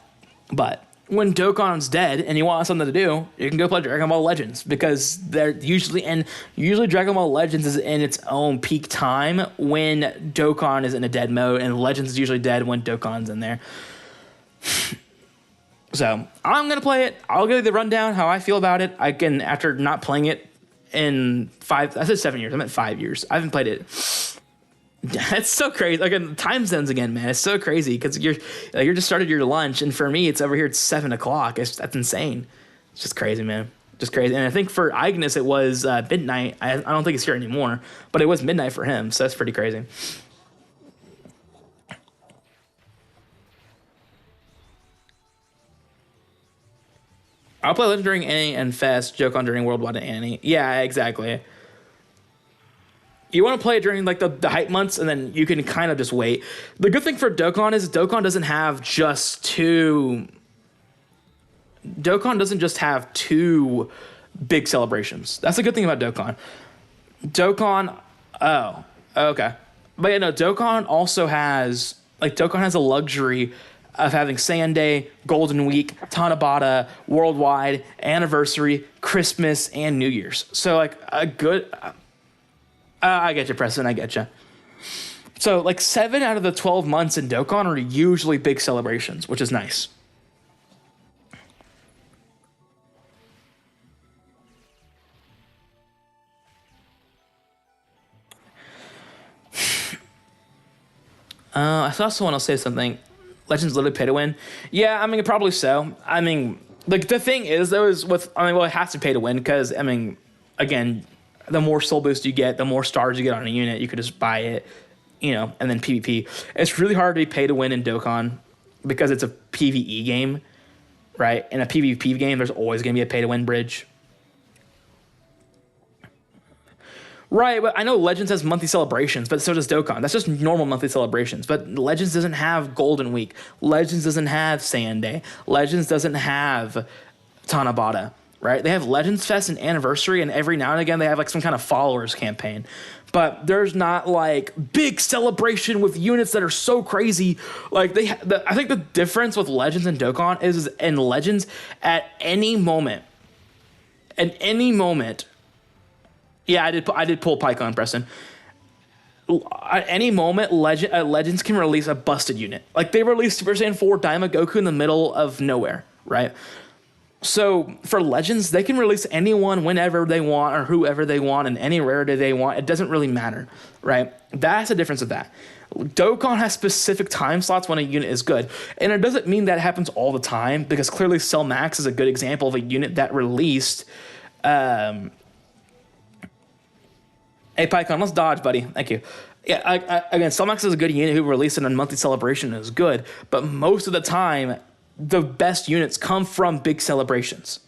when Dokkan's dead and you want something to do, you can go play Dragon Ball Legends because they're usually Dragon Ball Legends is in its own peak time when Dokkan is in a dead mode, and Legends is usually dead when Dokkan's in there. So I'm gonna play it. I'll give you the rundown how I feel about it. Again, after not playing it in 7 years. I meant 5 years. I haven't played it. It's so crazy. Again, time zones again, man. It's so crazy because you're just started your lunch, and for me, it's over here. It's 7 o'clock. That's insane. It's just crazy, man. Just crazy. And I think for Ignis, it was midnight. I don't think it's here anymore, but it was midnight for him. So that's pretty crazy. I'll play Legend during Annie and Fest, joke on during Worldwide and Annie. Yeah, exactly. You want to play it during like the hype months, and then you can kind of just wait. The good thing for Dokkan is Dokkan doesn't have just two. Dokkan doesn't just have 2 big celebrations. That's the good thing about Dokkan. Oh, okay. But yeah, no, Dokkan also has, like, Dokkan has a luxury of having Saiyan Day, Golden Week, Tanabata, Worldwide, Anniversary, Christmas, and New Year's. So, like, a good... I get you, Preston, I get you. So, like, 7 out of the 12 months in Dokkan are usually big celebrations, which is nice. I saw someone else say something. Legends literally pay to win. Yeah, I mean, probably so. I mean, like, the thing is, though, is with, I mean, well, it has to pay to win because, I mean, again, the more soul boost you get, the more stars you get on a unit, you could just buy it, you know, and then PvP. It's really hard to be pay to win in Dokkan because it's a PvE game, right? In a PvP game, there's always going to be a pay to win bridge. Right, but I know Legends has monthly celebrations, but so does Dokkan. That's just normal monthly celebrations. But Legends doesn't have Golden Week. Legends doesn't have Saiyan Day. Legends doesn't have Tanabata, right? They have Legends Fest and Anniversary, and every now and again they have like some kind of followers campaign. But there's not like big celebration with units that are so crazy. Like I think the difference with Legends and Dokkan is in Legends at any moment. Yeah, I did pull Pikkon, Preston. At any moment, Legends can release a busted unit. Like, they released Super Saiyan 4 Daima Goku in the middle of nowhere, right? So for Legends, they can release anyone whenever they want or whoever they want and any rarity they want. It doesn't really matter, right? That's the difference with that. Dokkan has specific time slots when a unit is good. And it doesn't mean that happens all the time, because clearly Cell Max is a good example of a unit that released. Hey, Pikkon, let's dodge, buddy. Thank you. Yeah, again, Cell Max is a good unit who released it on monthly celebration is good, but most of the time, the best units come from big celebrations.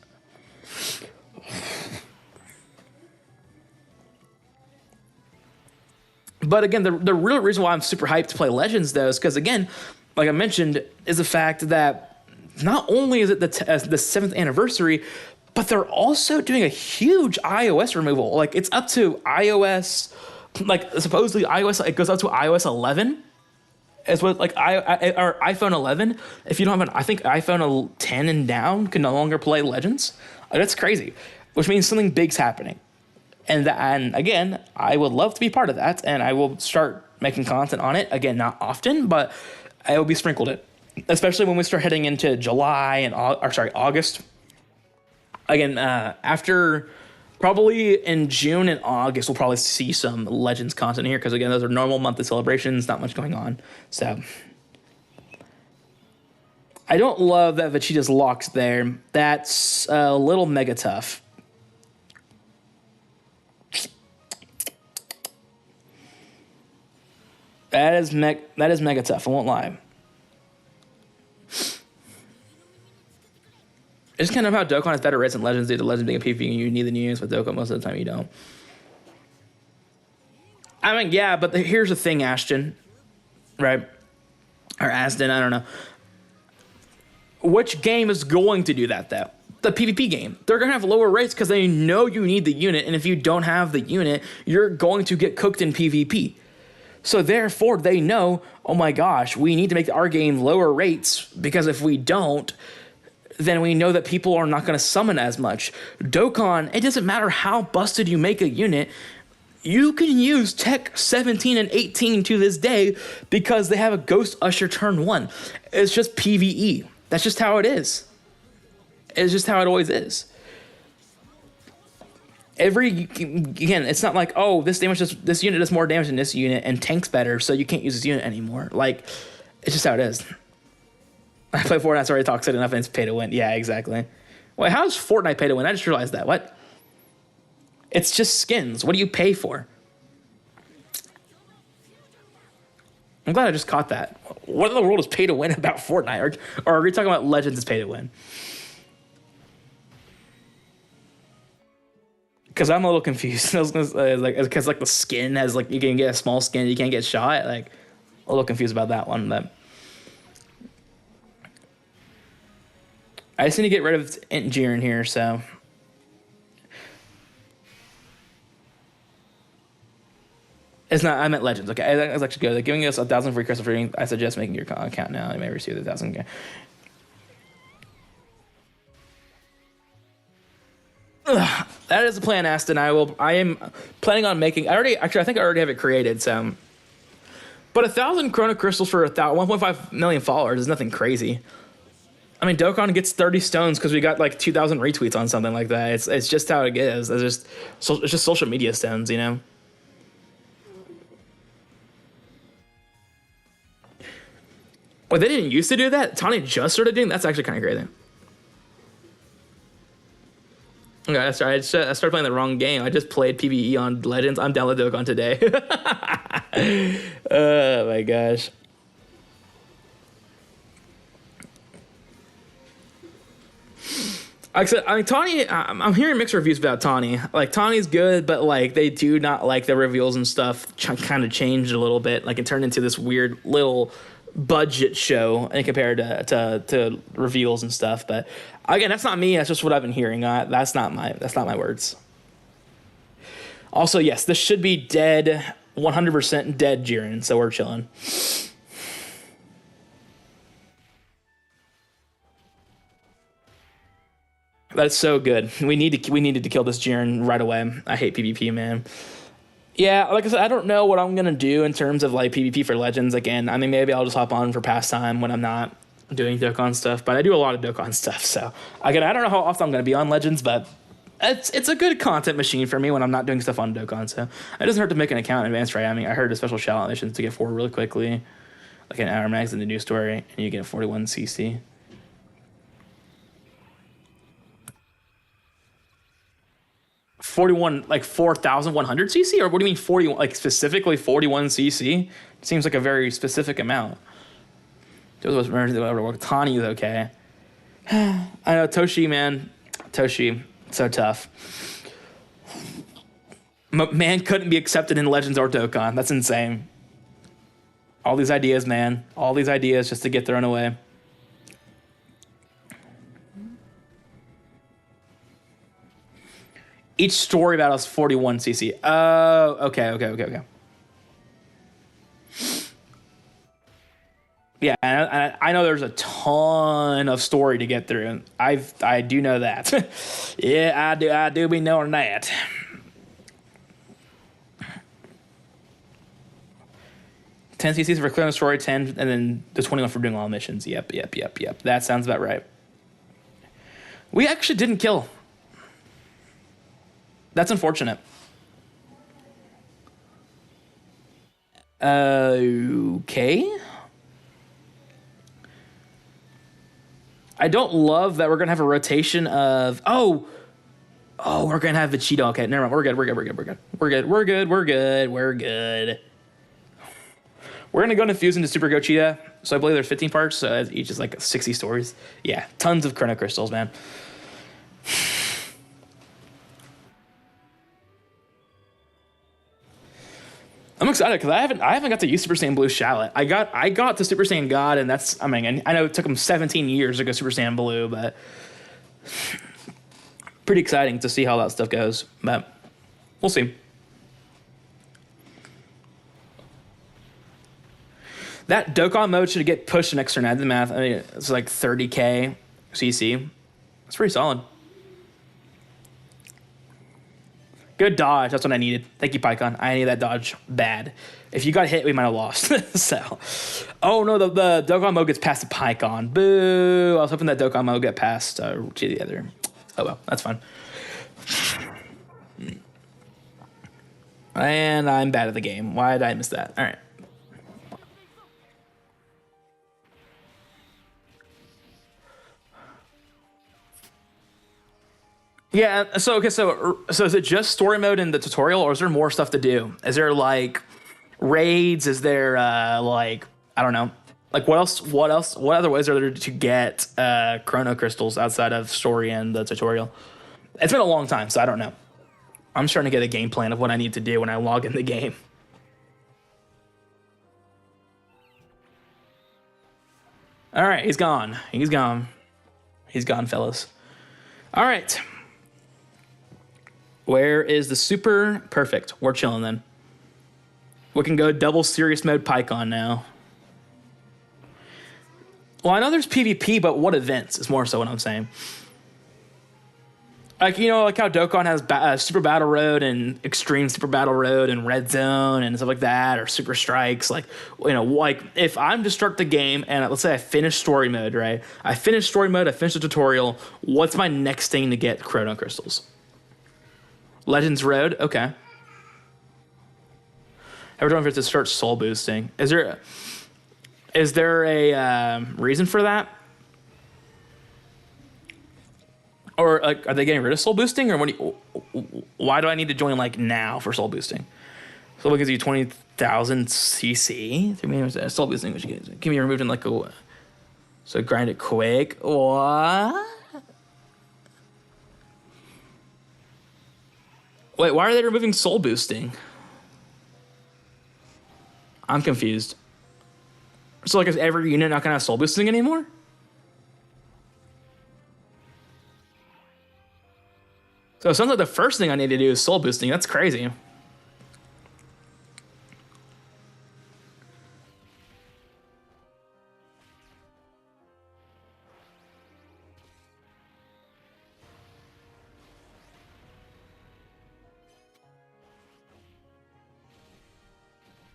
But again, the real reason why I'm super hyped to play Legends, though, is because, again, like I mentioned, is the fact that not only is it the 7th anniversary, but they're also doing a huge iOS removal. Like, it's up to iOS, like, supposedly iOS, it goes up to iOS 11. Is what, like, or iPhone 11. If you don't have I think iPhone 10 and down can no longer play Legends. That's crazy, which means something big's happening. And again, I would love to be part of that, and I will start making content on it. Again, not often, but I will be sprinkled it, especially when we start heading into July and August. Again, after probably in June and August, we'll probably see some Legends content here, because again, those are normal monthly celebrations, not much going on. So I don't love that Vegeta's locked there. That's a little mega tough. That is mega tough, I won't lie. It's kind of how Dokkan has better rates than Legends due to Legends being a PvP and you need the new units, but Dokkan most of the time you don't. I mean, yeah, but here's the thing, Ashton, right? Or Aston, I don't know. Which game is going to do that, though? The PvP game. They're going to have lower rates because they know you need the unit, and if you don't have the unit, you're going to get cooked in PvP. So therefore, they know, oh my gosh, we need to make our game lower rates, because if we don't, then we know that people are not going to summon as much. Dokkan, it doesn't matter how busted you make a unit, you can use Tech 17 and 18 to this day because they have a Ghost Usher turn 1. It's just PvE. That's just how it is. It's just how it always is. Again, it's not like, oh, this unit does more damage than this unit and tanks better, so you can't use this unit anymore. Like, it's just how it is. I play Fortnite, it's already toxic enough and it's pay to win. Yeah, exactly. Wait, how is Fortnite pay to win? I just realized that. What? It's just skins. What do you pay for? I'm glad I just caught that. What in the world is pay to win about Fortnite? Or are we talking about Legends is pay to win? Because I'm a little confused. I was gonna say, because the skin has, like, you can get a small skin, you can't get shot. Like, a little confused about that one, but I just need to get rid of Jiren here, so. It's not, I meant Legends. Okay, that's actually good. Like, giving us 1,000 free crystal free. I suggest making your account now. You may receive the 1,000. Okay. That is the plan, Aston. I am planning on making. I think I already have it created. So, but 1,000 Chrono Crystals for 1.5 million followers is nothing crazy. I mean, Dokkan gets 30 stones because we got like 2,000 retweets on something like that. It's just how it is. It's just social media stones, you know. Well, they didn't used to do that. Tani just started doing. That's actually kind of crazy. Okay, sorry. I started playing the wrong game. I just played PvE on Legends. I'm down with Dokkan today. Oh my gosh. Like I said, I mean, Tani, I'm hearing mixed reviews about Tani. Like, Tani's good, but, like, they do not like the reveals and stuff kind of changed a little bit. Like, it turned into this weird little budget show and compared to reveals and stuff. But again, that's not me. That's just what I've been hearing. That's not my words. Also, yes, this should be dead, 100% dead Jiren. So we're chilling. That's so good. We needed to kill this Jiren right away. I hate PvP, man. Yeah, like I said, I don't know what I'm gonna do in terms of like PvP for Legends again. I mean, maybe I'll just hop on for pastime when I'm not doing Dokkan stuff, but I do a lot of Dokkan stuff. So again, I don't know how often I'm going to be on Legends, but it's a good content machine for me when I'm not doing stuff on Dokkan. So it doesn't hurt to make an account in advance, right? I mean, I heard a special shout out missions to get 4 really quickly, like an hour max in the news story, and you get 41 CC. 41, like 4,100 CC, or what do you mean 41? Like specifically 41 CC? Seems like a very specific amount. Those was Tani is okay. I know Toshi, man. Toshi, so tough. Man couldn't be accepted in Legends or Dokkan. That's insane. All these ideas, man. All these ideas just to get thrown away. Each story battle is 41 CC. Oh, okay. Yeah, I know there's a ton of story to get through. I do know that. Yeah, I do be knowing that. $10 CCs for clearing the story, 10, and then the 21 for doing all missions. Yep. That sounds about right. We actually didn't kill. That's unfortunate. Okay. I don't love that we're gonna have a rotation of we're gonna have Vegeta. Okay, never mind. We're good. We're gonna go into Fuse into Super Gogeta. So I believe there's 15 parts. So each is like 60 stories. Yeah, tons of Chrono Crystals, man. I'm excited because I haven't got to use Super Saiyan Blue Shallot. I got to Super Saiyan God, and that's, I mean, I know it took him 17 years to go Super Saiyan Blue, but pretty exciting to see how that stuff goes. But we'll see. That Dokkan mode should get pushed next turn. I did the math. I mean, it's like 30k CC. It's pretty solid. Good dodge. That's what I needed. Thank you, Pikkon. I needed that dodge bad. If you got hit, we might have lost. So, oh no, the Dokkan mode gets past the Pikkon. Boo! I was hoping that Dokkan mode get past to the other. Oh well, that's fine. And I'm bad at the game. Why did I miss that? All right. Yeah, so okay, so is it just story mode in the tutorial, or is there more stuff to do? Is there like raids? Is there like, I don't know, like what else? What other ways are there to get Chrono Crystals outside of story and the tutorial? It's been a long time, so I don't know. I'm starting to get a game plan of what I need to do when I log in the game. All right, he's gone. He's gone, fellas. All right. Where is the super? Perfect. We're chilling then. We can go double serious mode Pikkon now. Well, I know there's PvP, but what events is more so what I'm saying. Like, you know, like how Dokkan has Super Battle Road and Extreme Super Battle Road and Red Zone and stuff like that, or Super Strikes. Like, you know, like if I'm to start the game and let's say I finish story mode, right? I finish story mode, I finish the tutorial. What's my next thing to get Chrono Crystals? Legends Road? Okay. Every time we have to start soul boosting. Is there a reason for that? Or like, are they getting rid of soul boosting, or why do I need to join like now for soul boosting? So it gives you 20,000 CC. Soul boosting, which can be removed in like a. So grind it quick. What? Wait, why are they removing soul boosting? I'm confused. So like, is every unit not gonna have soul boosting anymore? So it sounds like the first thing I need to do is soul boosting. That's crazy.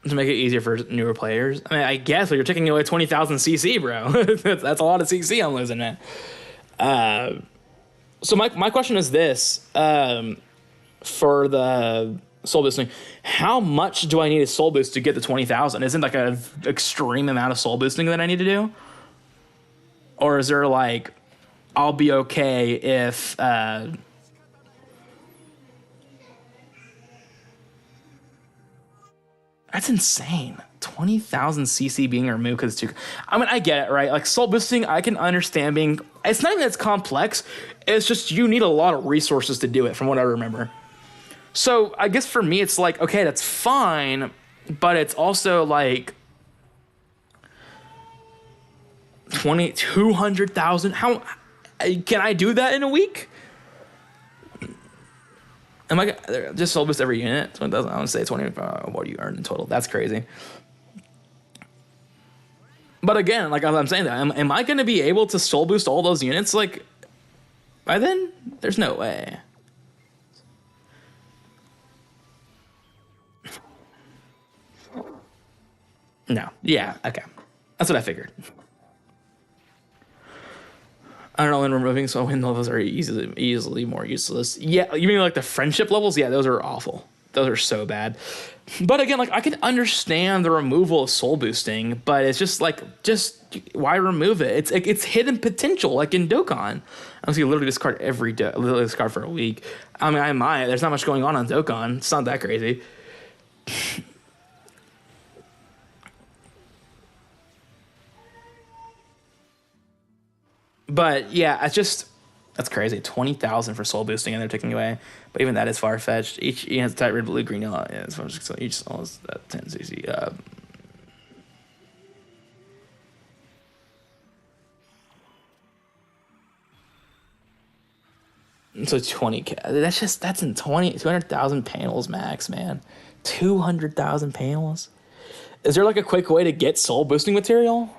to make it easier for newer players. I mean, I guess, but you're taking away 20,000 CC, bro. That's a lot of CC I'm losing it. So my question is this, for the soul boosting, how much do I need a soul boost to get the 20,000? Isn't like an extreme amount of soul boosting that I need to do? Or is there like, I'll be okay if, that's insane. 20,000 CC being removed because it's too... I mean, I get it, right? Like, soul boosting, I can understand being... It's not even that it's complex. It's just you need a lot of resources to do it, from what I remember. So, I guess for me, it's like, okay, that's fine, but it's also like... 200,000? How... Can I do that in a week? Am I just soul boost every unit? 20,000. I would say 20. What do you earn in total? That's crazy. But again, like I'm saying that, am I going to be able to soul boost all those units like by then? There's no way. No. Yeah. Okay. That's what I figured. I don't know when removing so win levels are easily more useless. Yeah, you mean like the friendship levels? Yeah, those are awful. Those are so bad. But again, like I can understand the removal of soul boosting, but it's just like, why remove it? It's hidden potential, like in Dokkan. I was gonna literally discard literally discard for a week. I mean, I might. There's not much going on Dokkan. It's not that crazy. But yeah, that's crazy. 20,000 for soul boosting, and they're taking away. But even that is far fetched. Each has type red, blue, green, yellow. Yeah, so each soul is that 10 CC. So 20K. That's in 200,000 panels max, man. 200,000 panels. Is there like a quick way to get soul boosting material?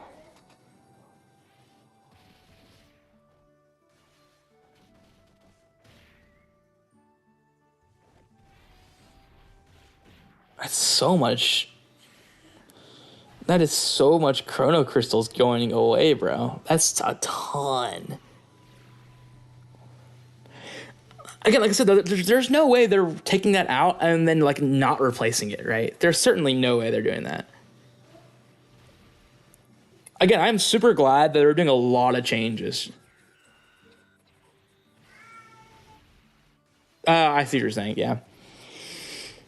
That's so much. That is so much chrono crystals going away, bro. That's a ton. Again, like I said, there's no way they're taking that out and then like not replacing it, right? There's certainly no way they're doing that. Again, I'm super glad that they're doing a lot of changes. I see what you're saying, yeah.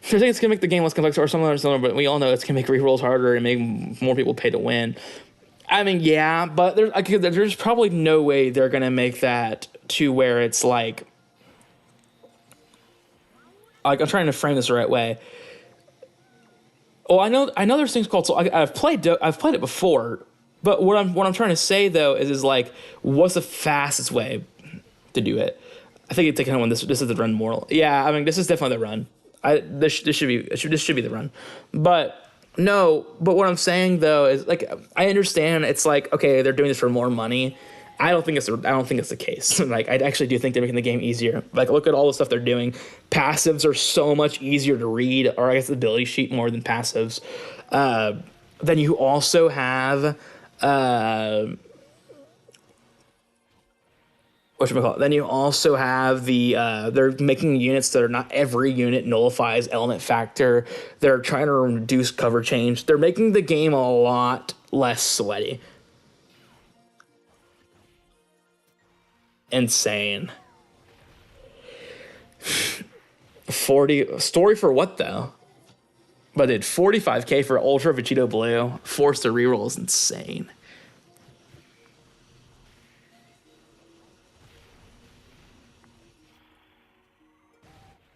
I think it's gonna make the game less complex or something, but we all know it's gonna make rerolls harder and make more people pay to win. I mean, yeah, but there's probably no way they're gonna make that to where it's like I'm trying to frame this the right way. Well, I know there's things called I've played it before, but what I'm trying to say though is like what's the fastest way to do it? I think it's taking when this is the run more. Yeah, I mean this is definitely the run. This should be the run, but what I'm saying though is like I understand it's like okay they're doing this for more money. I don't think it's the case. Like I actually do think they're making the game easier. Like look at all the stuff they're doing. Passives are so much easier to read, or I guess the ability sheet more than passives. Then you also have whatchamacallit. Then you also have they're making units that are not every unit nullifies element factor. They're trying to reduce cover change. They're making the game a lot less sweaty. Insane. 40 story for what though? But did 45K for Ultra Vegito Blue forced to reroll is insane.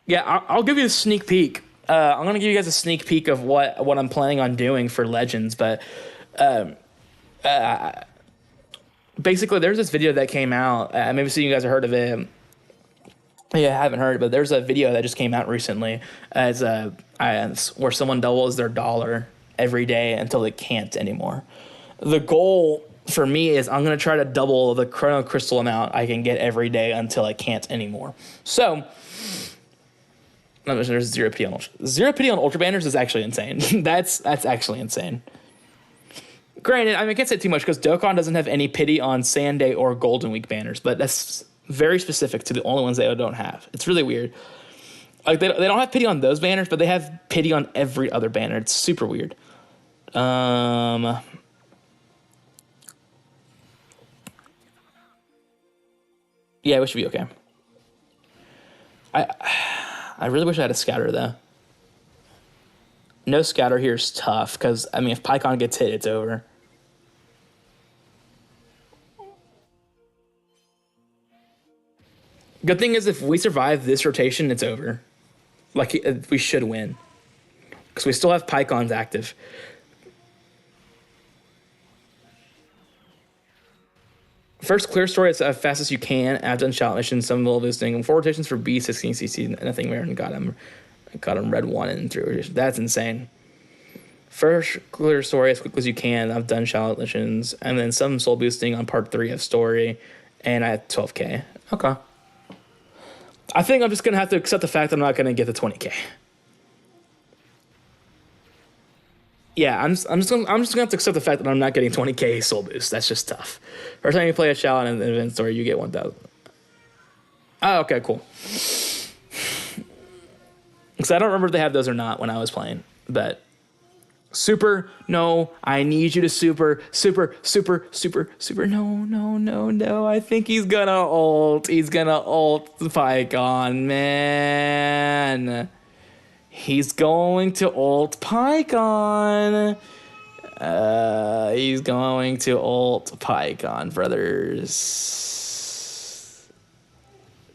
Yeah, I'll give you a sneak peek. I'm gonna give you guys a sneak peek of what I'm planning on doing for Legends, but basically there's this video that came out. Maybe some of you guys have heard of it. Yeah, I haven't heard, but there's a video that just came out recently where someone doubles their dollar every day until they can't anymore. The goal for me is I'm going to try to double the chrono crystal amount I can get every day until I can't anymore. So Not mention there's zero pity on zero pity on ultra banners is actually insane. That's actually insane. Granted, I mean I can't say too much because Dokkan doesn't have any pity on Sunday or Golden Week banners, but that's very specific to the only ones they don't have. It's really weird. Like they don't have pity on those banners, but they have pity on every other banner. It's super weird. Yeah, we should be okay. I really wish I had a scatter though. No scatter here is tough because I mean if Pikkon gets hit, it's over. Good thing is if we survive this rotation, it's over. Like we should win because we still have Pikkons active. First clear story as fast as you can. I've done shot missions, some level boosting, 4 rotations for B, 16 CC, nothing rare, and got him red 1 and 3 rotations. That's insane. First clear story as quick as you can. I've done shot missions, and then some soul boosting on part 3 of story, and I had 12k. Okay. I think I'm just gonna have to accept the fact that I'm not gonna get the 20k. Yeah, I'm just gonna have to accept the fact that I'm not getting 20k soul boost. That's just tough. First time you play a shell in an event story, you get 1,000. Oh, okay, cool. Because I don't remember if they have those or not when I was playing. But super, no, I need you to super. No. I think he's gonna ult. He's gonna ult the Pikkon, man. He's going to ult Pikkon. He's going to ult Pikkon, brothers.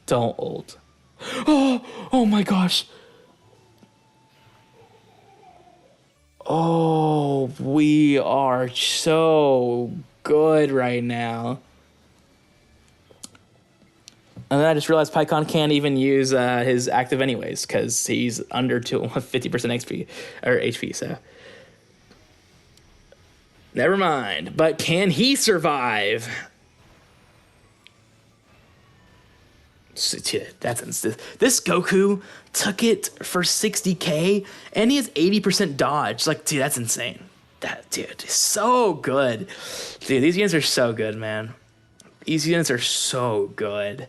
Don't ult. Oh my gosh. Oh, we are so good right now. And then I just realized Pikkon can't even use his active anyways because he's under 50% XP or HP. So never mind. But can he survive? This Goku took it for 60k and he has 80% dodge. Like, dude, that's insane. That dude is so good. Dude, these units are so good, man. These units are so good.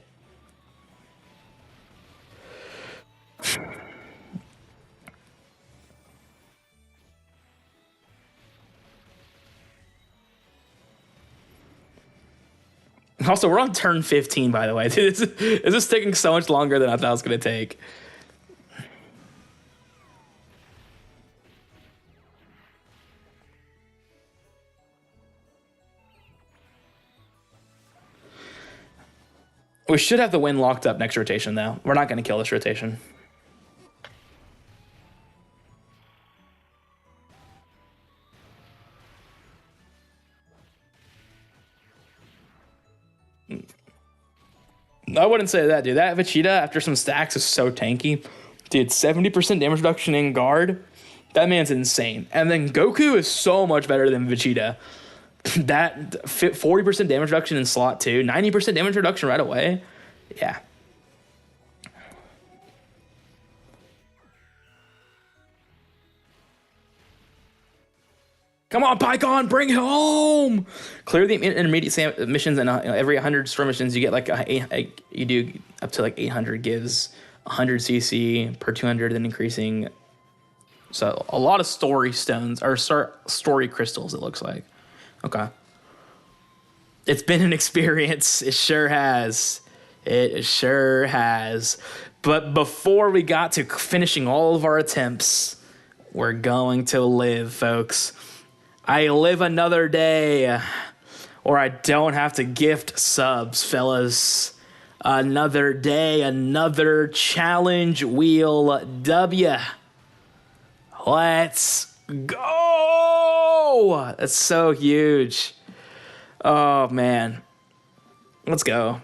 Also, we're on turn 15, by the way. This is taking so much longer than I thought it was going to take. We should have the win locked up next rotation, though. We're not going to kill this rotation. I wouldn't say that, dude. That Vegeta, after some stacks, is so tanky. Dude, 70% damage reduction in guard. That man's insane. And then Goku is so much better than Vegeta. That 40% damage reduction in slot 2. 90% damage reduction right away. Yeah. Come on, Pikkon, bring it home. Clear the intermediate missions, and every 100 store missions, you get like you do up to like 800 gives 100 CC per 200, then increasing. So a lot of story stones or story crystals. It looks like. Okay. It's been an experience. It sure has. It sure has. But before we got to finishing all of our attempts, we're going to live, folks. I live another day, or I don't have to gift subs, fellas. Another day, another challenge wheel W. Let's go! That's so huge. Oh, man. Let's go.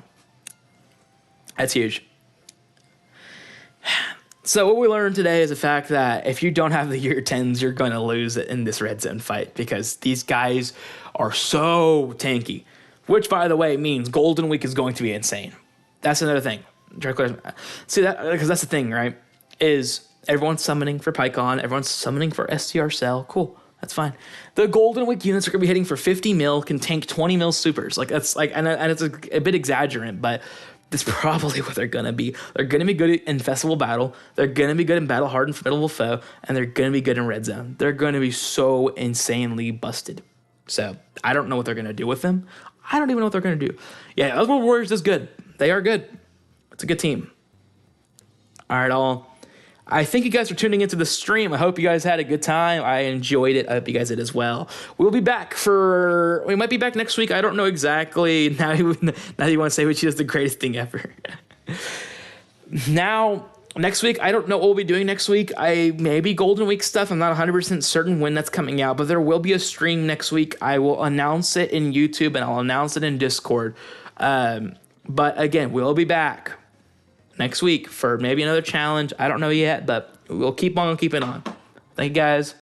That's huge. So what we learned today is the fact that if you don't have the year 10s, you're going to lose it in this red zone fight because these guys are so tanky, which, by the way, means Golden Week is going to be insane. That's another thing. See that? Because that's the thing, right? is everyone's summoning for Pikkon, everyone's summoning for STR Cell. Cool, that's fine. The Golden Week units are gonna be hitting for 50 mil, can tank 20 mil supers. Like that's like, and it's a bit exaggerant, but that's probably what they're gonna be. They're gonna be good in Festival Battle. They're gonna be good in Battle Hardened Formidable Foe, and they're gonna be good in Red Zone. They're gonna be so insanely busted. So I don't know what they're gonna do with them. I don't even know what they're gonna do. Yeah, Elseworld Warriors is good. They are good. It's a good team. All right, all. I thank you guys for tuning into the stream. I hope you guys had a good time. I enjoyed it. I hope you guys did as well. We might be back next week. I don't know exactly. Now you want to say which is the greatest thing ever. Now, next week, I don't know what we'll be doing next week. Maybe Golden Week stuff. I'm not 100% certain when that's coming out, but there will be a stream next week. I will announce it in YouTube and I'll announce it in Discord. But again, we'll be back next week for maybe another challenge. I don't know yet, but we'll keep on keeping on. Thank you guys.